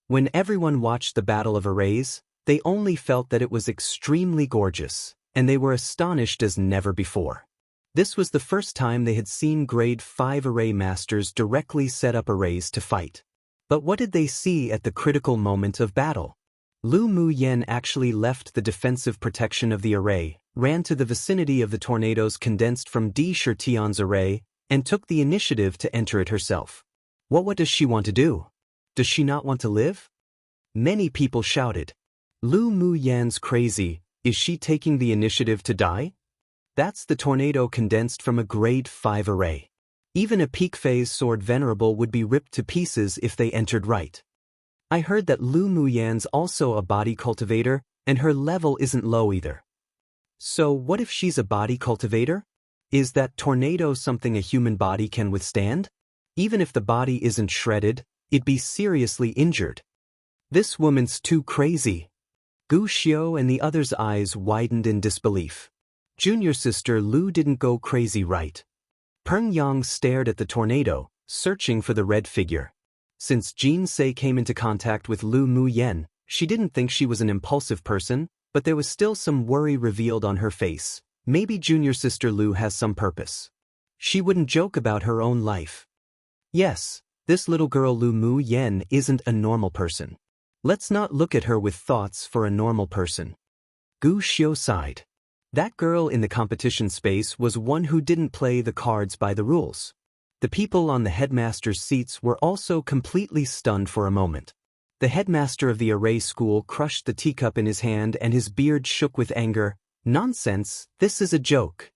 When everyone watched the Battle of Arrays, they only felt that it was extremely gorgeous, and they were astonished as never before. This was the first time they had seen grade 5 array masters directly set up arrays to fight. But what did they see at the critical moment of battle? Lu Muyan actually left the defensive protection of the array, ran to the vicinity of the tornadoes condensed from Di Shirtian's array, and took the initiative to enter it herself. What does she want to do? Does she not want to live? Many people shouted. Lu Muyan's crazy, is she taking the initiative to die? That's the tornado condensed from a grade 5 array. Even a peak phase sword venerable would be ripped to pieces if they entered right. I heard that Lu Muyan's also a body cultivator, and her level isn't low either. So what if she's a body cultivator? Is that tornado something a human body can withstand? Even if the body isn't shredded, it'd be seriously injured. This woman's too crazy. Gu Xiao and the others' eyes widened in disbelief. Junior sister Lu didn't go crazy, right? Peng Yang stared at the tornado, searching for the red figure. Since Jin Se came into contact with Lu Muyan, she didn't think she was an impulsive person, but there was still some worry revealed on her face. Maybe junior sister Lu has some purpose. She wouldn't joke about her own life. Yes, this little girl Lu Mu Yen isn't a normal person. Let's not look at her with thoughts for a normal person. Gu Xiu sighed. That girl in the competition space was one who didn't play the cards by the rules. The people on the headmaster's seats were also completely stunned for a moment. The headmaster of the array school crushed the teacup in his hand and his beard shook with anger. Nonsense, this is a joke.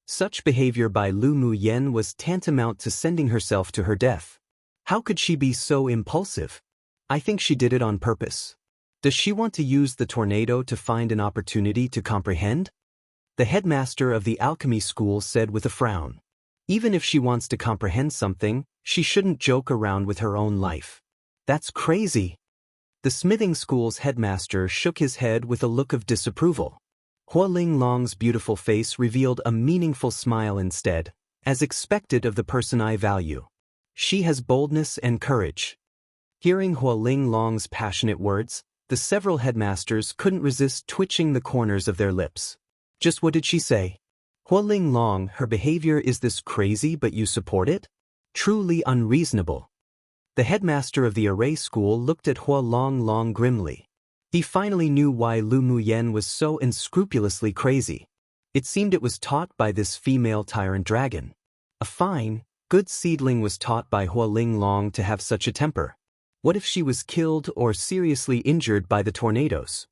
Such behavior by Lu Mu Yen was tantamount to sending herself to her death. How could she be so impulsive? I think she did it on purpose. Does she want to use the tornado to find an opportunity to comprehend? The headmaster of the alchemy school said with a frown. Even if she wants to comprehend something, she shouldn't joke around with her own life. That's crazy. The smithing school's headmaster shook his head with a look of disapproval. Hua Linglong's beautiful face revealed a meaningful smile instead, as expected of the person I value. She has boldness and courage. Hearing Hua Linglong's passionate words, the several headmasters couldn't resist twitching the corners of their lips. Just what did she say? Hua Linglong, her behavior is this crazy but you support it? Truly unreasonable. The headmaster of the array school looked at Hua Linglong grimly. He finally knew why Lu Mu Yen was so unscrupulously crazy. It seemed it was taught by this female tyrant dragon. A fine, good seedling was taught by Hua Linglong to have such a temper. What if she was killed or seriously injured by the tornadoes?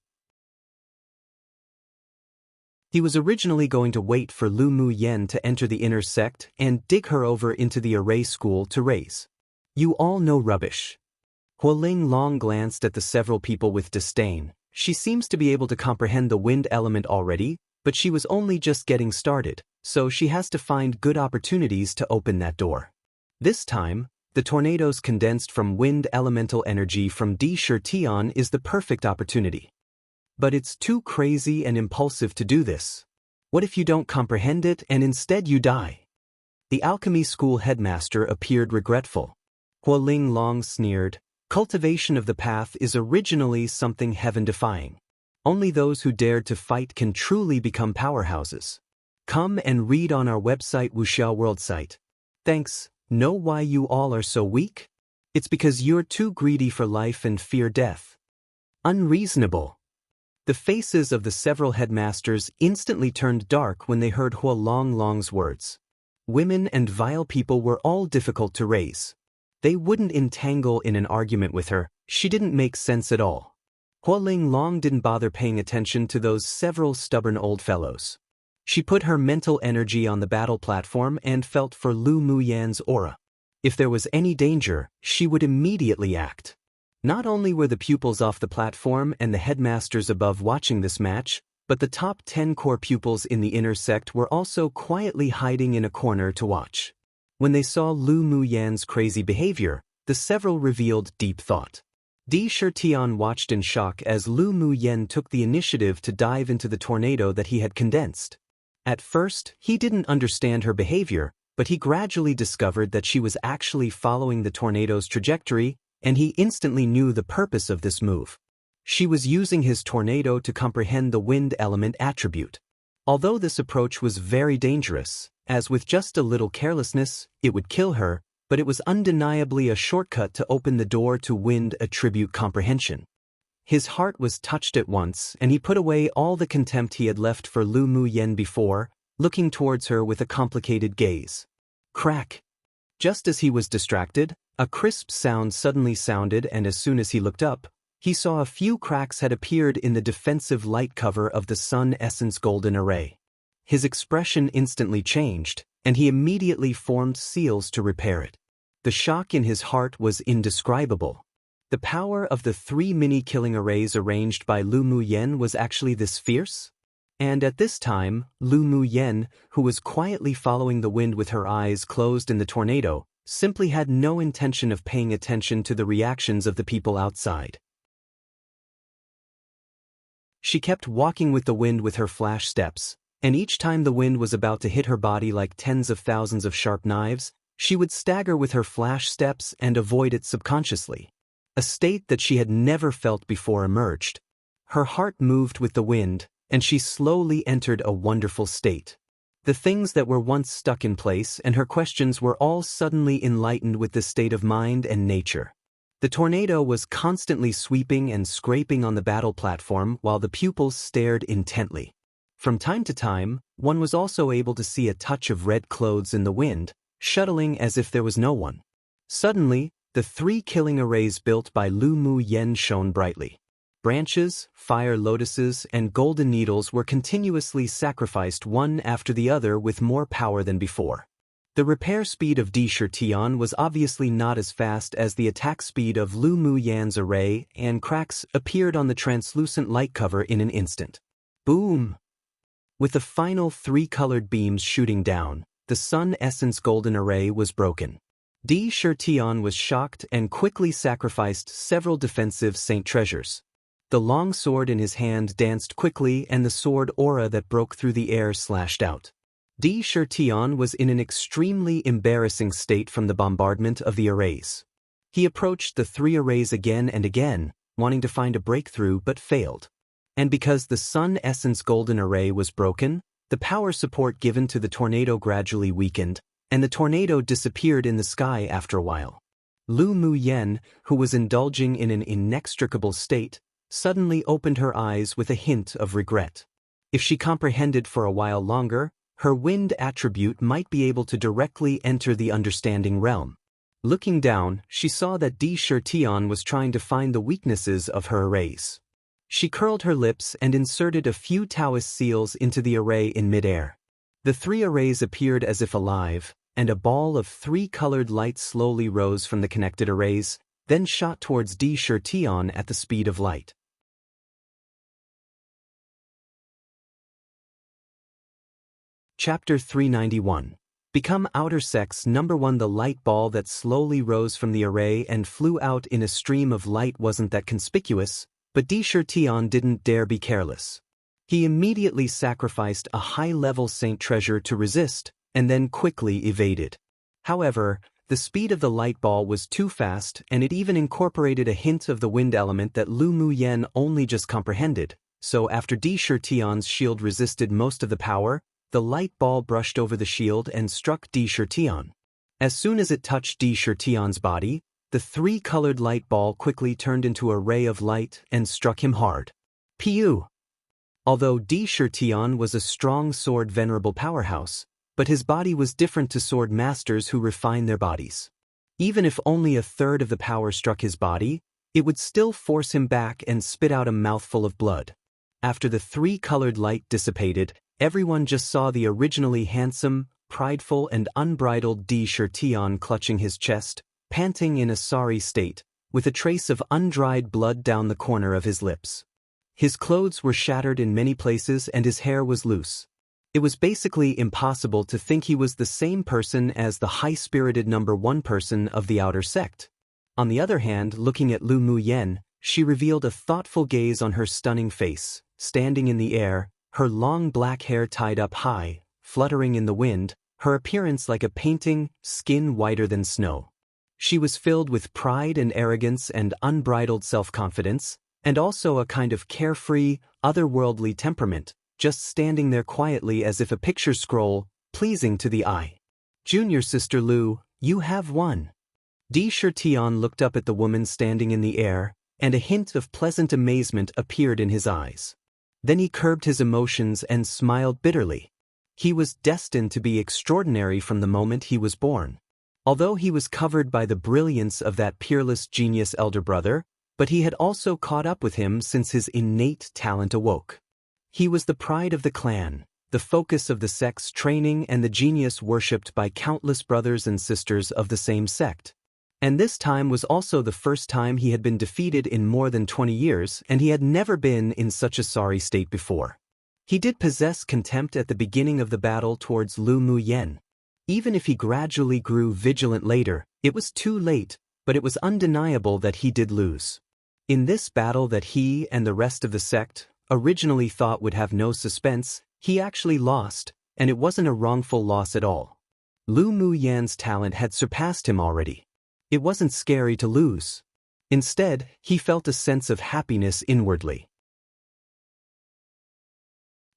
He was originally going to wait for Lu Mu Yen to enter the inner sect and dig her over into the array school to raise. You all know rubbish. Hua Linglong glanced at the several people with disdain. She seems to be able to comprehend the wind element already, but she was only just getting started, so she has to find good opportunities to open that door. This time, the tornadoes condensed from wind elemental energy from Di Shi Tian is the perfect opportunity. But it's too crazy and impulsive to do this. What if you don't comprehend it and instead you die? The alchemy school headmaster appeared regretful. Hua Linglong sneered. Cultivation of the path is originally something heaven-defying. Only those who dared to fight can truly become powerhouses. Come and read on our website Wuxia World site. Thanks. Know why you all are so weak? It's because you're too greedy for life and fear death. Unreasonable. The faces of the several headmasters instantly turned dark when they heard Hua Linglong's words. Women and vile people were all difficult to raise. They wouldn't entangle in an argument with her, she didn't make sense at all. Hua Linglong didn't bother paying attention to those several stubborn old fellows. She put her mental energy on the battle platform and felt for Lu Mu Yen's aura. If there was any danger, she would immediately act. Not only were the pupils off the platform and the headmasters above watching this match, but the top 10 core pupils in the inner sect were also quietly hiding in a corner to watch. When they saw Lu Mu Yan's crazy behavior, the several revealed deep thought. Di Shi Tian watched in shock as Lu Mu Yen took the initiative to dive into the tornado that he had condensed. At first, he didn't understand her behavior, but he gradually discovered that she was actually following the tornado's trajectory, and he instantly knew the purpose of this move. She was using his tornado to comprehend the wind element attribute. Although this approach was very dangerous, as with just a little carelessness, it would kill her, but it was undeniably a shortcut to open the door to wind attribute comprehension. His heart was touched at once, and he put away all the contempt he had left for Lu Mu Yen before, looking towards her with a complicated gaze. Crack! Just as he was distracted, a crisp sound suddenly sounded, and as soon as he looked up, he saw a few cracks had appeared in the defensive light cover of the Sun Essence Golden Array. His expression instantly changed, and he immediately formed seals to repair it. The shock in his heart was indescribable. The power of the 3 mini-killing arrays arranged by Lu Mu Yen was actually this fierce? And at this time, Lu Mu Yen, who was quietly following the wind with her eyes closed in the tornado, simply had no intention of paying attention to the reactions of the people outside. She kept walking with the wind with her flash steps, and each time the wind was about to hit her body like tens of thousands of sharp knives, she would stagger with her flash steps and avoid it subconsciously. A state that she had never felt before emerged. Her heart moved with the wind, and she slowly entered a wonderful state. The things that were once stuck in place and her questions were all suddenly enlightened with this state of mind and nature. The tornado was constantly sweeping and scraping on the battle platform while the pupils stared intently. From time to time, one was also able to see a touch of red clothes in the wind, shuttling as if there was no one. Suddenly, the 3 killing arrays built by Lu Mu Yen shone brightly. Branches, fire lotuses, and golden needles were continuously sacrificed one after the other with more power than before. The repair speed of Di Shirtian was obviously not as fast as the attack speed of Lu Mu Yan's array, and cracks appeared on the translucent light cover in an instant. Boom! With the final 3 colored beams shooting down, the Sun Essence Golden Array was broken. Di Shirtian was shocked and quickly sacrificed several defensive saint treasures. The long sword in his hand danced quickly and the sword aura that broke through the air slashed out. Di Shirtian was in an extremely embarrassing state from the bombardment of the arrays. He approached the 3 arrays again and again, wanting to find a breakthrough but failed. And because the Sun Essence Golden Array was broken, the power support given to the tornado gradually weakened, and the tornado disappeared in the sky after a while. Lu Mu Yen, who was indulging in an inextricable state, suddenly opened her eyes with a hint of regret. If she comprehended for a while longer, her wind attribute might be able to directly enter the understanding realm. Looking down, she saw that Di Shirtian was trying to find the weaknesses of her arrays. She curled her lips and inserted a few Taoist seals into the array in midair. The 3 arrays appeared as if alive, and a ball of 3 colored light slowly rose from the connected arrays, then shot towards Di Shirtian at the speed of light. Chapter 391. Become Outer Sex. Number 1. The light ball that slowly rose from the array and flew out in a stream of light wasn't that conspicuous, but Di Shirtian didn't dare be careless. He immediately sacrificed a high-level saint treasure to resist, and then quickly evaded. However, the speed of the light ball was too fast, and it even incorporated a hint of the wind element that Lu Mu Yen only just comprehended, so after Di Shirtian's shield resisted most of the power, the light ball brushed over the shield and struck Di Shirtian. As soon as it touched Di Shirtian's body, the 3-colored light ball quickly turned into a ray of light and struck him hard. Piu! Although Di Shirtian was a strong sword venerable powerhouse, but his body was different to sword masters who refine their bodies. Even if only a third of the power struck his body, it would still force him back and spit out a mouthful of blood. After the 3-colored light dissipated, everyone just saw the originally handsome, prideful and unbridled Di Shirtian clutching his chest, panting in a sorry state, with a trace of undried blood down the corner of his lips. His clothes were shattered in many places and his hair was loose. It was basically impossible to think he was the same person as the high-spirited number 1 person of the outer sect. On the other hand, looking at Lu Mu Yen, she revealed a thoughtful gaze on her stunning face, standing in the air, her long black hair tied up high, fluttering in the wind, her appearance like a painting, skin whiter than snow. She was filled with pride and arrogance and unbridled self-confidence, and also a kind of carefree, otherworldly temperament, just standing there quietly as if a picture scroll, pleasing to the eye. Junior sister Lu, you have won. Di Shirtian looked up at the woman standing in the air, and a hint of pleasant amazement appeared in his eyes. Then he curbed his emotions and smiled bitterly. He was destined to be extraordinary from the moment he was born. Although he was covered by the brilliance of that peerless genius elder brother, but he had also caught up with him since his innate talent awoke. He was the pride of the clan, the focus of the sect's training and the genius worshipped by countless brothers and sisters of the same sect. And this time was also the first time he had been defeated in more than 20 years, and he had never been in such a sorry state before. He did possess contempt at the beginning of the battle towards Lu Mu Yen. Even if he gradually grew vigilant later, it was too late, but it was undeniable that he did lose. In this battle that he and the rest of the sect originally thought would have no suspense, he actually lost, and it wasn't a wrongful loss at all. Lu Mu Yan's talent had surpassed him already. It wasn't scary to lose. Instead, he felt a sense of happiness inwardly.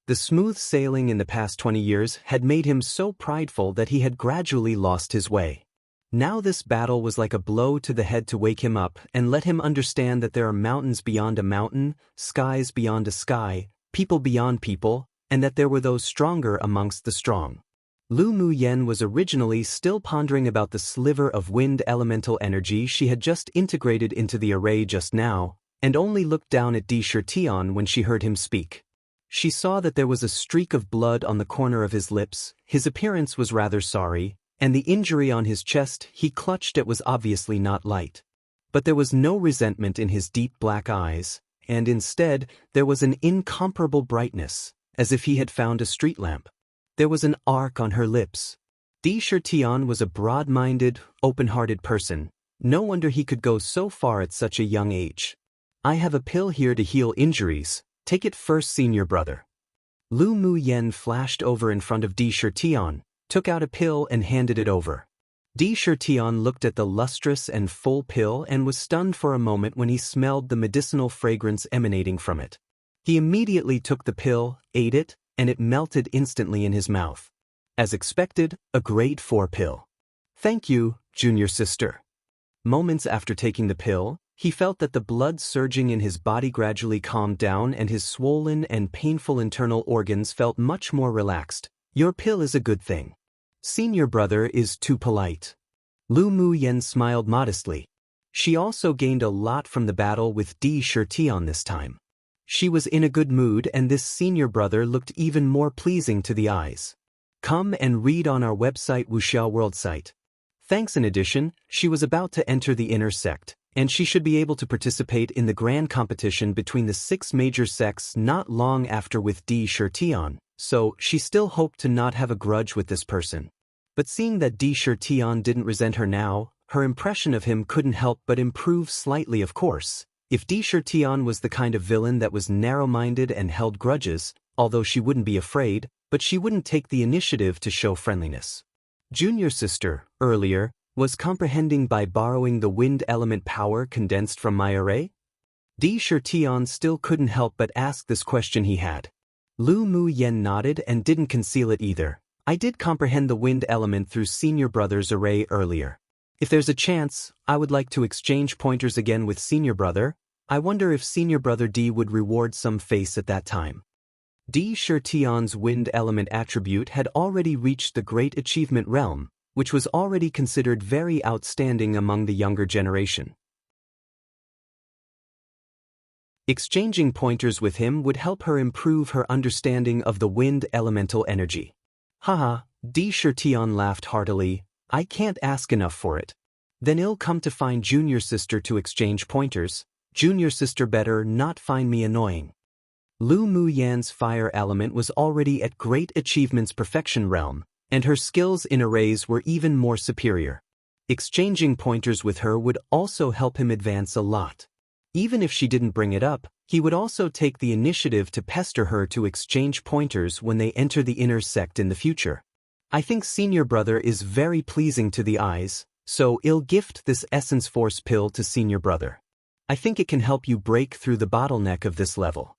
The smooth sailing in the past 20 years had made him so prideful that he had gradually lost his way. Now this battle was like a blow to the head to wake him up and let him understand that there are mountains beyond a mountain, skies beyond a sky, people beyond people, and that there were those stronger amongst the strong. Lu Muyen was originally still pondering about the sliver of wind elemental energy she had just integrated into the array just now, and only looked down at Di Shirtian when she heard him speak. She saw that there was a streak of blood on the corner of his lips, his appearance was rather sorry, and the injury on his chest he clutched at was obviously not light. But there was no resentment in his deep black eyes, and instead there was an incomparable brightness, as if he had found a street lamp. There was an arc on her lips. Di Shirtian was a broad-minded, open-hearted person. No wonder he could go so far at such a young age. I have a pill here to heal injuries. Take it first, senior brother. Lu Muyen flashed over in front of Di Shirtian, took out a pill and handed it over. Di Shirtian looked at the lustrous and full pill and was stunned for a moment when he smelled the medicinal fragrance emanating from it. He immediately took the pill, ate it, and it melted instantly in his mouth. As expected, a grade 4 pill. Thank you, junior sister. Moments after taking the pill, he felt that the blood surging in his body gradually calmed down and his swollen and painful internal organs felt much more relaxed. Your pill is a good thing. Senior brother is too polite. Lu Muyen smiled modestly. She also gained a lot from the battle with Di Shirtian this time. She was in a good mood and this senior brother looked even more pleasing to the eyes. Come and read on our website Wuxia World site. Thanks. In addition, she was about to enter the inner sect, and she should be able to participate in the grand competition between the 6 major sects not long after with Di Shirtian, so she still hoped to not have a grudge with this person. But seeing that Di Shirtian didn't resent her now, her impression of him couldn't help but improve slightly. Of course, if Di Shirtian was the kind of villain that was narrow-minded and held grudges, although she wouldn't be afraid, but she wouldn't take the initiative to show friendliness. Junior sister, earlier, was comprehending by borrowing the wind element power condensed from my array? Di Shirtian still couldn't help but ask this question he had. Lu Muyen nodded and didn't conceal it either. I did comprehend the wind element through senior brother's array earlier. If there's a chance, I would like to exchange pointers again with senior brother. I wonder if senior brother D would reward some face at that time. Di Shirtian's wind element attribute had already reached the great achievement realm, which was already considered very outstanding among the younger generation. Exchanging pointers with him would help her improve her understanding of the wind elemental energy. Haha, Di Shirtian laughed heartily. I can't ask enough for it. Then I'll come to find junior sister to exchange pointers. Junior sister better not find me annoying. Lu Muyen's fire element was already at great achievement's perfection realm, and her skills in arrays were even more superior. Exchanging pointers with her would also help him advance a lot. Even if she didn't bring it up, he would also take the initiative to pester her to exchange pointers when they enter the inner sect in the future. I think senior brother is very pleasing to the eyes, so I'll gift this essence force pill to senior brother. I think it can help you break through the bottleneck of this level.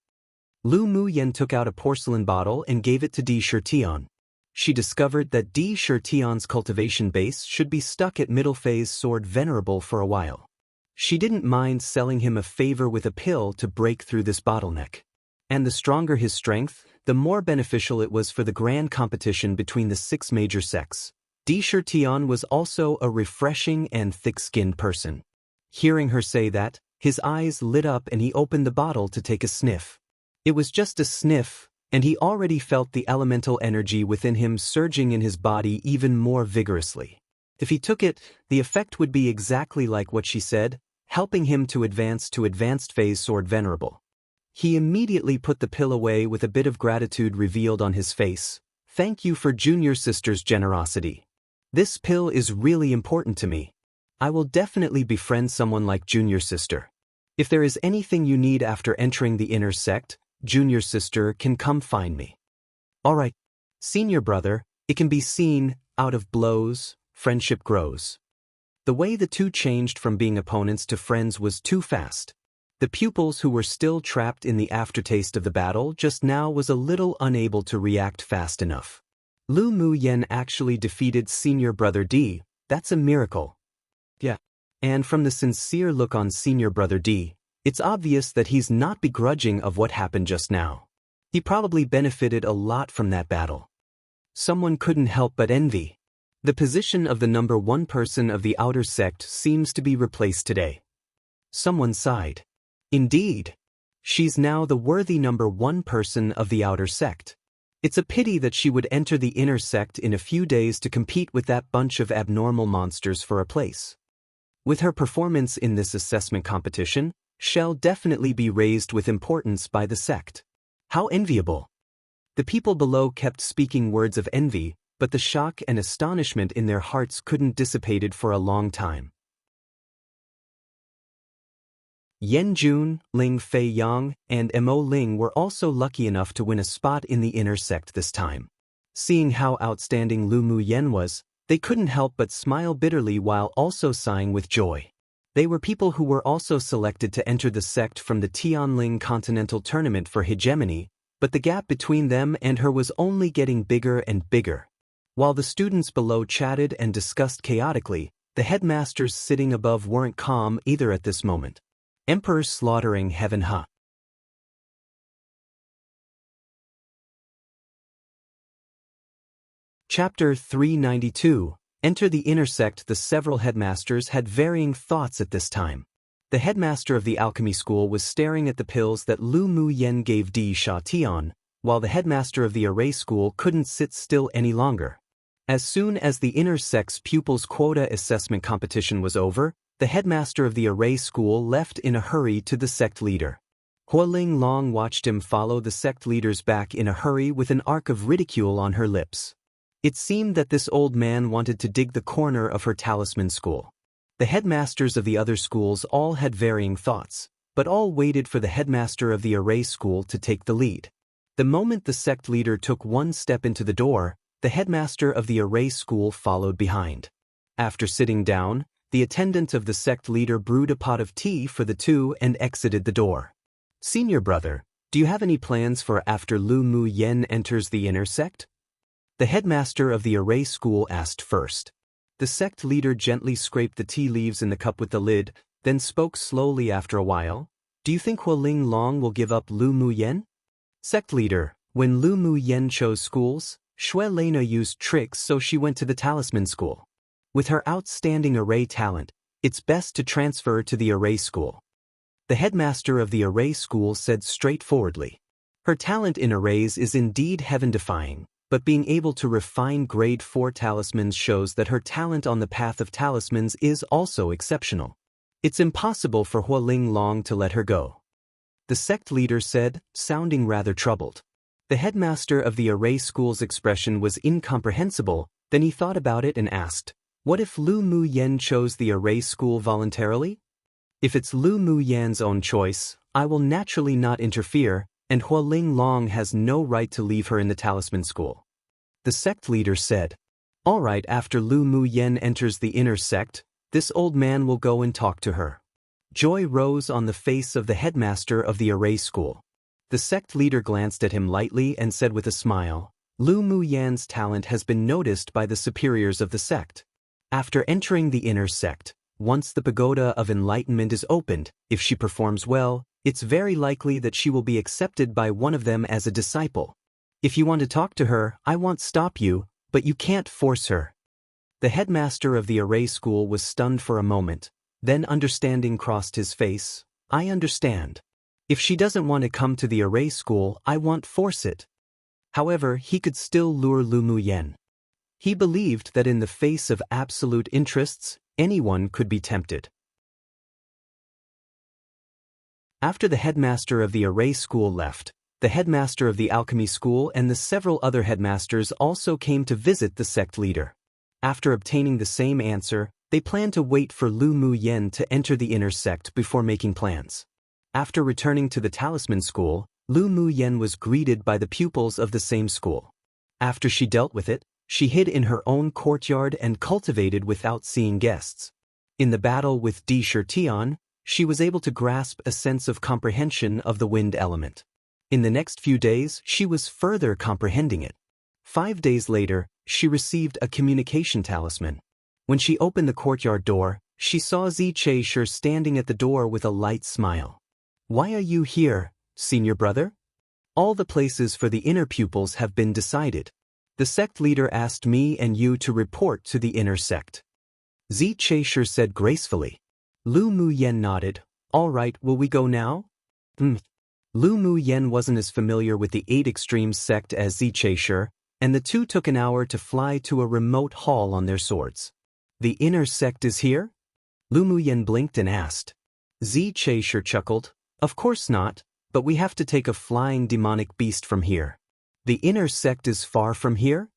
Lu Muyen took out a porcelain bottle and gave it to Di Shirtian. She discovered that Di Shirtian's cultivation base should be stuck at middle phase sword venerable for a while. She didn't mind selling him a favor with a pill to break through this bottleneck. And the stronger his strength, the more beneficial it was for the grand competition between the 6 major sects. Di Shirtian was also a refreshing and thick-skinned person. Hearing her say that, his eyes lit up and he opened the bottle to take a sniff. It was just a sniff, and he already felt the elemental energy within him surging in his body even more vigorously. If he took it, the effect would be exactly like what she said, helping him to advance to advanced phase sword venerable. He immediately put the pill away with a bit of gratitude revealed on his face. Thank you for junior sister's generosity. This pill is really important to me. I will definitely befriend someone like junior sister. If there is anything you need after entering the inner sect, junior sister can come find me. Alright, senior brother, it can be seen, out of blows, friendship grows. The way the two changed from being opponents to friends was too fast. The pupils who were still trapped in the aftertaste of the battle just now was a little unable to react fast enough. Lu Mu Yen actually defeated senior brother D. That's a miracle. Yeah. And from the sincere look on senior brother D, it's obvious that he's not begrudging of what happened just now. He probably benefited a lot from that battle. Someone couldn't help but envy. The position of the number one person of the outer sect seems to be replaced today. Someone sighed. Indeed. She's now the worthy number one person of the outer sect. It's a pity that she would enter the inner sect in a few days to compete with that bunch of abnormal monsters for a place. With her performance in this assessment competition, she'll definitely be raised with importance by the sect. How enviable. The people below kept speaking words of envy, but the shock and astonishment in their hearts couldn't dissipate for a long time. Yan Jun, Ling Fei Yang, and Mo Ling were also lucky enough to win a spot in the inner sect this time. Seeing how outstanding Lu Mu Yen was, they couldn't help but smile bitterly while also sighing with joy. They were people who were also selected to enter the sect from the Tianling Continental Tournament for hegemony, but the gap between them and her was only getting bigger and bigger. While the students below chatted and discussed chaotically, the headmasters sitting above weren't calm either at this moment. Emperor slaughtering heaven huh? Chapter 392. Enter the inner sect. The several headmasters had varying thoughts at this time. The headmaster of the alchemy school was staring at the pills that Lu Mu Yen gave Di Sha Tian, while the headmaster of the array school couldn't sit still any longer. As soon as the inner sect's pupils' quota assessment competition was over, the headmaster of the array school left in a hurry to the sect leader. Hualing Long watched him follow the sect leader's back in a hurry with an arc of ridicule on her lips. It seemed that this old man wanted to dig the corner of her talisman school. The headmasters of the other schools all had varying thoughts, but all waited for the headmaster of the array school to take the lead. The moment the sect leader took one step into the door, the headmaster of the array school followed behind. After sitting down, the attendant of the sect leader brewed a pot of tea for the two and exited the door. Senior brother, do you have any plans for after Lu Mu Yen enters the inner sect? The headmaster of the array school asked first. The sect leader gently scraped the tea leaves in the cup with the lid, then spoke slowly after a while. Do you think Hualing Long will give up Lu Mu Yen? Sect leader, when Lu Mu Yen chose schools, Xue Lena used tricks, so she went to the talisman school. With her outstanding array talent, it's best to transfer to the array school. The headmaster of the array school said straightforwardly. Her talent in arrays is indeed heaven-defying, but being able to refine grade 4 talismans shows that her talent on the path of talismans is also exceptional. It's impossible for Hualing Long to let her go. The sect leader said, sounding rather troubled. The headmaster of the array school's expression was incomprehensible, then he thought about it and asked, what if Lu Mu Yen chose the array school voluntarily? If it's Lu Mu Yan's own choice, I will naturally not interfere, and Hualing Long has no right to leave her in the talisman school. The sect leader said, all right, after Lu Mu Yen enters the inner sect, this old man will go and talk to her. Joy rose on the face of the headmaster of the array school. The sect leader glanced at him lightly and said with a smile, Lu Mu Yan's talent has been noticed by the superiors of the sect. After entering the inner sect, once the pagoda of enlightenment is opened, if she performs well, it's very likely that she will be accepted by one of them as a disciple. If you want to talk to her, I won't stop you, but you can't force her. The headmaster of the array school was stunned for a moment, then understanding crossed his face. I understand. If she doesn't want to come to the array school, I won't force it. However, he could still lure Lu Mu Yen. He believed that in the face of absolute interests, anyone could be tempted. After the headmaster of the array school left, the headmaster of the alchemy school and the several other headmasters also came to visit the sect leader. After obtaining the same answer, they planned to wait for Lu Mu Yen to enter the inner sect before making plans. After returning to the talisman school, Lu Mu Yen was greeted by the pupils of the same school. After she dealt with it, she hid in her own courtyard and cultivated without seeing guests. In the battle with Di Sha Tian, she was able to grasp a sense of comprehension of the wind element. In the next few days, she was further comprehending it. 5 days later, she received a communication talisman. When she opened the courtyard door, she saw Xianxia standing at the door with a light smile. "Why are you here, senior brother?" "All the places for the inner pupils have been decided. The sect leader asked me and you to report to the inner sect." Xianxia said gracefully. Lu Muyen nodded. "All right, will we go now?" Lu Muyen wasn't as familiar with the 8 Extremes sect as Xianxia, and the two took an hour to fly to a remote hall on their swords. "The inner sect is here?" Lu Muyen blinked and asked. Xianxia chuckled. "Of course not, but we have to take a flying demonic beast from here." "The inner sect is far from here?"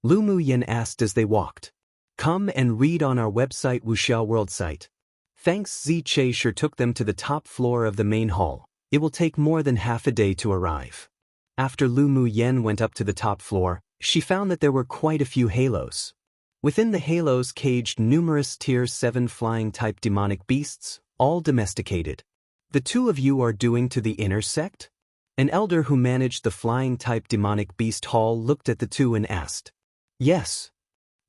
Lu Muyen asked as they walked. "Come and read on our website Wuxia World site." Thanks. Xianxia took them to the top floor of the main hall. It will take more than half a day to arrive. After Lu Muyen went up to the top floor, she found that there were quite a few halos. Within the halos caged numerous Tier 7 flying-type demonic beasts, all domesticated. "The two of you are doing to the inner sect?" An elder who managed the flying-type demonic beast hall looked at the two and asked. "Yes."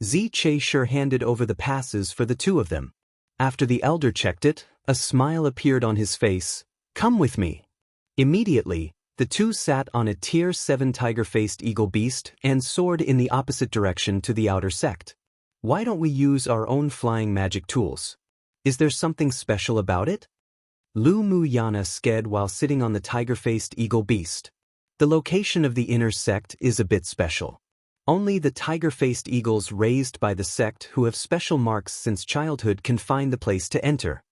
Xianxia handed over the passes for the two of them. After the elder checked it, a smile appeared on his face. "Come with me." Immediately, the two sat on a Tier 7 tiger-faced eagle beast and soared in the opposite direction to the outer sect. "Why don't we use our own flying magic tools? Is there something special about it?" Lu Muyen sked while sitting on the tiger-faced eagle beast. "The location of the inner sect is a bit special. Only the tiger-faced eagles raised by the sect who have special marks since childhood can find the place to enter."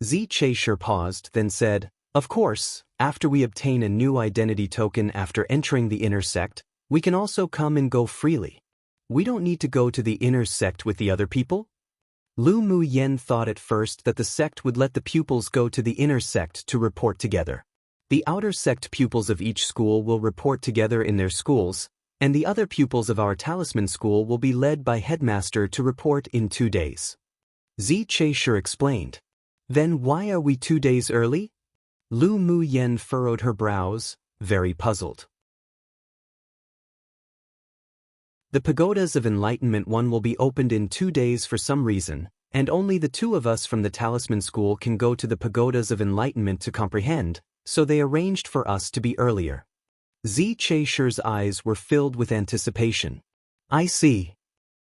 Xianxia paused, then said, "Of course, after we obtain a new identity token after entering the inner sect, we can also come and go freely. We don't need to go to the inner sect with the other people?" Lu Muyen thought at first that the sect would let the pupils go to the inner sect to report together. The outer sect pupils of each school will report together in their schools, and the other pupils of our talisman school will be led by headmaster to report in 2 days. Xianxia explained. "Then why are we 2 days early?" Lu Muyen furrowed her brows, very puzzled. "The Pagodas of Enlightenment 1 will be opened in 2 days for some reason, and only the two of us from the Talisman School can go to the Pagodas of Enlightenment to comprehend, so they arranged for us to be earlier." Xianxia's eyes were filled with anticipation. "I see."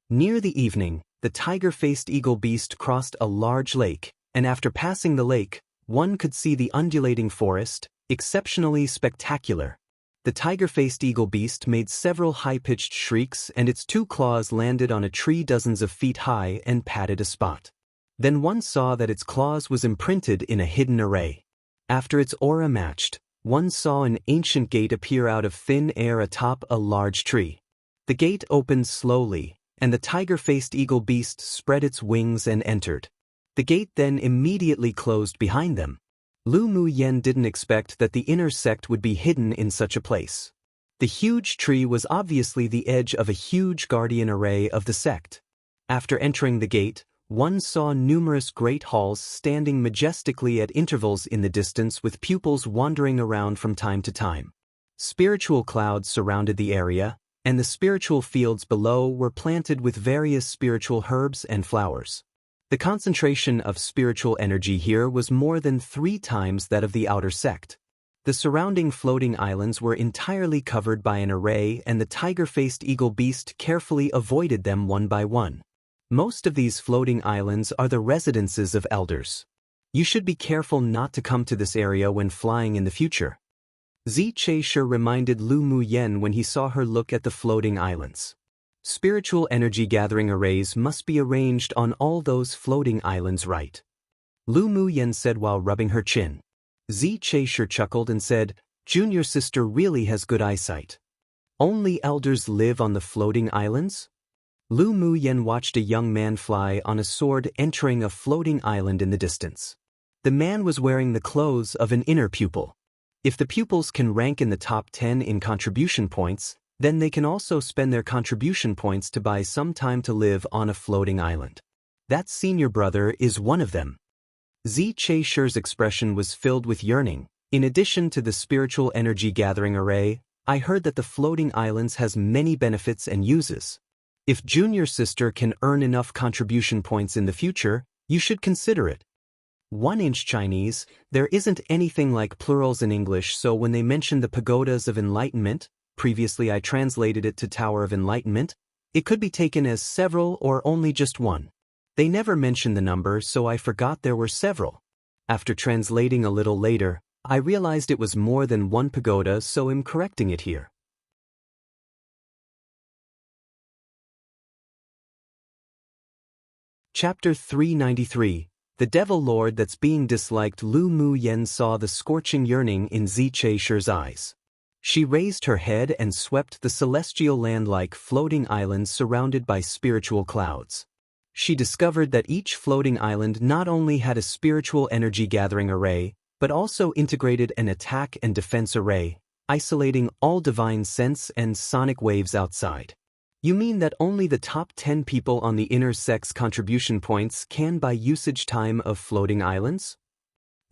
Near the evening, the tiger-faced eagle beast crossed a large lake, and after passing the lake, one could see the undulating forest, exceptionally spectacular. The tiger-faced eagle beast made several high-pitched shrieks and its 2 claws landed on a tree dozens of feet high and patted a spot. Then one saw that its claws was imprinted in a hidden array. After its aura matched, one saw an ancient gate appear out of thin air atop a large tree. The gate opened slowly, and the tiger-faced eagle beast spread its wings and entered. The gate then immediately closed behind them. Lu Muyen didn't expect that the inner sect would be hidden in such a place. The huge tree was obviously the edge of a huge guardian array of the sect. After entering the gate, one saw numerous great halls standing majestically at intervals in the distance with pupils wandering around from time to time. Spiritual clouds surrounded the area, and the spiritual fields below were planted with various spiritual herbs and flowers. The concentration of spiritual energy here was more than 3 times that of the outer sect. The surrounding floating islands were entirely covered by an array, and the tiger-faced eagle beast carefully avoided them one by one. Most of these floating islands are the residences of elders. You should be careful not to come to this area when flying in the future. Xianxia reminded Lu Muyen when he saw her look at the floating islands. Spiritual energy gathering arrays must be arranged on all those floating islands, right? Lu Muyen said while rubbing her chin. Xianxia chuckled and said, "Junior sister really has good eyesight. Only elders live on the floating islands?" Lu Muyen watched a young man fly on a sword entering a floating island in the distance. The man was wearing the clothes of an inner pupil. If the pupils can rank in the top 10 in contribution points, then they can also spend their contribution points to buy some time to live on a floating island. That senior brother is one of them. Zi Cheisher's expression was filled with yearning. In addition to the spiritual energy gathering array, I heard that the floating islands has many benefits and uses. If junior sister can earn enough contribution points in the future, you should consider it. 1-inch Chinese, there isn't anything like plurals in English, so when they mention the pagodas of enlightenment, previously I translated it to Tower of Enlightenment, it could be taken as several or only just one. They never mentioned the number, so I forgot there were several. After translating a little later, I realized it was more than one pagoda, so I'm correcting it here. Chapter 393. The Devil Lord That's Being Disliked. Lu Mu Yen saw the scorching yearning in Zi Cheisher's eyes. She raised her head and swept the celestial land like floating islands surrounded by spiritual clouds. She discovered that each floating island not only had a spiritual energy gathering array, but also integrated an attack and defense array, isolating all divine sense and sonic waves outside. You mean that only the top 10 people on the inner sect's contribution points can buy usage time of floating islands?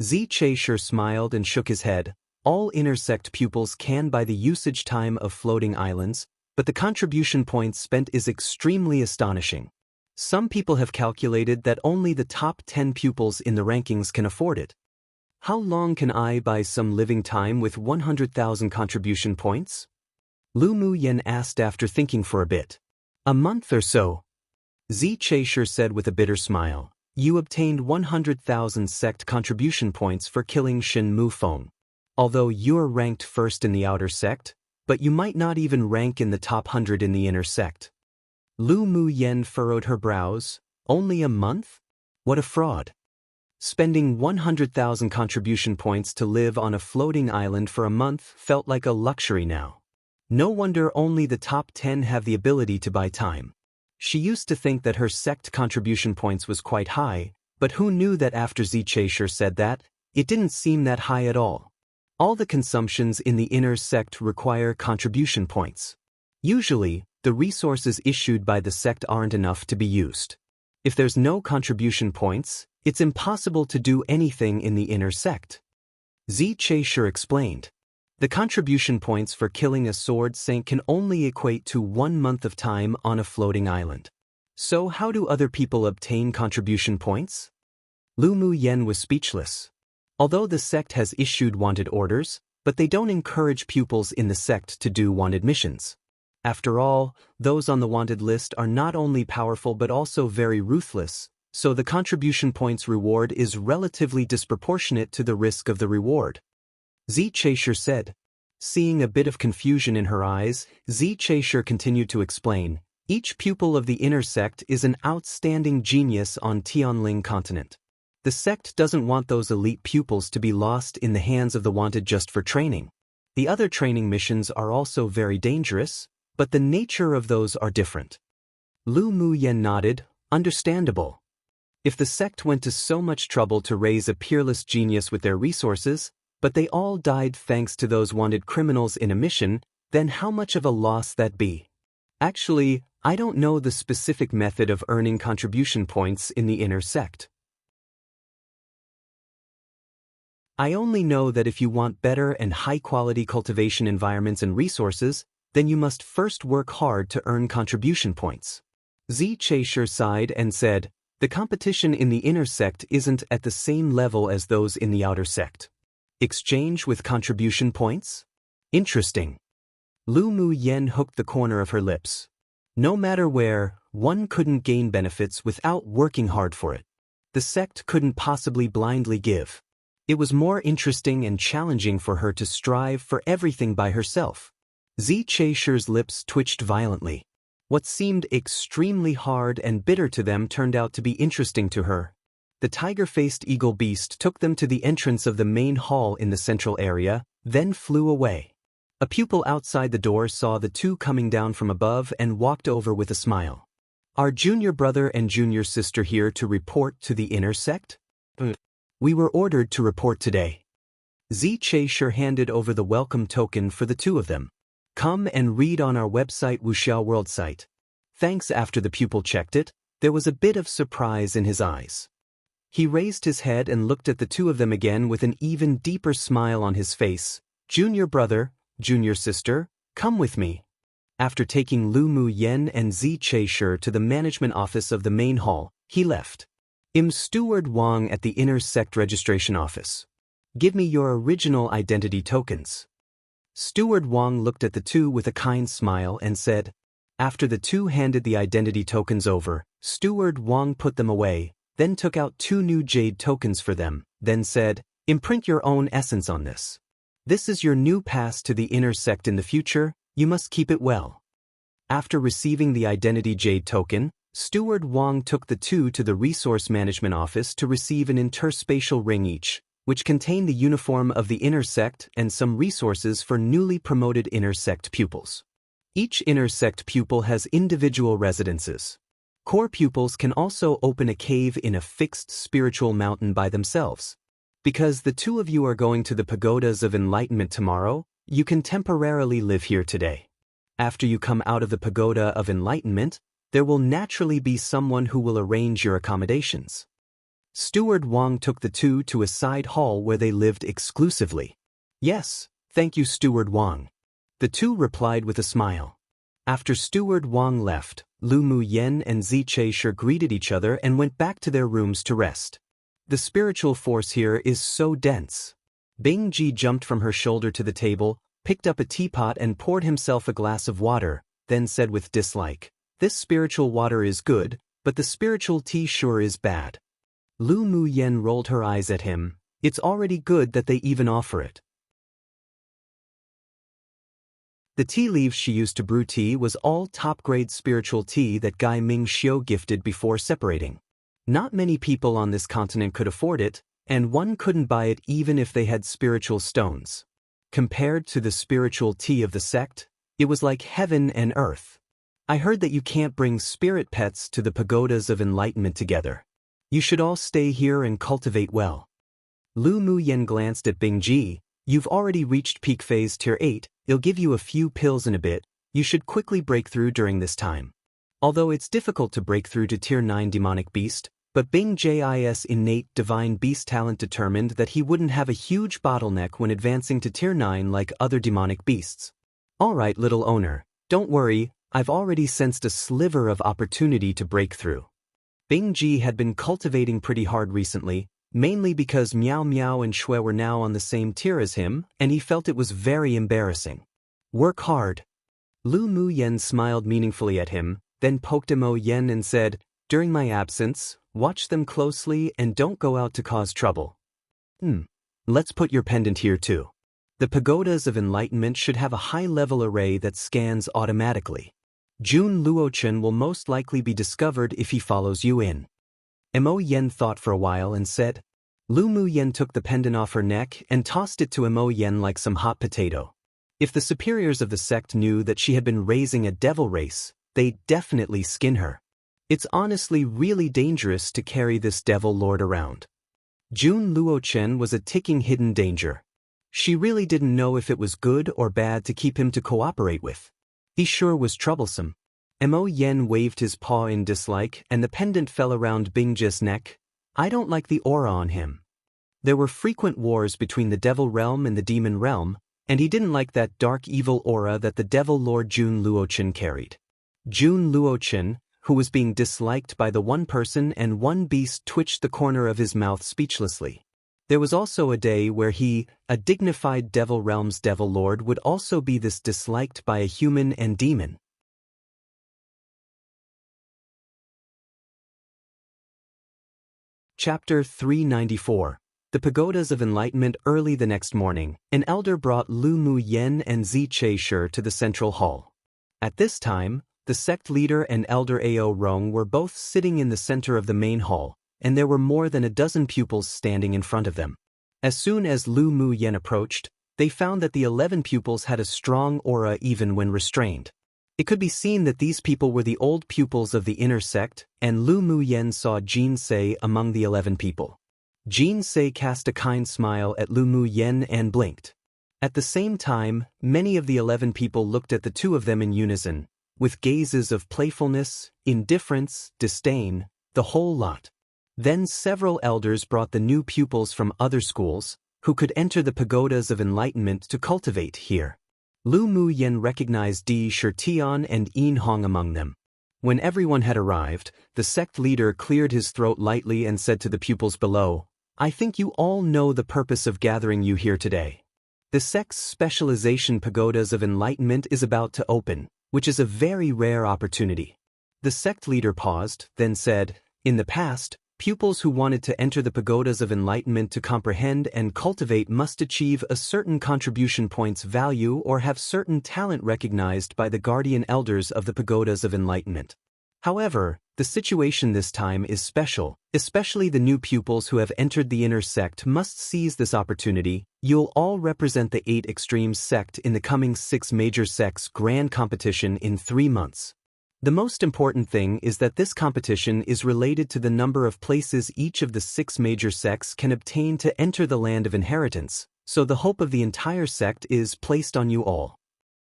Zi Cheisher smiled and shook his head. All inner sect pupils can buy the usage time of floating islands, but the contribution points spent is extremely astonishing. Some people have calculated that only the top 10 pupils in the rankings can afford it. How long can I buy some living time with 100,000 contribution points? Lu Mu Yen asked after thinking for a bit. A month or so. Zi Cheisher said with a bitter smile. You obtained 100,000 sect contribution points for killing Shin Mufeng. Although you're ranked first in the outer sect, but you might not even rank in the top 100 in the inner sect. Lu Mu Yen furrowed her brows. Only a month? What a fraud. Spending 100,000 contribution points to live on a floating island for a month felt like a luxury now. No wonder only the top 10 have the ability to buy time. She used to think that her sect contribution points was quite high, but who knew that after Zi Cheisher said that, it didn't seem that high at all. All the consumptions in the inner sect require contribution points. Usually, the resources issued by the sect aren't enough to be used. If there's no contribution points, it's impossible to do anything in the inner sect. Zi Cheisher explained. The contribution points for killing a sword saint can only equate to 1 month of time on a floating island. So how do other people obtain contribution points? Lu Mu Yen was speechless. Although the sect has issued wanted orders, but they don't encourage pupils in the sect to do wanted missions. After all, those on the wanted list are not only powerful but also very ruthless, so the contribution points reward is relatively disproportionate to the risk of the reward. Zi Cheisher said. Seeing a bit of confusion in her eyes, Zi Cheisher continued to explain, each pupil of the inner sect is an outstanding genius on Tianling continent. The sect doesn't want those elite pupils to be lost in the hands of the wanted just for training. The other training missions are also very dangerous, but the nature of those are different. Lu Mu Yen nodded, understandable. If the sect went to so much trouble to raise a peerless genius with their resources, but they all died thanks to those wanted criminals in a mission, then how much of a loss that be? Actually, I don't know the specific method of earning contribution points in the inner sect. I only know that if you want better and high-quality cultivation environments and resources, then you must first work hard to earn contribution points. Zi Cheisher sighed and said, the competition in the inner sect isn't at the same level as those in the outer sect. Exchange with contribution points? Interesting. Lu Mu Yen hooked the corner of her lips. No matter where, one couldn't gain benefits without working hard for it. The sect couldn't possibly blindly give. It was more interesting and challenging for her to strive for everything by herself. Zi Cheisher's lips twitched violently. What seemed extremely hard and bitter to them turned out to be interesting to her. The tiger-faced eagle beast took them to the entrance of the main hall in the central area, then flew away. A pupil outside the door saw the two coming down from above and walked over with a smile. Our junior brother and junior sister here to report to the inner sect? We were ordered to report today. Zi Cheisher handed over the welcome token for the two of them. Come and read on our website Wuxia World site. Thanks. After the pupil checked it, there was a bit of surprise in his eyes. He raised his head and looked at the two of them again with an even deeper smile on his face. Junior brother, junior sister, come with me. After taking Lu Mu Yen and Xianxia to the management office of the main hall, he left. Steward Wang at the inner sect registration office. Give me your original identity tokens. Steward Wang looked at the two with a kind smile and said. After the two handed the identity tokens over, Steward Wang put them away, then took out 2 new jade tokens for them, then said, imprint your own essence on this. This is your new pass to the inner sect in the future, you must keep it well. After receiving the identity jade token, Steward Wang took the two to the resource management office to receive an interspatial ring each, which contained the uniform of the inner sect and some resources for newly promoted inner sect pupils. Each inner sect pupil has individual residences. Core pupils can also open a cave in a fixed spiritual mountain by themselves. Because the two of you are going to the pagodas of enlightenment tomorrow, you can temporarily live here today. After you come out of the pagoda of enlightenment, there will naturally be someone who will arrange your accommodations. Steward Wang took the two to a side hall where they lived exclusively. Yes, thank you, Steward Wang. The two replied with a smile. After Steward Wang left, Lu Mu Yen and Xianxia greeted each other and went back to their rooms to rest. The spiritual force here is so dense. Bing Ji jumped from her shoulder to the table, picked up a teapot and poured himself a glass of water, then said with dislike, this spiritual water is good, but the spiritual tea sure is bad. Lu Mu Yen rolled her eyes at him. It's already good that they even offer it. The tea leaves she used to brew tea was all top-grade spiritual tea that Guy Ming Xiu gifted before separating. Not many people on this continent could afford it, and one couldn't buy it even if they had spiritual stones. Compared to the spiritual tea of the sect, it was like heaven and earth. I heard that you can't bring spirit pets to the pagodas of enlightenment together. You should all stay here and cultivate well. Lu Mu Yen glanced at Bing Ji. You've already reached peak phase tier 8, it'll give you a few pills in a bit, you should quickly break through during this time. Although it's difficult to break through to tier 9 demonic beast, but Bing Ji's innate divine beast talent determined that he wouldn't have a huge bottleneck when advancing to tier 9 like other demonic beasts. Alright, little owner, don't worry, I've already sensed a sliver of opportunity to break through. Bing Ji had been cultivating pretty hard recently, mainly because Miao Miao and Shui were now on the same tier as him, and he felt it was very embarrassing. Work hard. Lu Mu Yen smiled meaningfully at him, then poked Mo Yen and said, during my absence, watch them closely and don't go out to cause trouble. Let's put your pendant here too. The pagodas of enlightenment should have a high-level array that scans automatically. Jun Luochen will most likely be discovered if he follows you in. Mo Yen thought for a while and said. Lu Mu Yen took the pendant off her neck and tossed it to Mo Yen like some hot potato. If the superiors of the sect knew that she had been raising a devil race, they'd definitely skin her. It's honestly really dangerous to carry this devil lord around. Jun Luochen was a ticking hidden danger. She really didn't know if it was good or bad to keep him to cooperate with. He sure was troublesome. Mo Yen waved his paw in dislike and the pendant fell around Bing Ji's neck. I don't like the aura on him. There were frequent wars between the devil realm and the demon realm, and he didn't like that dark evil aura that the devil lord Jun Luochen carried. Jun Luochen, who was being disliked by the one person and one beast, twitched the corner of his mouth speechlessly. There was also a day where he, a dignified devil realm's devil lord, would also be this disliked by a human and demon. Chapter 394. The Pagodas of Enlightenment. Early the next morning, an elder brought Lu Mu Yen and Xianxia to the central hall. At this time, the sect leader and elder Ao Rong were both sitting in the center of the main hall, and there were more than a dozen pupils standing in front of them. As soon as Lu Mu Yen approached, they found that the 11 pupils had a strong aura even when restrained. It could be seen that these people were the old pupils of the inner sect, and Lu Mu Yen saw Jin Se among the 11 people. Jin Se cast a kind smile at Lu Mu Yen and blinked. At the same time, many of the 11 people looked at the two of them in unison, with gazes of playfulness, indifference, disdain, the whole lot. Then several elders brought the new pupils from other schools, who could enter the pagodas of enlightenment to cultivate here. Lu Mu Yen recognized Di Shirtian and Yin Hong among them. When everyone had arrived, the sect leader cleared his throat lightly and said to the pupils below, "I think you all know the purpose of gathering you here today. The sect's specialization pagodas of enlightenment is about to open, which is a very rare opportunity." The sect leader paused, then said, "In the past, pupils who wanted to enter the pagodas of enlightenment to comprehend and cultivate must achieve a certain contribution points value or have certain talent recognized by the guardian elders of the pagodas of enlightenment. However, the situation this time is special, especially the new pupils who have entered the inner sect must seize this opportunity. You'll all represent the 8 extremes sect in the coming 6 major sects grand competition in 3 months. The most important thing is that this competition is related to the number of places each of the 6 major sects can obtain to enter the land of inheritance, so the hope of the entire sect is placed on you all."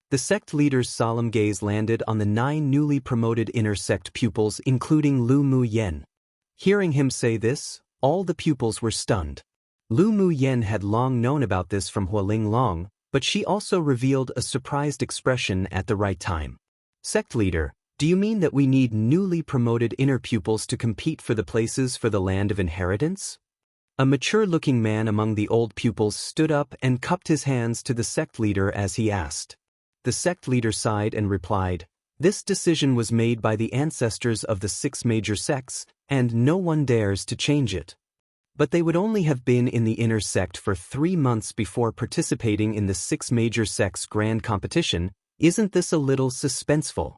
The sect leader's solemn gaze landed on the 9 newly promoted inner sect pupils including Lu Mu Yen. Hearing him say this, all the pupils were stunned. Lu Mu Yen had long known about this from Hualing Long, but she also revealed a surprised expression at the right time. "Sect leader, do you mean that we need newly promoted inner pupils to compete for the places for the land of inheritance?" A mature-looking man among the old pupils stood up and cupped his hands to the sect leader as he asked. The sect leader sighed and replied, "This decision was made by the ancestors of the 6 major sects, and no one dares to change it." But they would only have been in the inner sect for 3 months before participating in the 6 major sects grand competition. Isn't this a little suspenseful?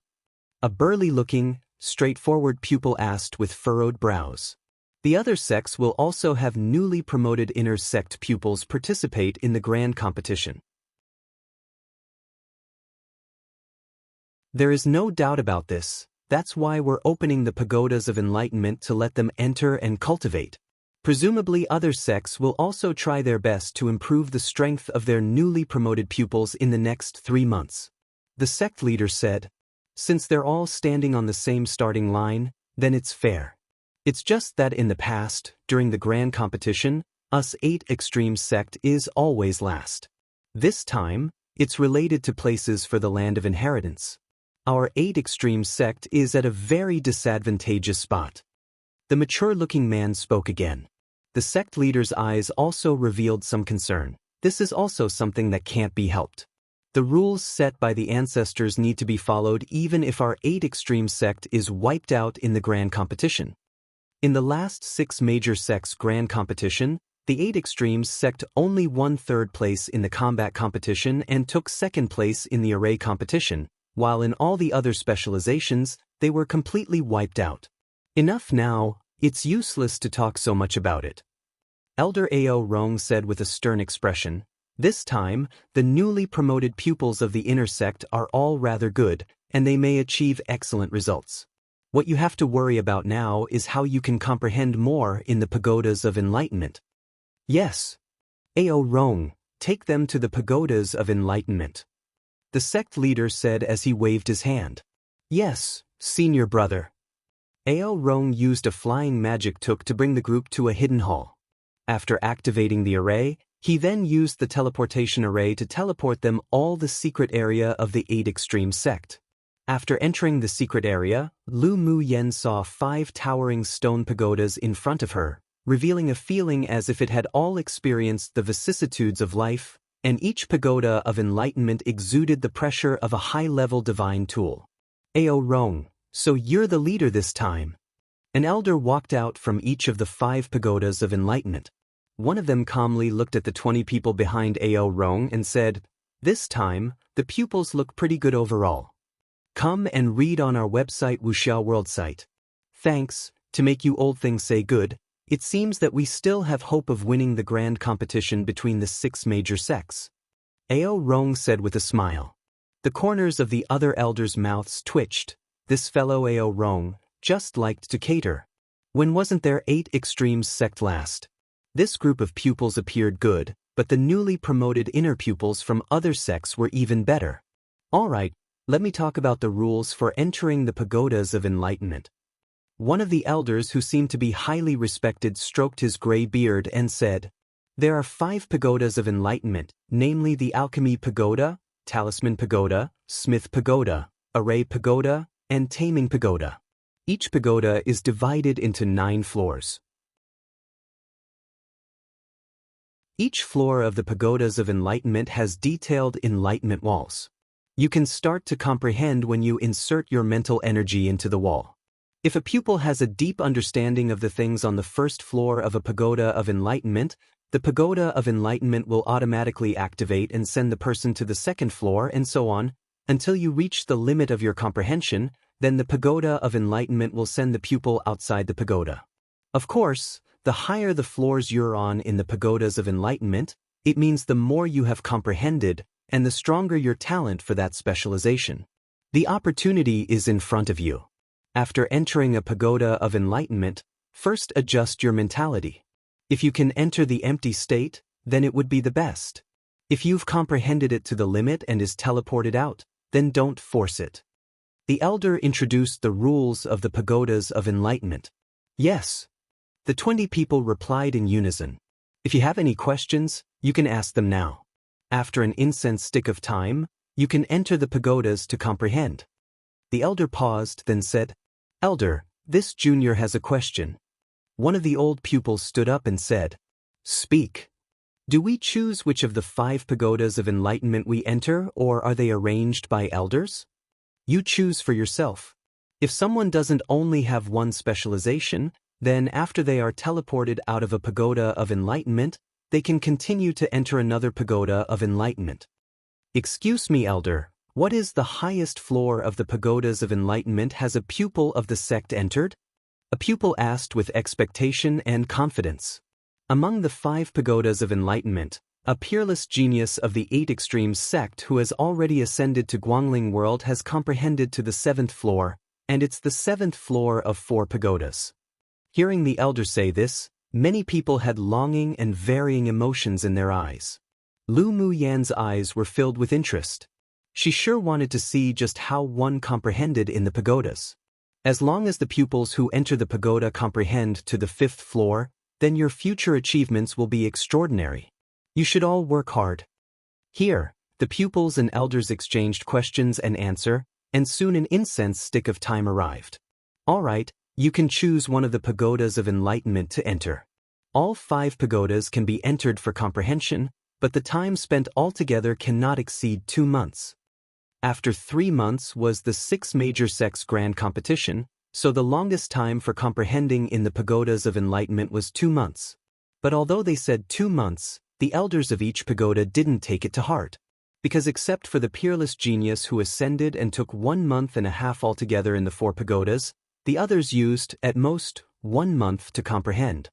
A burly-looking, straightforward pupil asked with furrowed brows. The other sects will also have newly promoted inner sect pupils participate in the grand competition. There is no doubt about this. That's why we're opening the pagodas of enlightenment to let them enter and cultivate. Presumably other sects will also try their best to improve the strength of their newly promoted pupils in the next 3 months. The sect leader said, "Since they're all standing on the same starting line, then it's fair. It's just that in the past, during the grand competition, us 8 extreme sect is always last. This time, it's related to places for the land of inheritance. Our 8 extreme sect is at a very disadvantageous spot." The mature-looking man spoke again. The sect leader's eyes also revealed some concern. This is also something that can't be helped. The rules set by the ancestors need to be followed even if our 8 extreme sect is wiped out in the grand competition. In the last 6 major sects grand competition, the 8 extremes sect only won 3rd place in the combat competition and took 2nd place in the array competition, while in all the other specializations, they were completely wiped out. Enough now, it's useless to talk so much about it. Elder Ao Rong said with a stern expression, "This time, the newly promoted pupils of the inner sect are all rather good, and they may achieve excellent results. What you have to worry about now is how you can comprehend more in the pagodas of enlightenment." "Yes. Ao Rong, take them to the pagodas of enlightenment," the sect leader said as he waved his hand. "Yes, senior brother." Ao Rong used a flying magic tuk to bring the group to a hidden hall. After activating the array, he then used the teleportation array to teleport them all the secret area of the 8 extreme sect. After entering the secret area, Lu Mu Yen saw 5 towering stone pagodas in front of her, revealing a feeling as if it had all experienced the vicissitudes of life, and each pagoda of enlightenment exuded the pressure of a high-level divine tool. "Ao Rong, so you're the leader this time." An elder walked out from each of the 5 pagodas of enlightenment. One of them calmly looked at the 20 people behind Ao Rong and said, "This time, the pupils look pretty good overall. Come and read on our website Wuxia World site. Thanks, to make you old things say good, it seems that we still have hope of winning the grand competition between the 6 major sects." Ao Rong said with a smile. The corners of the other elders' mouths twitched. This fellow Ao Rong just liked to cater. When wasn't there 8 extremes sect last? This group of pupils appeared good, but the newly promoted inner pupils from other sects were even better. All right, let me talk about the rules for entering the pagodas of enlightenment. One of the elders who seemed to be highly respected stroked his gray beard and said, "There are 5 pagodas of enlightenment, namely the Alchemy Pagoda, Talisman Pagoda, Smith Pagoda, Array Pagoda, and Taming Pagoda. Each pagoda is divided into 9 floors. Each floor of the pagodas of enlightenment has detailed enlightenment walls. You can start to comprehend when you insert your mental energy into the wall. If a pupil has a deep understanding of the things on the first floor of a pagoda of enlightenment, the pagoda of enlightenment will automatically activate and send the person to the second floor and so on, until you reach the limit of your comprehension. Then the pagoda of enlightenment will send the pupil outside the pagoda. Of course, the higher the floors you're on in the pagodas of enlightenment, it means the more you have comprehended and the stronger your talent for that specialization. The opportunity is in front of you. After entering a pagoda of enlightenment, first adjust your mentality. If you can enter the empty state, then it would be the best. If you've comprehended it to the limit and is teleported out, then don't force it. The elder introduced the rules of the pagodas of enlightenment. Yes. The 20 people replied in unison. If you have any questions, you can ask them now. After an incense stick of time, you can enter the pagodas to comprehend. The elder paused, then said, "Elder, this junior has a question." One of the old pupils stood up and said, "Speak. Do we choose which of the 5 pagodas of enlightenment we enter, or are they arranged by elders? You choose for yourself. If someone doesn't only have one specialization, then after they are teleported out of a pagoda of enlightenment, they can continue to enter another pagoda of enlightenment." "Excuse me, elder, what is the highest floor of the pagodas of enlightenment has a pupil of the sect entered?" A pupil asked with expectation and confidence. Among the 5 pagodas of enlightenment, a peerless genius of the 8 extremes sect who has already ascended to Guangling world has comprehended to the 7th floor, and it's the 7th floor of 4 pagodas. Hearing the elder say this, many people had longing and varying emotions in their eyes. Lu Muyan's eyes were filled with interest. She sure wanted to see just how one comprehended in the pagodas. As long as the pupils who enter the pagoda comprehend to the 5th floor, then your future achievements will be extraordinary. You should all work hard. Here, the pupils and elders exchanged questions and answer, and soon an incense stick of time arrived. All right, you can choose one of the pagodas of enlightenment to enter. All 5 pagodas can be entered for comprehension, but the time spent altogether cannot exceed 2 months. After 3 months was the 6 major sects grand competition, so the longest time for comprehending in the pagodas of enlightenment was 2 months. But although they said 2 months, the elders of each pagoda didn't take it to heart. Because except for the peerless genius who ascended and took 1 month and a half altogether in the 4 pagodas, the others used, at most, 1 month to comprehend.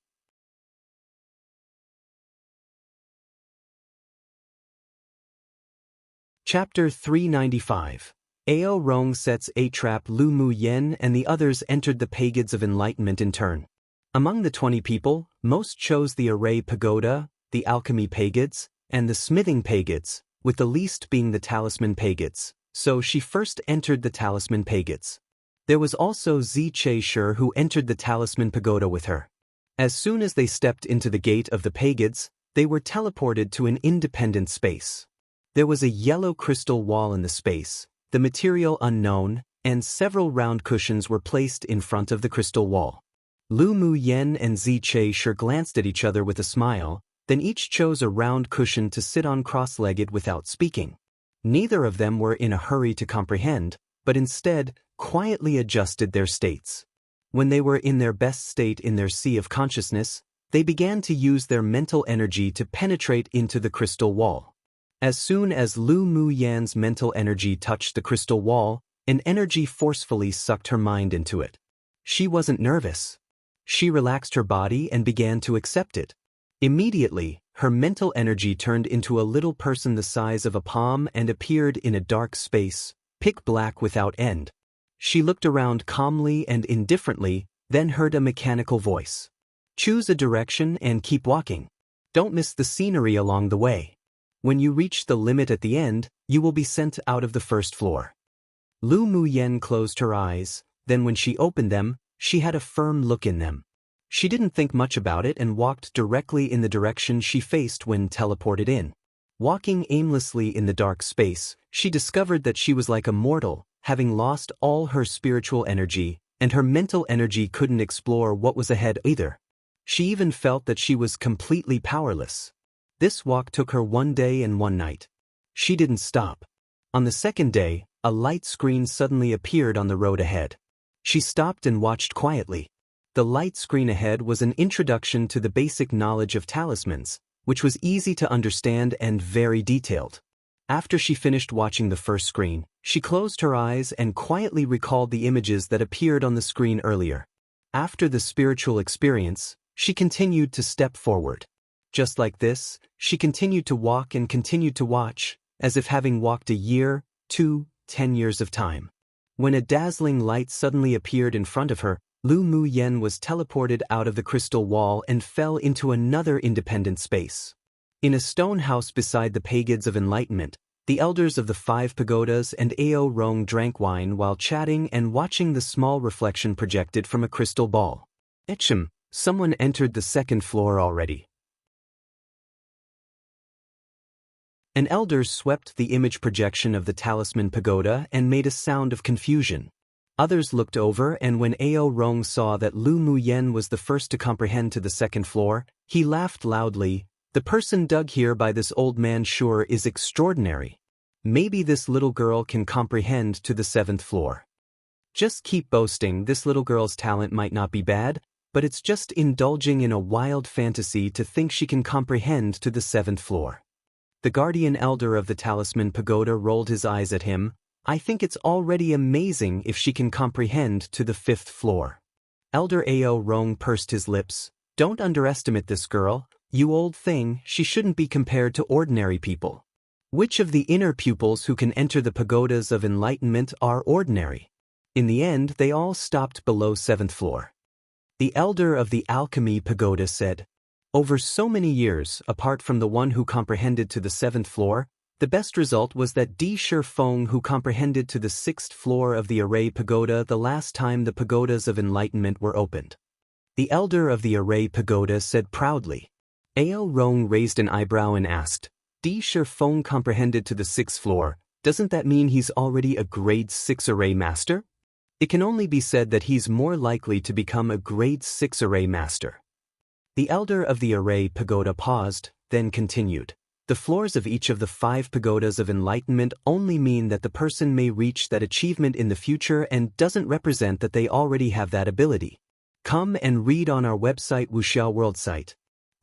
Chapter 395. Ao Rong sets a trap. Lu Mu Yen and the others entered the pagods of enlightenment in turn. Among the 20 people, most chose the Array Pagoda, the Alchemy Pagods, and the Smithing Pagods, with the least being the Talisman Pagods, so she first entered the Talisman Pagods. There was also Zi Che Shur who entered the Talisman Pagoda with her. As soon as they stepped into the gate of the pagods, they were teleported to an independent space. There was a yellow crystal wall in the space, the material unknown, and several round cushions were placed in front of the crystal wall. Lu Mu Yen and Zi Che Shur glanced at each other with a smile, then each chose a round cushion to sit on cross-legged without speaking. Neither of them were in a hurry to comprehend, but instead, quietly adjusted their states. When they were in their best state in their sea of consciousness, they began to use their mental energy to penetrate into the crystal wall. As soon as Lu Mu Yan's mental energy touched the crystal wall, an energy forcefully sucked her mind into it. She wasn't nervous. She relaxed her body and began to accept it. Immediately, her mental energy turned into a little person the size of a palm and appeared in a dark space, pitch black without end. She looked around calmly and indifferently, then heard a mechanical voice. "Choose a direction and keep walking. Don't miss the scenery along the way. When you reach the limit at the end, you will be sent out of the first floor." Lu Mu Yen closed her eyes, then when she opened them, She had a firm look in them. She didn't think much about it and walked directly in the direction she faced when teleported in. Walking aimlessly in the dark space, she discovered that she was like a mortal, having lost all her spiritual energy, and her mental energy couldn't explore what was ahead either. She even felt that she was completely powerless. This walk took her 1 day and 1 night. She didn't stop. On the second day, a light screen suddenly appeared on the road ahead. She stopped and watched quietly. The light screen ahead was an introduction to the basic knowledge of talismans, which was easy to understand and very detailed. After she finished watching the first screen, she closed her eyes and quietly recalled the images that appeared on the screen earlier. After the spiritual experience, she continued to step forward. Just like this, she continued to walk and continued to watch, as if having walked a year, 2, 10 years of time. When a dazzling light suddenly appeared in front of her, Lu Mu Yen was teleported out of the crystal wall and fell into another independent space. In a stone house beside the Pagods of Enlightenment, the elders of the 5 pagodas and Ao Rong drank wine while chatting and watching the small reflection projected from a crystal ball. Etchem, someone entered the 2nd floor already. An elder swept the image projection of the talisman pagoda and made a sound of confusion. Others looked over, and when Ao Rong saw that Lu Mu Yen was the first to comprehend to the 2nd floor, he laughed loudly. The person dug here by this old man sure is extraordinary. Maybe this little girl can comprehend to the 7th floor. Just keep boasting. This little girl's talent might not be bad, but it's just indulging in a wild fantasy to think she can comprehend to the 7th floor. The guardian elder of the talisman pagoda rolled his eyes at him. I think it's already amazing if she can comprehend to the 5th floor. Elder Ao Rong pursed his lips. Don't underestimate this girl, you old thing. She shouldn't be compared to ordinary people. Which of the inner pupils who can enter the pagodas of enlightenment are ordinary? In the end, they all stopped below 7th floor. The elder of the alchemy pagoda said, over so many years, apart from the one who comprehended to the 7th floor, the best result was that Di Shifeng who comprehended to the 6th floor of the Array Pagoda the last time the pagodas of enlightenment were opened. The elder of the Array Pagoda said proudly. Ao Rong raised an eyebrow and asked, Di Shifeng comprehended to the 6th floor, doesn't that mean he's already a grade 6 Array Master? It can only be said that he's more likely to become a grade 6 Array Master. The elder of the Array Pagoda paused, then continued. The floors of each of the 5 pagodas of enlightenment only mean that the person may reach that achievement in the future and doesn't represent that they already have that ability. Come and read on our website Wuxia World site.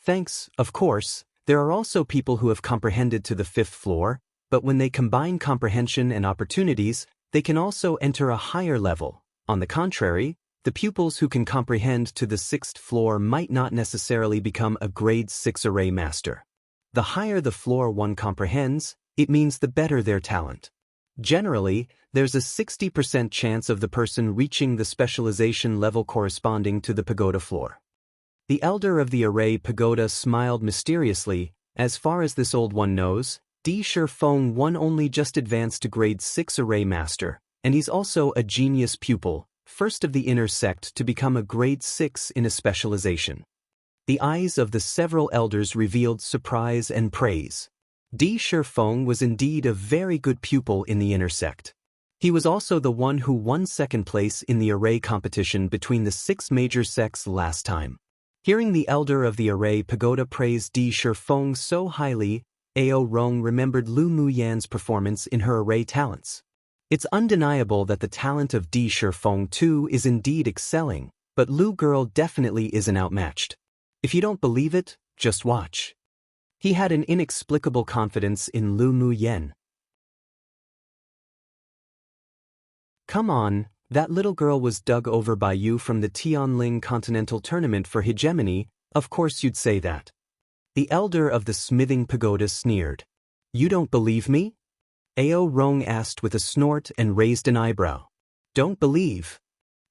Thanks, of course, there are also people who have comprehended to the 5th floor, but when they combine comprehension and opportunities, they can also enter a higher level. On the contrary, the pupils who can comprehend to the 6th floor might not necessarily become a grade 6 Array Master. The higher the floor one comprehends, it means the better their talent. Generally, there's a 60% chance of the person reaching the specialization level corresponding to the pagoda floor. The elder of the Array Pagoda smiled mysteriously. As far as this old one knows, Di Shifeng one only just advanced to grade 6 Array Master, and he's also a genius pupil, first of the inner sect to become a grade 6 in a specialization. The eyes of the several elders revealed surprise and praise. Di Shifeng was indeed a very good pupil in the inner sect. He was also the one who won 2nd place in the array competition between the 6 major sects last time. Hearing the elder of the Array Pagoda praise Di Shifeng so highly, Ao Rong remembered Lu Mu Yan's performance in her array talents. It's undeniable that the talent of Di Shifeng too is indeed excelling, but Lu girl definitely isn't outmatched. If you don't believe it, just watch. He had an inexplicable confidence in Lu Mu Yen. Come on, that little girl was dug over by you from the Tianling Continental Tournament for hegemony, of course you'd say that. The elder of the smithing pagoda sneered. You don't believe me? Ao Rong asked with a snort and raised an eyebrow. Don't believe.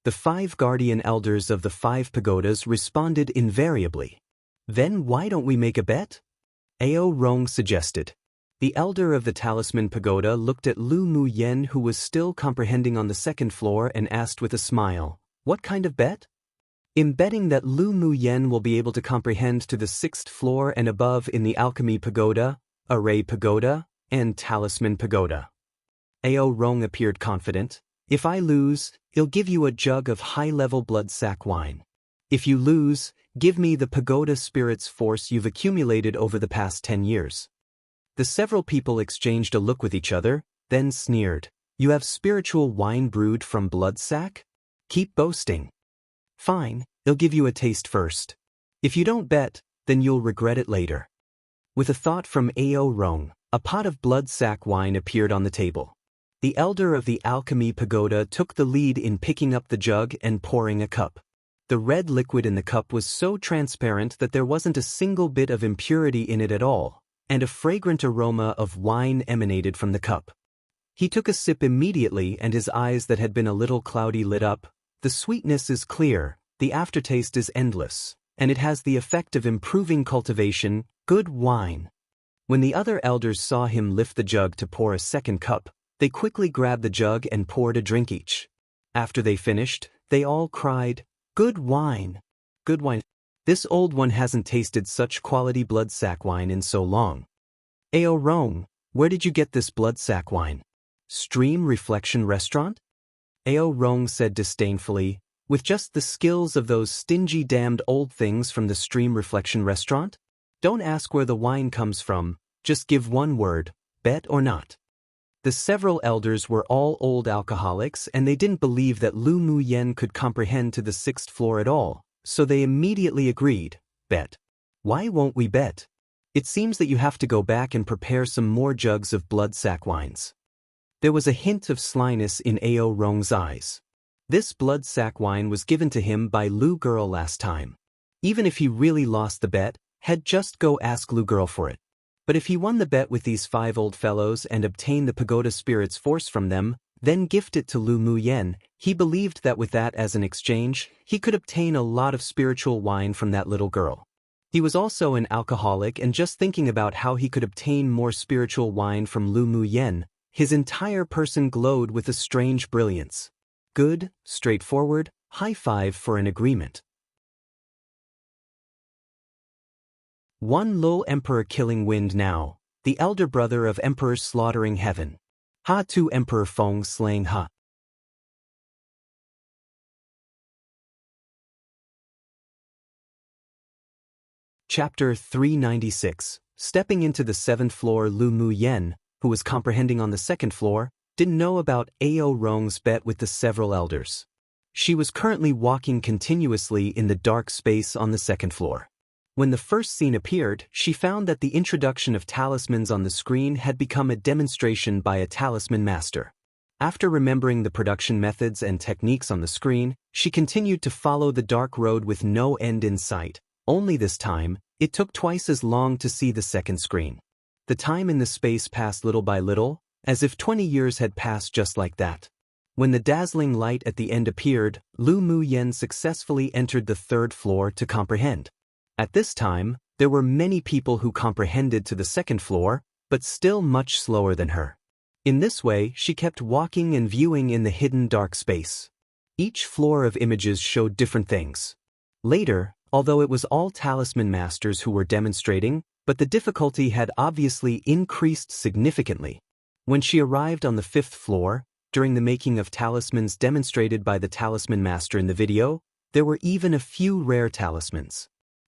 The 5 guardian elders of the 5 pagodas responded invariably. Then why don't we make a bet? Ao Rong suggested. The elder of the talisman pagoda looked at Lu Mu Yen who was still comprehending on the 2nd floor and asked with a smile, What kind of bet? I'm betting that Lu Muyen will be able to comprehend to the 6th floor and above in the Alchemy Pagoda, Array Pagoda, and Talisman Pagoda. Ao Rong appeared confident. If I lose, I'll give you a jug of high-level blood-sack wine. If you lose, give me the pagoda spirit's force you've accumulated over the past 10 years. The several people exchanged a look with each other, then sneered. You have spiritual wine brewed from blood-sack? Keep boasting. Fine, I'll give you a taste first. If you don't bet, then you'll regret it later. With a thought from Ao Rong, a pot of blood-sack wine appeared on the table. The elder of the Alchemy Pagoda took the lead in picking up the jug and pouring a cup. The red liquid in the cup was so transparent that there wasn't a single bit of impurity in it at all, and a fragrant aroma of wine emanated from the cup. He took a sip immediately and his eyes that had been a little cloudy lit up. The sweetness is clear, the aftertaste is endless, and it has the effect of improving cultivation, good wine. When the other elders saw him lift the jug to pour a second cup, they quickly grabbed the jug and poured a drink each. After they finished, they all cried, "Good wine! Good wine! This old one hasn't tasted such quality blood-sack wine in so long." Ao Rong, where did you get this blood-sack wine? Stream Reflection Restaurant? Ao Rong said disdainfully, with just the skills of those stingy damned old things from the Stream Reflection Restaurant? Don't ask where the wine comes from, just give one word, bet or not. The several elders were all old alcoholics and they didn't believe that Lu Muyen could comprehend to the 6th floor at all, so they immediately agreed, bet. Why won't we bet? It seems that you have to go back and prepare some more jugs of blood-sack wines. There was a hint of slyness in Ao Rong's eyes. This blood-sack wine was given to him by Lu Girl last time. Even if he really lost the bet, he'd just go ask Lu Girl for it. But if he won the bet with these 5 old fellows and obtained the pagoda spirit's force from them, then gift it to Lu Muyen, he believed that with that as an exchange, he could obtain a lot of spiritual wine from that little girl. He was also an alcoholic and just thinking about how he could obtain more spiritual wine from Lu Muyen, his entire person glowed with a strange brilliance. Good, straightforward, high five for an agreement. One Lul Emperor killing wind now, the elder brother of Emperor slaughtering heaven. Ha Tu Emperor Feng slaying Ha. Chapter 396. Stepping into the 7th floor, Lu Muyen, who was comprehending on the 2nd floor, didn't know about Ao Rong's bet with the several elders. She was currently walking continuously in the dark space on the 2nd floor. When the first scene appeared, she found that the introduction of talismans on the screen had become a demonstration by a talisman master. After remembering the production methods and techniques on the screen, she continued to follow the dark road with no end in sight. Only this time, it took twice as long to see the second screen. The time in the space passed little by little, as if 20 years had passed just like that. When the dazzling light at the end appeared, Lu Muyen successfully entered the 3rd floor to comprehend. At this time, there were many people who comprehended to the 2nd floor, but still much slower than her. In this way, she kept walking and viewing in the hidden dark space. Each floor of images showed different things. Later, although it was all talisman masters who were demonstrating, but the difficulty had obviously increased significantly. When she arrived on the 5th floor, during the making of talismans demonstrated by the talisman master in the video, there were even a few rare talismans.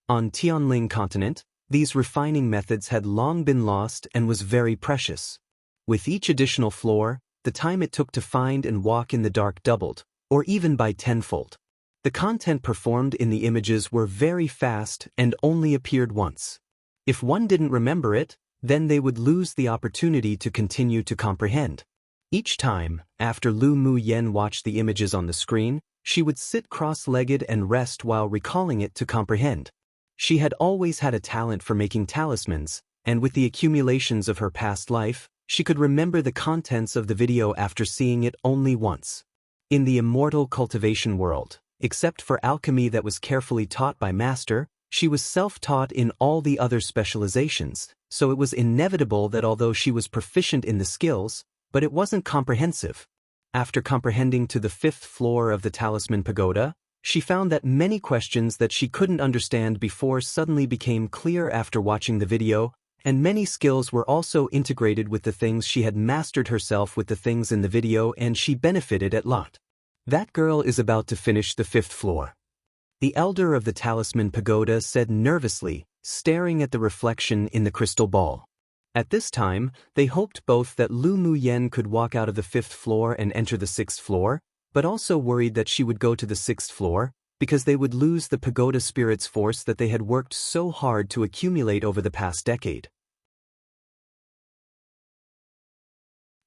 On Tianling continent, these refining methods had long been lost and was very precious. With each additional floor, the time it took to find and walk in the dark doubled, or even by tenfold. The content performed in the images were very fast and only appeared once. If one didn't remember it, then they would lose the opportunity to continue to comprehend. Each time, after Lu Muyen watched the images on the screen, she would sit cross-legged and rest while recalling it to comprehend. She had always had a talent for making talismans, and with the accumulations of her past life, she could remember the contents of the video after seeing it only once. In the immortal cultivation world, except for alchemy that was carefully taught by master, she was self-taught in all the other specializations, so it was inevitable that although she was proficient in the skills, but it wasn't comprehensive. After comprehending to the 5th floor of the Talisman Pagoda, she found that many questions that she couldn't understand before suddenly became clear after watching the video, and many skills were also integrated with the things she had mastered herself with the things in the video, and she benefited a lot. That girl is about to finish the 5th floor. The elder of the Talisman Pagoda said nervously, staring at the reflection in the crystal ball. At this time, they hoped both that Lu Muyen could walk out of the 5th floor and enter the 6th floor, but also worried that she would go to the 6th floor, because they would lose the pagoda spirit's force that they had worked so hard to accumulate over the past decade.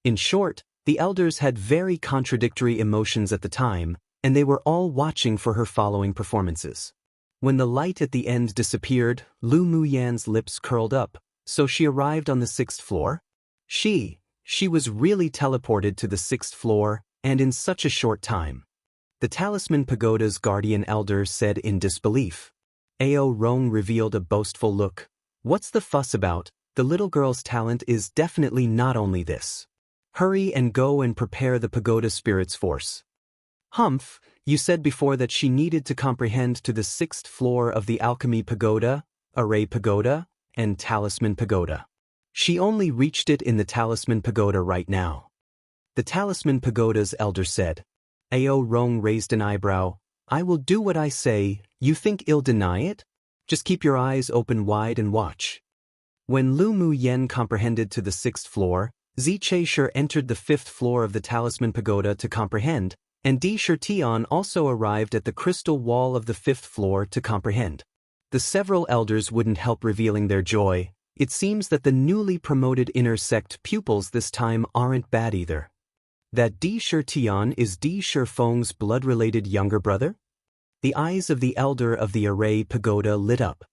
In short, the elders had very contradictory emotions at the time, and they were all watching for her following performances. When the light at the end disappeared, Lu Muyan's lips curled up. So she arrived on the 6th floor? She was really teleported to the 6th floor, and in such a short time. The Talisman Pagoda's guardian elder said in disbelief. Ao Rong revealed a boastful look. What's the fuss about? The little girl's talent is definitely not only this. Hurry and go and prepare the pagoda spirit's force. Humph, you said before that she needed to comprehend to the 6th floor of the Alchemy Pagoda, Array Pagoda, and Talisman Pagoda. She only reached it in the Talisman Pagoda right now. The Talisman Pagoda's elder said. Ao Rong raised an eyebrow. I will do what I say, you think I'll deny it? Just keep your eyes open wide and watch. When Lu Muyen comprehended to the 6th floor, Zi Chaisher entered the 5th floor of the Talisman Pagoda to comprehend, and Di Shirtian also arrived at the crystal wall of the 5th floor to comprehend. The several elders wouldn't help revealing their joy. It seems that the newly promoted inner sect pupils this time aren't bad either. That Di Shirtian is Di Shifeng's blood-related younger brother? The eyes of the elder of the Array Pagoda lit up.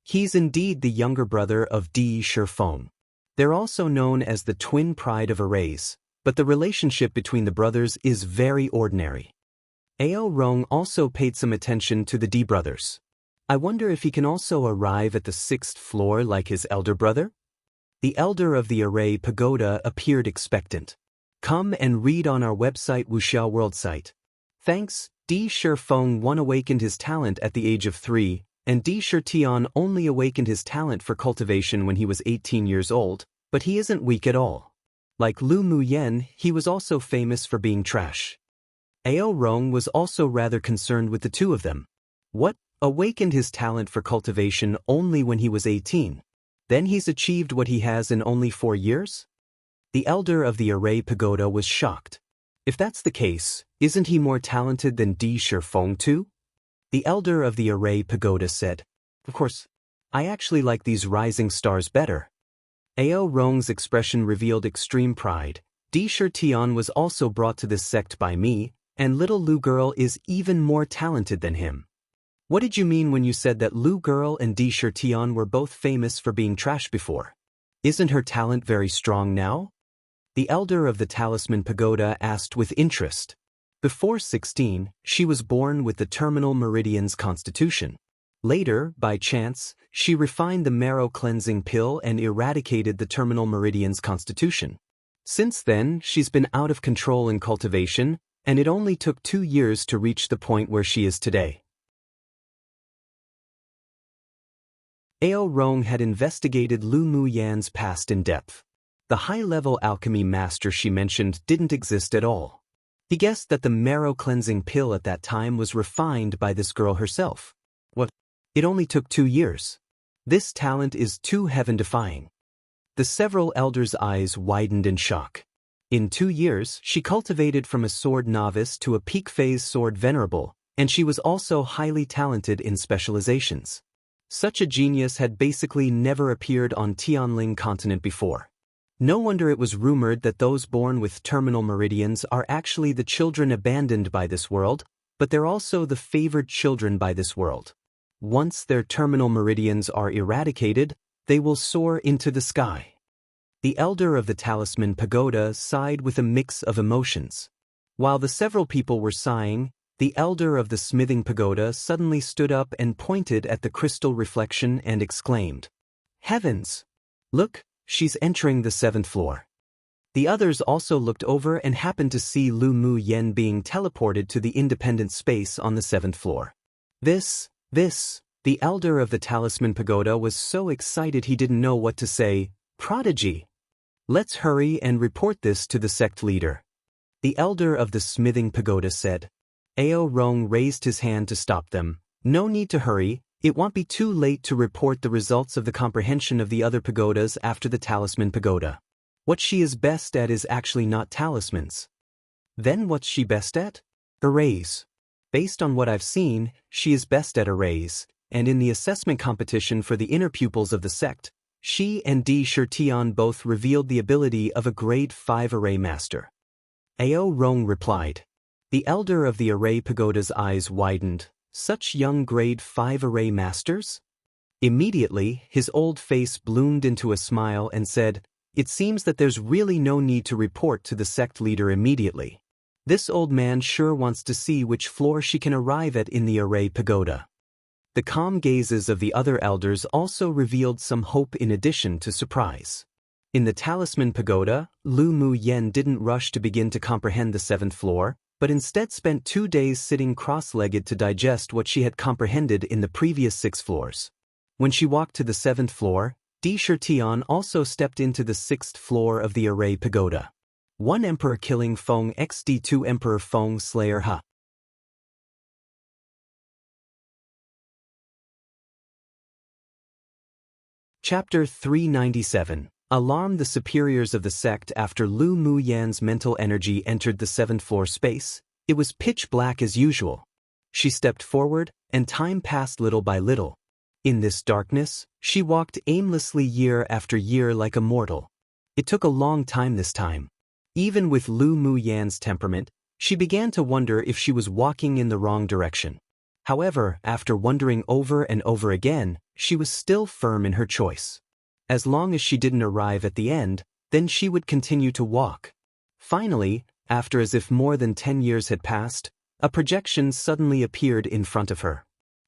He's indeed the younger brother of Di Shifeng. They're also known as the twin pride of Arrays, but the relationship between the brothers is very ordinary. Ao Rong also paid some attention to the Di brothers. I wonder if he can also arrive at the 6th floor like his elder brother? The elder of the Array Pagoda appeared expectant. Come and read on our website Wuxia World site. Thanks, Di Shifeng awakened his talent at the age of 3, and Di Shirtian only awakened his talent for cultivation when he was 18 years old, but he isn't weak at all. Like Lu Muyen, he was also famous for being trash. Ao Rong was also rather concerned with the two of them. What? Awakened his talent for cultivation only when he was 18. Then he's achieved what he has in only 4 years? The elder of the Array Pagoda was shocked. If that's the case, isn't he more talented than Di Shifeng too? The elder of the Array Pagoda said. Of course, I actually like these rising stars better. Ao Rong's expression revealed extreme pride. Di Shirtian was also brought to this sect by me, and little Lu girl is even more talented than him. What did you mean when you said that Lu girl and Di Shirtian were both famous for being trash before? Isn't her talent very strong now? The elder of the Talisman Pagoda asked with interest. Before 16, she was born with the terminal meridian's constitution. Later, by chance, she refined the marrow cleansing pill and eradicated the terminal meridian's constitution. Since then, she's been out of control in cultivation, and it only took 2 years to reach the point where she is today. Ao Rong had investigated Lu Muyan's past in depth. The high-level alchemy master she mentioned didn't exist at all. He guessed that the marrow-cleansing pill at that time was refined by this girl herself. What? It only took 2 years. This talent is too heaven-defying. The several elders' eyes widened in shock. In 2 years, she cultivated from a sword novice to a peak-phase sword venerable, and she was also highly talented in specializations. Such a genius had basically never appeared on Tianling continent before. No wonder it was rumored that those born with terminal meridians are actually the children abandoned by this world, but they're also the favored children by this world. Once their terminal meridians are eradicated, they will soar into the sky. The elder of the Talisman Pagoda sighed with a mix of emotions. While the several people were sighing, the elder of the Smithing Pagoda suddenly stood up and pointed at the crystal reflection and exclaimed, "Heavens! Look, she's entering the 7th floor." The others also looked over and happened to see Lu Mu Yen being teleported to the independent space on the 7th floor. The elder of the Talisman Pagoda was so excited he didn't know what to say. Prodigy! Let's hurry and report this to the sect leader. The elder of the Smithing Pagoda said. Ao Rong raised his hand to stop them. No need to hurry, it won't be too late to report the results of the comprehension of the other pagodas after the Talisman Pagoda. What she is best at is actually not talismans. Then what's she best at? Arrays. Based on what I've seen, she is best at arrays, and in the assessment competition for the inner pupils of the sect, she and Di Shirtian both revealed the ability of a grade 5 array master. Ao Rong replied. The elder of the array pagoda's eyes widened. Such young grade 5 array masters? Immediately, his old face bloomed into a smile and said, It seems that there's really no need to report to the sect leader immediately. This old man sure wants to see which floor she can arrive at in the array pagoda. The calm gazes of the other elders also revealed some hope in addition to surprise. In the Talisman Pagoda, Lu Mu Yen didn't rush to begin to comprehend the 7th floor, but instead spent 2 days sitting cross-legged to digest what she had comprehended in the previous 6 floors. When she walked to the 7th floor, Di Shirtian also stepped into the 6th floor of the array pagoda. 1 Emperor killing Feng xd 2 Emperor Feng Slayer Ha. Chapter 397. Alarmed the superiors of the sect after Lu Mu Yan's mental energy entered the 7th floor space. It was pitch black as usual. She stepped forward, and time passed little by little. In this darkness, she walked aimlessly year after year like a mortal. It took a long time this time. Even with Lu Mu Yan's temperament, she began to wonder if she was walking in the wrong direction. However, after wondering over and over again, she was still firm in her choice. As long as she didn't arrive at the end, then she would continue to walk. Finally, after as if more than 10 years had passed, a projection suddenly appeared in front of her.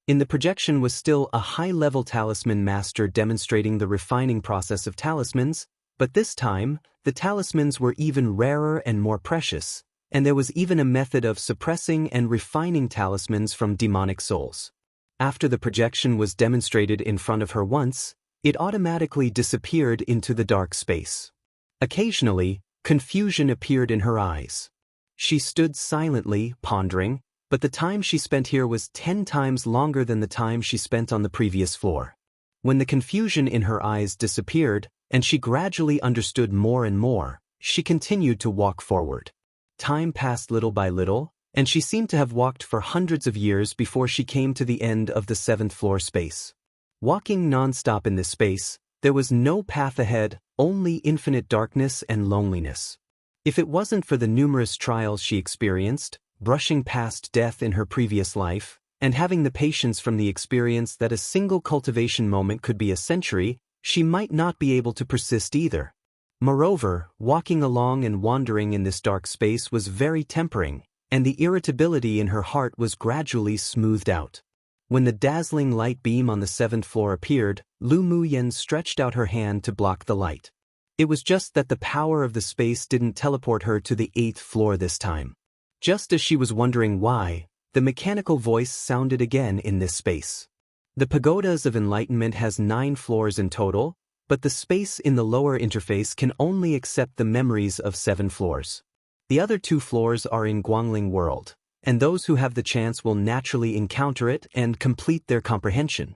In the projection was still a high-level talisman master demonstrating the refining process of talismans, but this time, the talismans were even rarer and more precious, and there was even a method of suppressing and refining talismans from demonic souls. After the projection was demonstrated in front of her once, it automatically disappeared into the dark space. Occasionally, confusion appeared in her eyes. She stood silently, pondering, but the time she spent here was 10 times longer than the time she spent on the previous floor. When the confusion in her eyes disappeared, and she gradually understood more and more, she continued to walk forward. Time passed little by little, and she seemed to have walked for hundreds of years before she came to the end of the 7th floor space. Walking non-stop in this space, there was no path ahead, only infinite darkness and loneliness. If it wasn't for the numerous trials she experienced, brushing past death in her previous life, and having the patience from the experience that a single cultivation moment could be a century, she might not be able to persist either. Moreover, walking along and wandering in this dark space was very tempering, and the irritability in her heart was gradually smoothed out. When the dazzling light beam on the 7th floor appeared, Lu Mu Yen stretched out her hand to block the light. It was just that the power of the space didn't teleport her to the 8th floor this time. Just as she was wondering why, the mechanical voice sounded again in this space. The Pagodas of Enlightenment has 9 floors in total, but the space in the lower interface can only accept the memories of 7 floors. The other 2 floors are in Guangling World, and those who have the chance will naturally encounter it and complete their comprehension.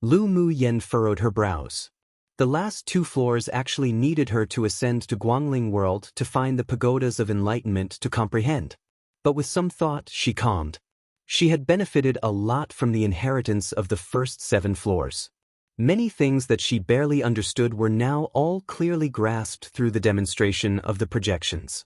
Lu Mu Yen furrowed her brows. The last 2 floors actually needed her to ascend to Guangling World to find the Pagodas of Enlightenment to comprehend. But with some thought, she calmed. She had benefited a lot from the inheritance of the first 7 floors. Many things that she barely understood were now all clearly grasped through the demonstration of the projections.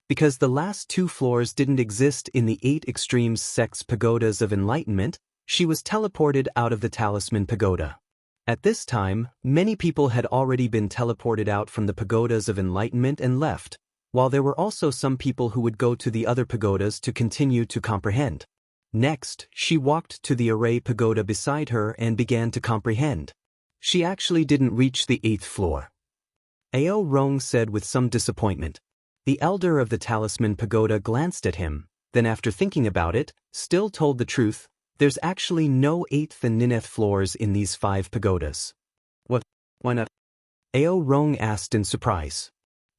Because the last 2 floors didn't exist in the 8 extremes sect's Pagodas of Enlightenment, she was teleported out of the Talisman Pagoda. At this time, many people had already been teleported out from the Pagodas of Enlightenment and left, while there were also some people who would go to the other pagodas to continue to comprehend. Next, she walked to the array pagoda beside her and began to comprehend. She actually didn't reach the 8th floor. Ao Rong said with some disappointment. The elder of the Talisman Pagoda glanced at him, then after thinking about it, still told the truth. There's actually no 8th and 9th floors in these 5 pagodas. What? Why not? Ao Rong asked in surprise.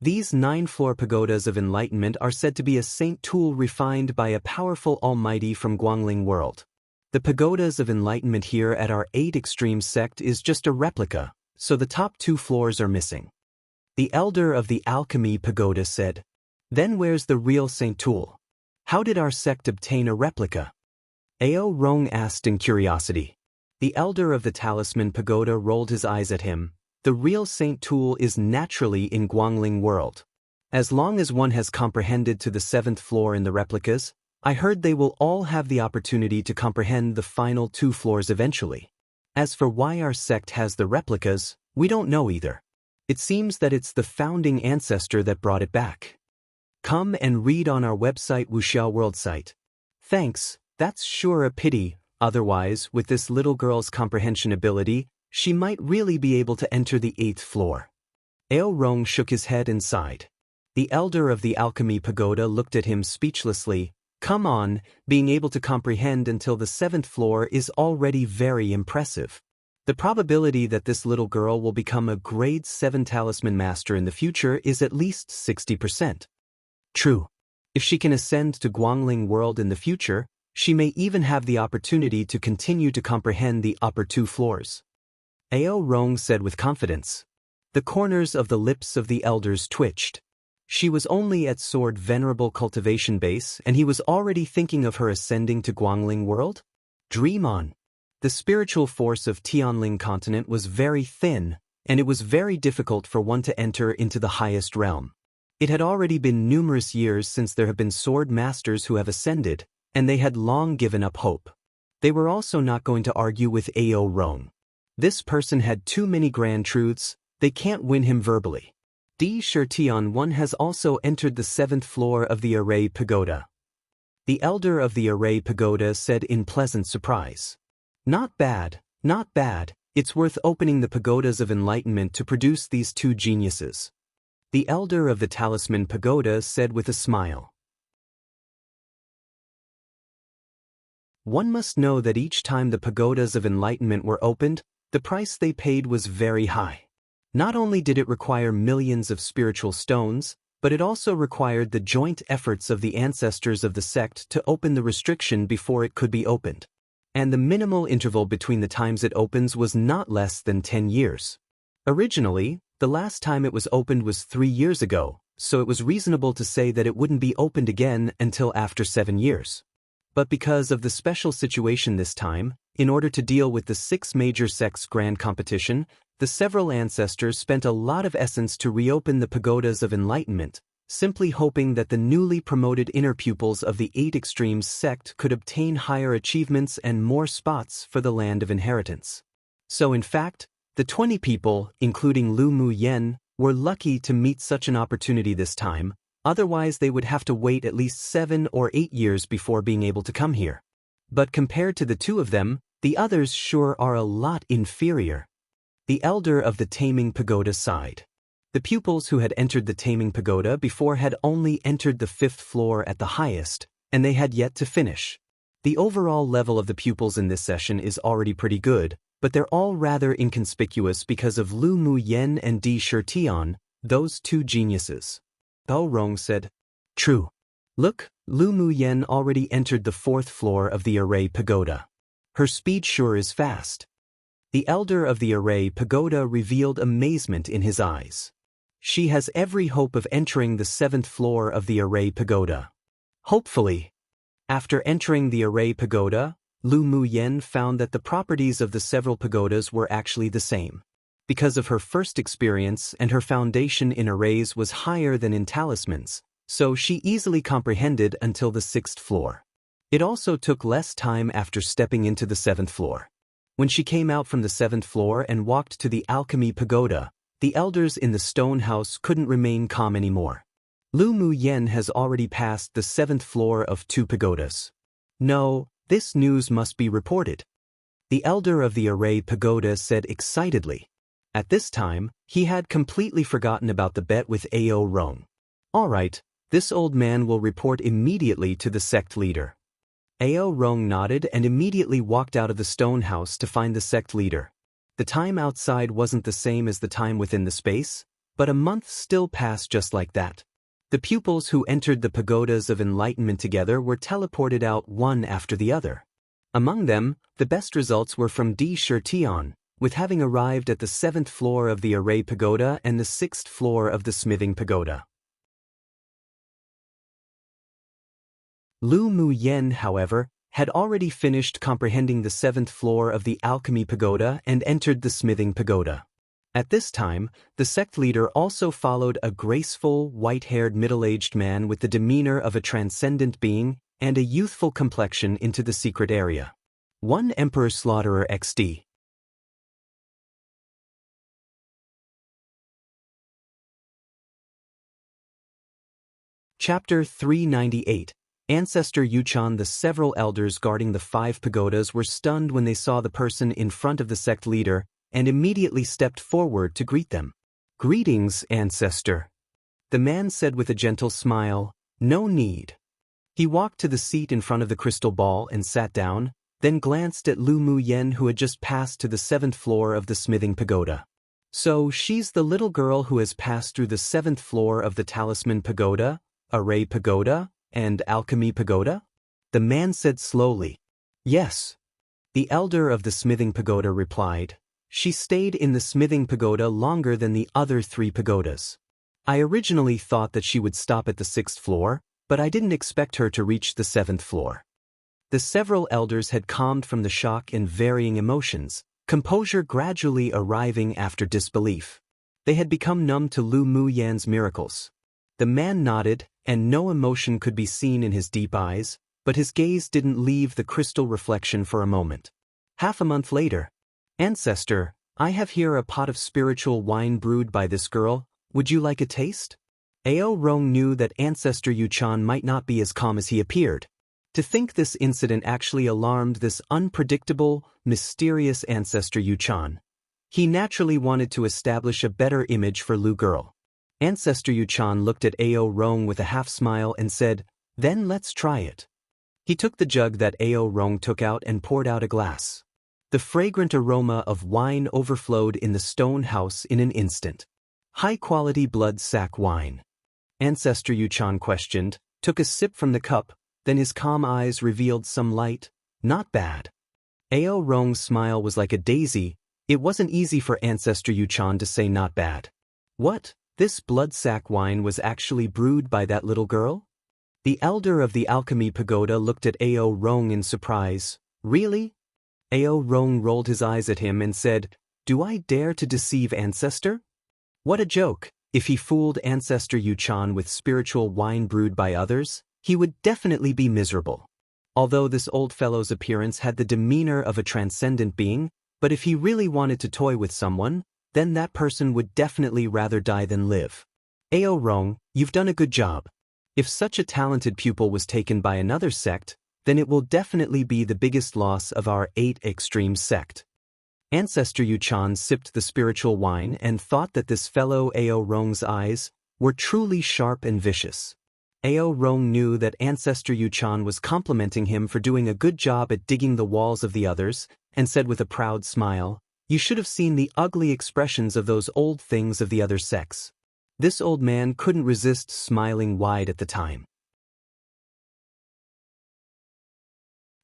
These 9-floor pagodas of enlightenment are said to be a saint tool refined by a powerful almighty from Guangling world. The pagodas of enlightenment here at our 8 extremes sect is just a replica, so the top 2 floors are missing. The elder of the alchemy pagoda said. Then where's the real saint tool? How did our sect obtain a replica? Ao Rong asked in curiosity. The elder of the Talisman Pagoda rolled his eyes at him. The real saint tool is naturally in Guangling world. As long as one has comprehended to the 7th floor in the replicas, I heard they will all have the opportunity to comprehend the final 2 floors eventually. As for why our sect has the replicas, we don't know either. It seems that it's the founding ancestor that brought it back. Come and read on our website Wuxia World site. Thanks. That's sure a pity, otherwise, with this little girl's comprehension ability, she might really be able to enter the 8th floor. Ao Rong shook his head and sighed. The elder of the alchemy pagoda looked at him speechlessly. Come on, being able to comprehend until the 7th floor is already very impressive. The probability that this little girl will become a grade 7 talisman master in the future is at least 60%. True. If she can ascend to Guangling world in the future, she may even have the opportunity to continue to comprehend the upper 2 floors. Ao Rong said with confidence. The corners of the lips of the elders twitched. She was only at sword venerable cultivation base and he was already thinking of her ascending to Guangling world? Dream on. The spiritual force of Tianling continent was very thin, and it was very difficult for one to enter into the highest realm. It had already been numerous years since there have been sword masters who have ascended, and they had long given up hope. They were also not going to argue with Ao Rong. This person had too many grand truths, they can't win him verbally. Di Shirtian one has also entered the 7th floor of the Array Pagoda. The elder of the Array Pagoda said in pleasant surprise. Not bad, not bad, it's worth opening the pagodas of enlightenment to produce these 2 geniuses. The elder of the Talisman Pagoda said with a smile. One must know that each time the pagodas of enlightenment were opened, the price they paid was very high. Not only did it require millions of spiritual stones, but it also required the joint efforts of the ancestors of the sect to open the restriction before it could be opened. And the minimal interval between the times it opens was not less than 10 years. Originally, the last time it was opened was 3 years ago, so it was reasonable to say that it wouldn't be opened again until after 7 years. But because of the special situation this time, in order to deal with the 6 major sects grand competition, the several ancestors spent a lot of essence to reopen the pagodas of enlightenment, simply hoping that the newly promoted inner pupils of the 8 extremes sect could obtain higher achievements and more spots for the land of inheritance. So in fact, the 20 people, including Lu Mu Yen, were lucky to meet such an opportunity this time, otherwise they would have to wait at least 7 or 8 years before being able to come here. But compared to the 2 of them, the others sure are a lot inferior. The elder of the Taming Pagoda sighed. The pupils who had entered the Taming Pagoda before had only entered the 5th floor at the highest, and they had yet to finish. The overall level of the pupils in this session is already pretty good, but they're all rather inconspicuous because of Lu Mu Yen and Di Shirtian, those 2 geniuses. Bao Rong said, True. Look, Lu Mu Yen already entered the 4th floor of the Array Pagoda. Her speed sure is fast. The elder of the Array Pagoda revealed amazement in his eyes. She has every hope of entering the 7th floor of the Array Pagoda. Hopefully. After entering the Array Pagoda, Lu Mu Yen found that the properties of the several pagodas were actually the same. Because of her first experience and her foundation in arrays was higher than in talismans, so she easily comprehended until the 6th floor. It also took less time after stepping into the 7th floor. When she came out from the 7th floor and walked to the Alchemy Pagoda, the elders in the stone house couldn't remain calm anymore. Lu Mu Yen has already passed the 7th floor of 2 pagodas. No, this news must be reported. the elder of the Array Pagoda said excitedly. At this time, he had completely forgotten about the bet with Ao Rong. All right, this old man will report immediately to the sect leader. Ao Rong nodded and immediately walked out of the stone house to find the sect leader. The time outside wasn't the same as the time within the space, but a month still passed just like that. The pupils who entered the pagodas of enlightenment together were teleported out one after the other. Among them, the best results were from Di Shirtian, with having arrived at the 7th floor of the Array Pagoda and the 6th floor of the Smithing Pagoda. Lu Muyen, however, had already finished comprehending the 7th floor of the Alchemy Pagoda and entered the Smithing Pagoda. At this time, the sect leader also followed a graceful, white-haired middle-aged man with the demeanor of a transcendent being and a youthful complexion into the secret area. One Emperor Slaughterer XD. Chapter 398. Ancestor Yuchan. The several elders guarding the 5 pagodas were stunned when they saw the person in front of the sect leader and immediately stepped forward to greet them. "Greetings, Ancestor," the man said with a gentle smile. "No need." He walked to the seat in front of the crystal ball and sat down, then glanced at Lu Muyen, who had just passed to the 7th floor of the Smithing Pagoda. "So she's the little girl who has passed through the 7th floor of the Talisman Pagoda, Array Pagoda, and Alchemy Pagoda?" the man said slowly. "Yes." The elder of the Smithing Pagoda replied. "She stayed in the Smithing Pagoda longer than the other 3 pagodas. I originally thought that she would stop at the 6th floor, but I didn't expect her to reach the 7th floor." The several elders had calmed from the shock and varying emotions, composure gradually arriving after disbelief. They had become numb to Lu Muyen's miracles. The man nodded, and no emotion could be seen in his deep eyes, but his gaze didn't leave the crystal reflection for a moment. Half a month later. "Ancestor, I have here a pot of spiritual wine brewed by this girl. Would you like a taste?" Ao Rong knew that Ancestor Yuchan might not be as calm as he appeared. To think this incident actually alarmed this unpredictable, mysterious Ancestor Yuchan. He naturally wanted to establish a better image for Lu Girl. Ancestor Yuchan looked at Ao Rong with a half-smile and said, "Then let's try it." He took the jug that Ao Rong took out and poured out a glass. The fragrant aroma of wine overflowed in the stone house in an instant. High-quality blood sack wine. Ancestor Yuchan questioned, took a sip from the cup, then his calm eyes revealed some light. "Not bad." Ao Rong's smile was like a daisy. It wasn't easy for Ancestor Yuchan to say not bad. "What? This blood sack wine was actually brewed by that little girl?" The elder of the Alchemy Pagoda looked at Ao Rong in surprise. "Really?" Ao Rong rolled his eyes at him and said, "Do I dare to deceive Ancestor?" What a joke! If he fooled Ancestor Yuchan with spiritual wine brewed by others, he would definitely be miserable. Although this old fellow's appearance had the demeanor of a transcendent being, but if he really wanted to toy with someone, then that person would definitely rather die than live. "Ao Rong, you've done a good job. If such a talented pupil was taken by another sect, then it will definitely be the biggest loss of our 8 extreme sect." Ancestor Yuchan sipped the spiritual wine and thought that this fellow Ao Rong's eyes were truly sharp and vicious. Ao Rong knew that Ancestor Yuchan was complimenting him for doing a good job at digging the walls of the others, and said with a proud smile, "You should have seen the ugly expressions of those old things of the other sects." This old man couldn't resist smiling wide at the time.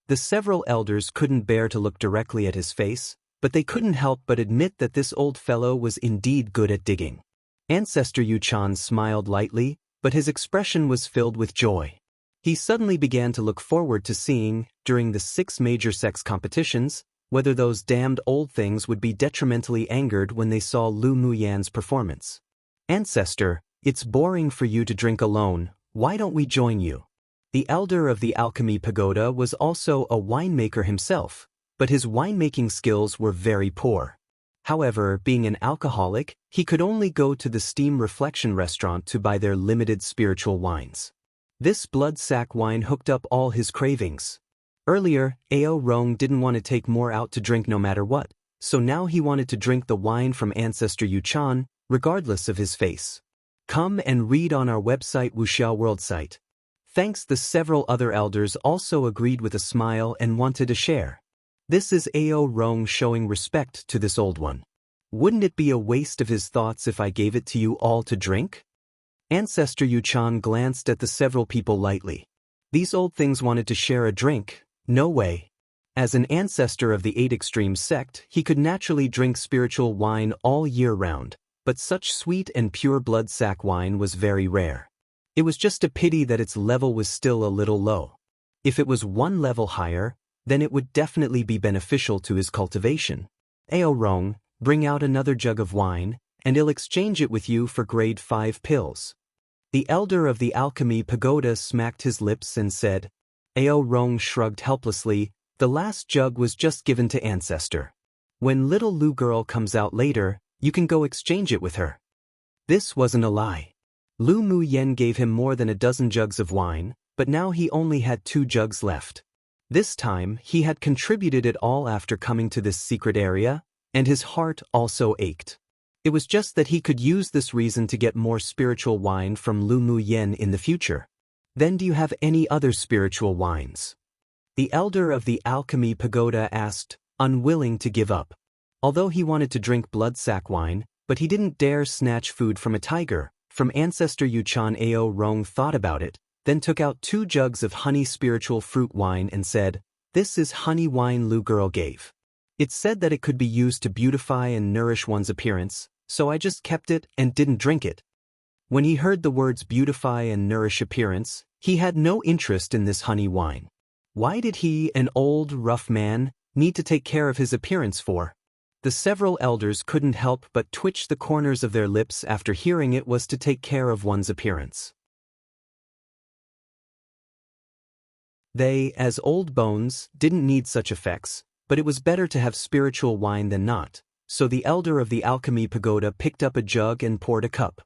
The several elders couldn't bear to look directly at his face, but they couldn't help but admit that this old fellow was indeed good at digging. Ancestor Yuchan smiled lightly, but his expression was filled with joy. He suddenly began to look forward to seeing, during the 6 major sex competitions, whether those damned old things would be detrimentally angered when they saw Lu Muyen's performance. "Ancestor, it's boring for you to drink alone. Why don't we join you?" The elder of the Alchemy Pagoda was also a winemaker himself, but his winemaking skills were very poor. However, being an alcoholic, he could only go to the Steam Reflection restaurant to buy their limited spiritual wines. This blood sack wine hooked up all his cravings. Earlier, Ao Rong didn't want to take more out to drink no matter what, so now he wanted to drink the wine from Ancestor Yuchan, regardless of his face. Come and read on our website Wuxia World site. Thanks. The several other elders also agreed with a smile and wanted to share. This is Ao Rong showing respect to this old one. Wouldn't it be a waste of his thoughts if I gave it to you all to drink? Ancestor Yuchan glanced at the several people lightly. These old things wanted to share a drink? No way. As an ancestor of the Eight Extremes sect, he could naturally drink spiritual wine all year round, but such sweet and pure blood sack wine was very rare. It was just a pity that its level was still a little low. If it was one level higher, then it would definitely be beneficial to his cultivation. Ao Rong, bring out another jug of wine, and I'll exchange it with you for grade 5 pills. The elder of the alchemy pagoda smacked his lips and said. Ao Rong shrugged helplessly. The last jug was just given to Ancestor. When little Lu girl comes out later, you can go exchange it with her. This wasn't a lie. Lu Mu Yen gave him more than a dozen jugs of wine, but now he only had 2 jugs left. This time, he had contributed it all after coming to this secret area, and his heart also ached. It was just that he could use this reason to get more spiritual wine from Lu Mu Yen in the future. Then do you have any other spiritual wines? The elder of the alchemy pagoda asked, unwilling to give up. Although he wanted to drink bloodsack wine, but he didn't dare snatch food from a tiger. From Ancestor Yuchan, Ao Rong thought about it, then took out 2 jugs of honey spiritual fruit wine and said, this is honey wine Lu girl gave. It said that it could be used to beautify and nourish one's appearance, so I just kept it and didn't drink it. When he heard the words beautify and nourish appearance, he had no interest in this honey wine. Why did he, an old, rough man, need to take care of his appearance for? The several elders couldn't help but twitch the corners of their lips after hearing it was to take care of one's appearance. They, as old bones, didn't need such effects, but it was better to have spiritual wine than not, so the elder of the alchemy pagoda picked up a jug and poured a cup.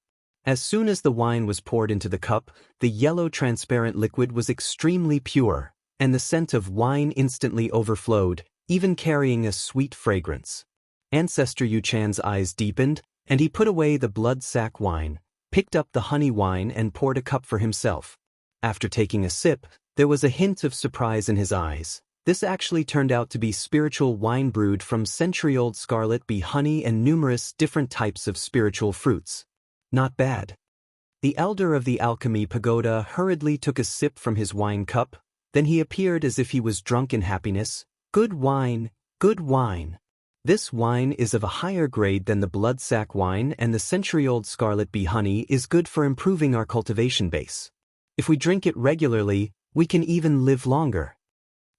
As soon as the wine was poured into the cup, the yellow transparent liquid was extremely pure, and the scent of wine instantly overflowed, even carrying a sweet fragrance. Ancestor Yuchan's eyes deepened, and he put away the blood sack wine, picked up the honey wine and poured a cup for himself. After taking a sip, there was a hint of surprise in his eyes. This actually turned out to be spiritual wine brewed from century-old scarlet bee honey and numerous different types of spiritual fruits. Not bad. The elder of the alchemy pagoda hurriedly took a sip from his wine cup, then he appeared as if he was drunk in happiness. Good wine, good wine. This wine is of a higher grade than the bloodsack wine, and the century-old scarlet bee honey is good for improving our cultivation base. If we drink it regularly, we can even live longer.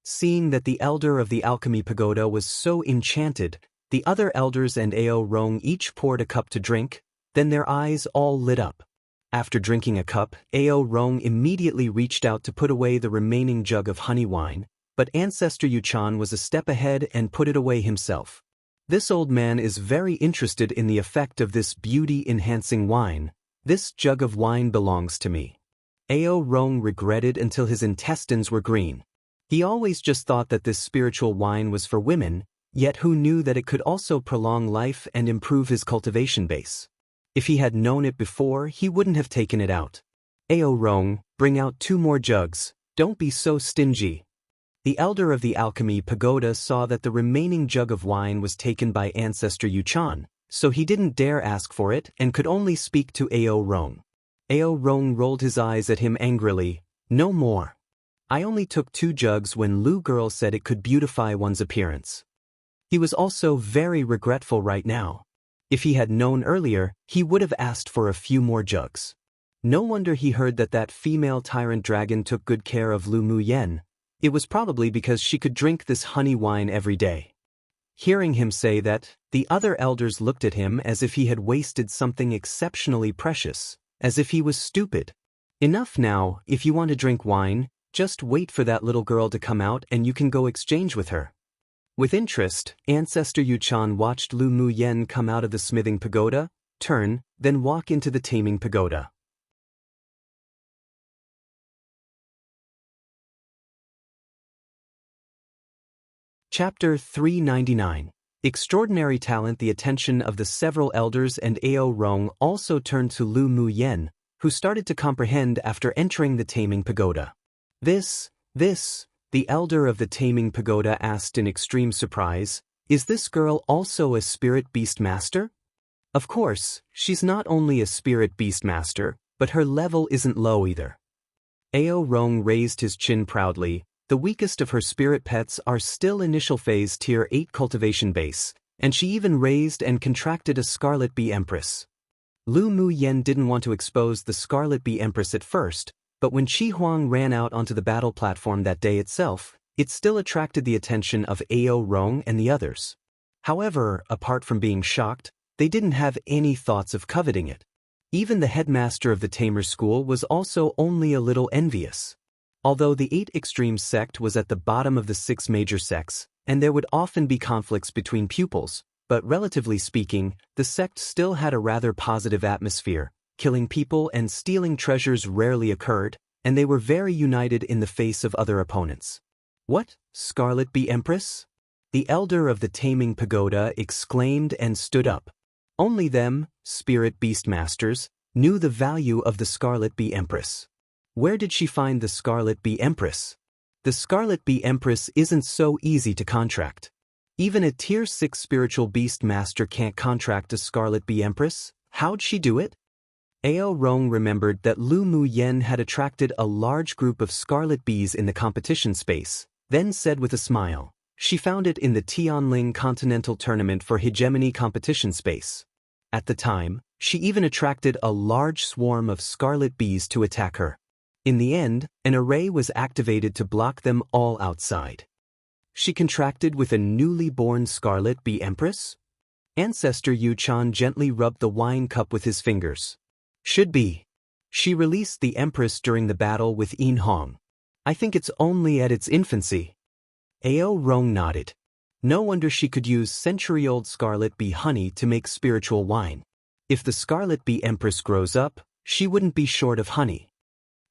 Seeing that the elder of the alchemy pagoda was so enchanted, the other elders and Ao Rong each poured a cup to drink, then their eyes all lit up. After drinking a cup, Ao Rong immediately reached out to put away the remaining jug of honey wine, but Ancestor Yuchan was a step ahead and put it away himself. This old man is very interested in the effect of this beauty-enhancing wine. This jug of wine belongs to me. Ao Rong regretted until his intestines were green. He always just thought that this spiritual wine was for women, yet who knew that it could also prolong life and improve his cultivation base. If he had known it before, he wouldn't have taken it out. Ao Rong, bring out 2 more jugs, don't be so stingy. The elder of the alchemy pagoda saw that the remaining jug of wine was taken by Ancestor Yuchan, so he didn't dare ask for it and could only speak to Ao Rong. Ao Rong rolled his eyes at him angrily. No more. I only took 2 jugs when Lu girl said it could beautify one's appearance. He was also very regretful right now. If he had known earlier, he would have asked for a few more jugs. No wonder he heard that that female tyrant dragon took good care of Lu Mu Yen. It was probably because she could drink this honey wine every day. Hearing him say that, the other elders looked at him as if he had wasted something exceptionally precious, as if he was stupid. Enough now. If you want to drink wine, just wait for that little girl to come out and you can go exchange with her. With interest, Ancestor Yuchan watched Lu Mu Yen come out of the smithing pagoda, turn, then walk into the taming pagoda. Chapter 399. Extraordinary talent. The attention of the several elders and Ao Rong also turned to Lu Mu Yen, who started to comprehend after entering the Taming Pagoda. This, the elder of the Taming Pagoda asked in extreme surprise, is this girl also a spirit beast master? Of course, she's not only a spirit beast master, but her level isn't low either. Ao Rong raised his chin proudly. The weakest of her spirit pets are still initial phase tier 8 cultivation base, and she even raised and contracted a Scarlet Bee Empress. Lu Mu Yen didn't want to expose the Scarlet Bee Empress at first, but when Qi Huang ran out onto the battle platform that day itself, it still attracted the attention of Ao Rong and the others. However, apart from being shocked, they didn't have any thoughts of coveting it. Even the headmaster of the Tamer School was also only a little envious. Although the 8 Extremes sect was at the bottom of the 6 major sects, and there would often be conflicts between pupils, but relatively speaking, the sect still had a rather positive atmosphere. Killing people and stealing treasures rarely occurred, and they were very united in the face of other opponents. What? Scarlet Bee Empress? The elder of the Taming Pagoda exclaimed and stood up. Only them, spirit beast masters, knew the value of the Scarlet Bee Empress. Where did she find the Scarlet Bee Empress? The Scarlet Bee Empress isn't so easy to contract. Even a tier 6 spiritual beast master can't contract a Scarlet Bee Empress. How'd she do it? Ao Rong remembered that Lu Mu Yen had attracted a large group of scarlet bees in the competition space, then said with a smile, she found it in the Tianling Continental Tournament for Hegemony competition space. At the time, she even attracted a large swarm of scarlet bees to attack her. In the end, an array was activated to block them all outside. She contracted with a newly born Scarlet Bee Empress? Ancestor Yu Chan gently rubbed the wine cup with his fingers. Should be. She released the Empress during the battle with Yin Hong. I think it's only at its infancy. Ao Rong nodded. No wonder she could use century-old Scarlet Bee honey to make spiritual wine. If the Scarlet Bee Empress grows up, she wouldn't be short of honey.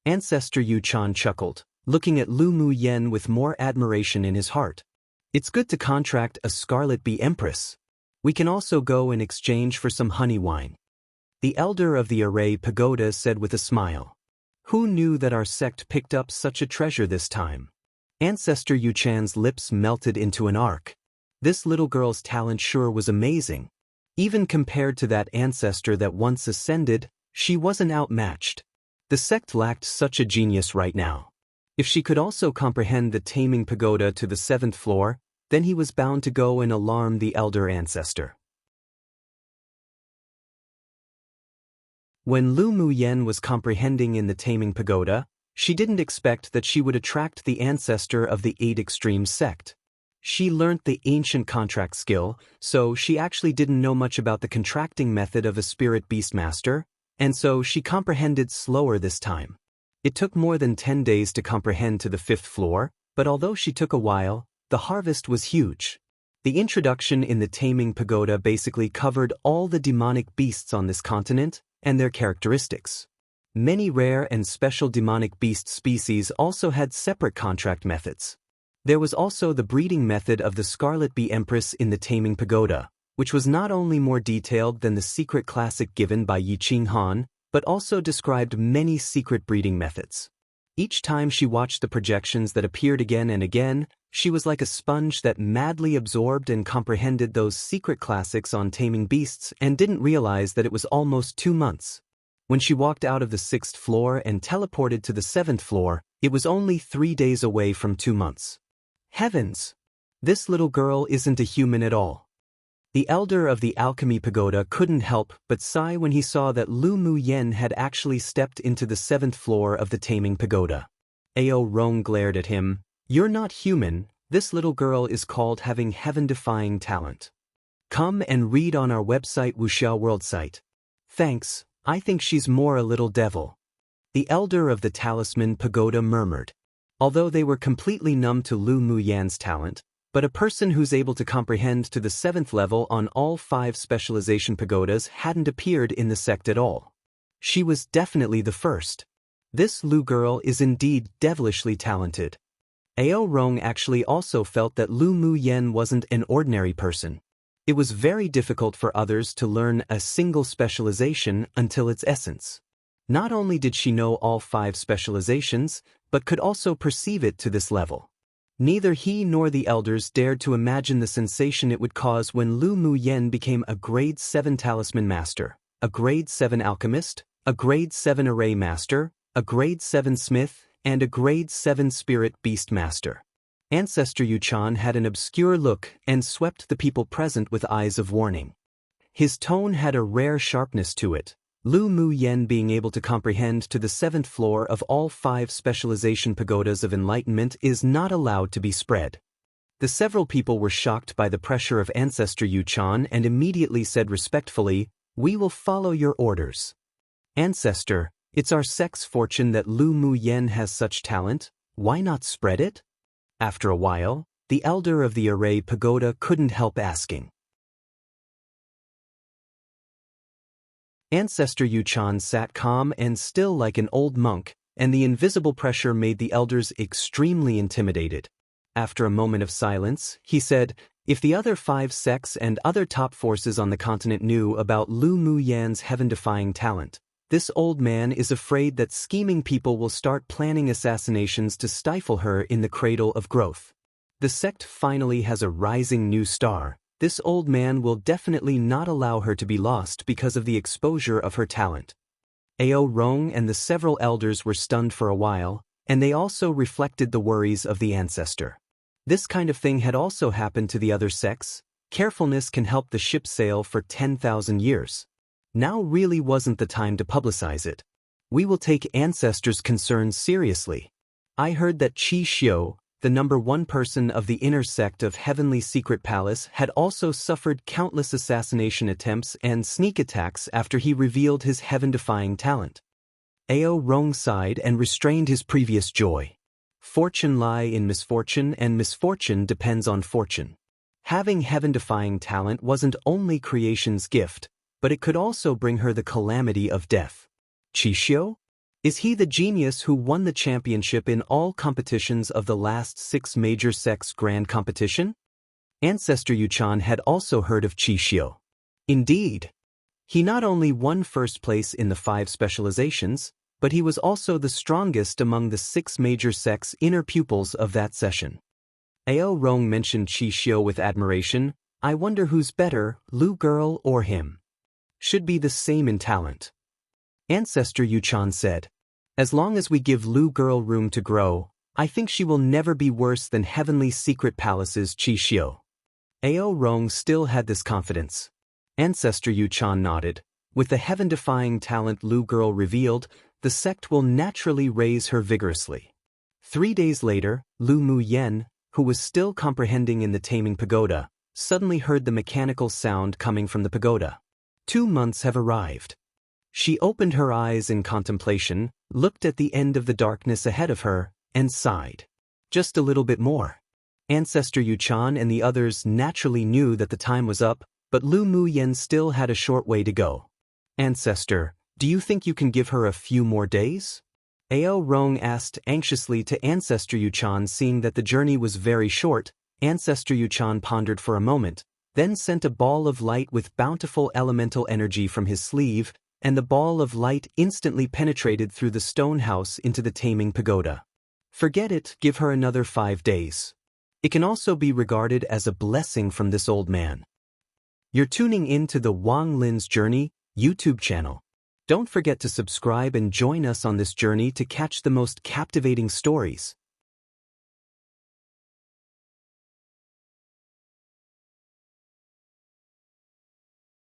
Ancestor Yu Chan chuckled, looking at Lu Mu Yen with more admiration in his heart. It's good to contract a Scarlet Bee Empress. We can also go in exchange for some honey wine. The elder of the Array Pagoda said with a smile. Who knew that our sect picked up such a treasure this time? Ancestor Yu Chan's lips melted into an arc. This little girl's talent sure was amazing. Even compared to that ancestor that once ascended, she wasn't outmatched. The sect lacked such a genius right now. If she could also comprehend the Taming Pagoda to the 7th floor, then he was bound to go and alarm the elder ancestor. When Lu Mu Yen was comprehending in the Taming Pagoda, she didn't expect that she would attract the ancestor of the 8 Extremes sect. She learnt the ancient contract skill, so she actually didn't know much about the contracting method of a spirit beast master, and so she comprehended slower this time. It took more than 10 days to comprehend to the 5th floor, but although she took a while, the harvest was huge. The introduction in the Taming Pagoda basically covered all the demonic beasts on this continent and their characteristics. Many rare and special demonic beast species also had separate contract methods. There was also the breeding method of the Scarlet Bee Empress in the Taming Pagoda, which was not only more detailed than the secret classic given by Yi Qing Han, but also described many secret breeding methods. Each time she watched the projections that appeared again and again, she was like a sponge that madly absorbed and comprehended those secret classics on taming beasts and didn't realize that it was almost 2 months. When she walked out of the 6th floor and teleported to the 7th floor, it was only 3 days away from 2 months. Heavens! This little girl isn't a human at all. The elder of the Alchemy Pagoda couldn't help but sigh when he saw that Lu Mu Yen had actually stepped into the 7th floor of the Taming Pagoda. Ao Rong glared at him. You're not human, this little girl is called having heaven-defying talent. Come and read on our website Wuxia World site. Thanks, I think she's more a little devil. The elder of the Talisman Pagoda murmured. Although they were completely numb to Lu Mu Yan's talent, but a person who's able to comprehend to the 7th level on all 5 specialization pagodas hadn't appeared in the sect at all. She was definitely the first. This Lu girl is indeed devilishly talented. Ao Rong actually also felt that Lu Mu Yen wasn't an ordinary person. It was very difficult for others to learn a single specialization until its essence. Not only did she know all 5 specializations, but could also perceive it to this level. Neither he nor the elders dared to imagine the sensation it would cause when Lu Mu Yen became a grade 7 talisman master, a grade 7 alchemist, a grade 7 array master, a grade 7 smith, and a grade 7 spirit beast master. Ancestor Yuchan had an obscure look and swept the people present with eyes of warning. His tone had a rare sharpness to it, Lu Mu Yen being able to comprehend to the 7th floor of all 5 specialization pagodas of enlightenment is not allowed to be spread. The several people were shocked by the pressure of Ancestor Yuchan and immediately said respectfully, "We will follow your orders." Ancestor, it's our sect's fortune that Lu Mu Yen has such talent, why not spread it? After a while, the elder of the array pagoda couldn't help asking. Ancestor Yuchan sat calm and still like an old monk, and the invisible pressure made the elders extremely intimidated. After a moment of silence, he said, "If the other 5 sects and other top forces on the continent knew about Lu Mu Yan's heaven-defying talent, this old man is afraid that scheming people will start planning assassinations to stifle her in the cradle of growth. The sect finally has a rising new star. This old man will definitely not allow her to be lost because of the exposure of her talent." Ao Rong and the several elders were stunned for a while, and they also reflected the worries of the ancestor. This kind of thing had also happened to the other sects. Carefulness can help the ship sail for 10,000 years. Now really wasn't the time to publicize it. We will take ancestors' concerns seriously. I heard that Qi Xiu, the number 1 person of the inner sect of Heavenly Secret Palace, had also suffered countless assassination attempts and sneak attacks after he revealed his heaven-defying talent. Ao Rong sighed and restrained his previous joy. Fortune lie in misfortune, and misfortune depends on fortune. Having heaven-defying talent wasn't only creation's gift, but it could also bring her the calamity of death. Qi Xiu? Is he the genius who won the championship in all competitions of the last 6 major sects grand competition? Ancestor Yuchan had also heard of Qi Xiu. Indeed. He not only won first place in the 5 specializations, but he was also the strongest among the 6 major sects' inner pupils of that session. Ao Rong mentioned Qi Xiu with admiration. I wonder who's better, Lu girl or him? Should be the same in talent. Ancestor Yuchan said, "As long as we give Lu girl room to grow, I think she will never be worse than Heavenly Secret Palace's Qi Xiu." Ao Rong still had this confidence. Ancestor Yuchan nodded. With the heaven-defying talent Lu girl revealed, the sect will naturally raise her vigorously. 3 days later, Lu Mu Yen, who was still comprehending in the taming pagoda, suddenly heard the mechanical sound coming from the pagoda. 2 months have arrived. She opened her eyes in contemplation, looked at the end of the darkness ahead of her, and sighed. Just a little bit more. Ancestor Yuchan and the others naturally knew that the time was up, but Lu Mu Yen still had a short way to go. Ancestor, do you think you can give her a few more days? Ao Rong asked anxiously to Ancestor Yuchan. Seeing that the journey was very short, Ancestor Yuchan pondered for a moment, then sent a ball of light with bountiful elemental energy from his sleeve, and the ball of light instantly penetrated through the stone house into the taming pagoda. Forget it, give her another 5 days. It can also be regarded as a blessing from this old man. You're tuning in to the Wang Lin's Journey YouTube channel. Don't forget to subscribe and join us on this journey to catch the most captivating stories.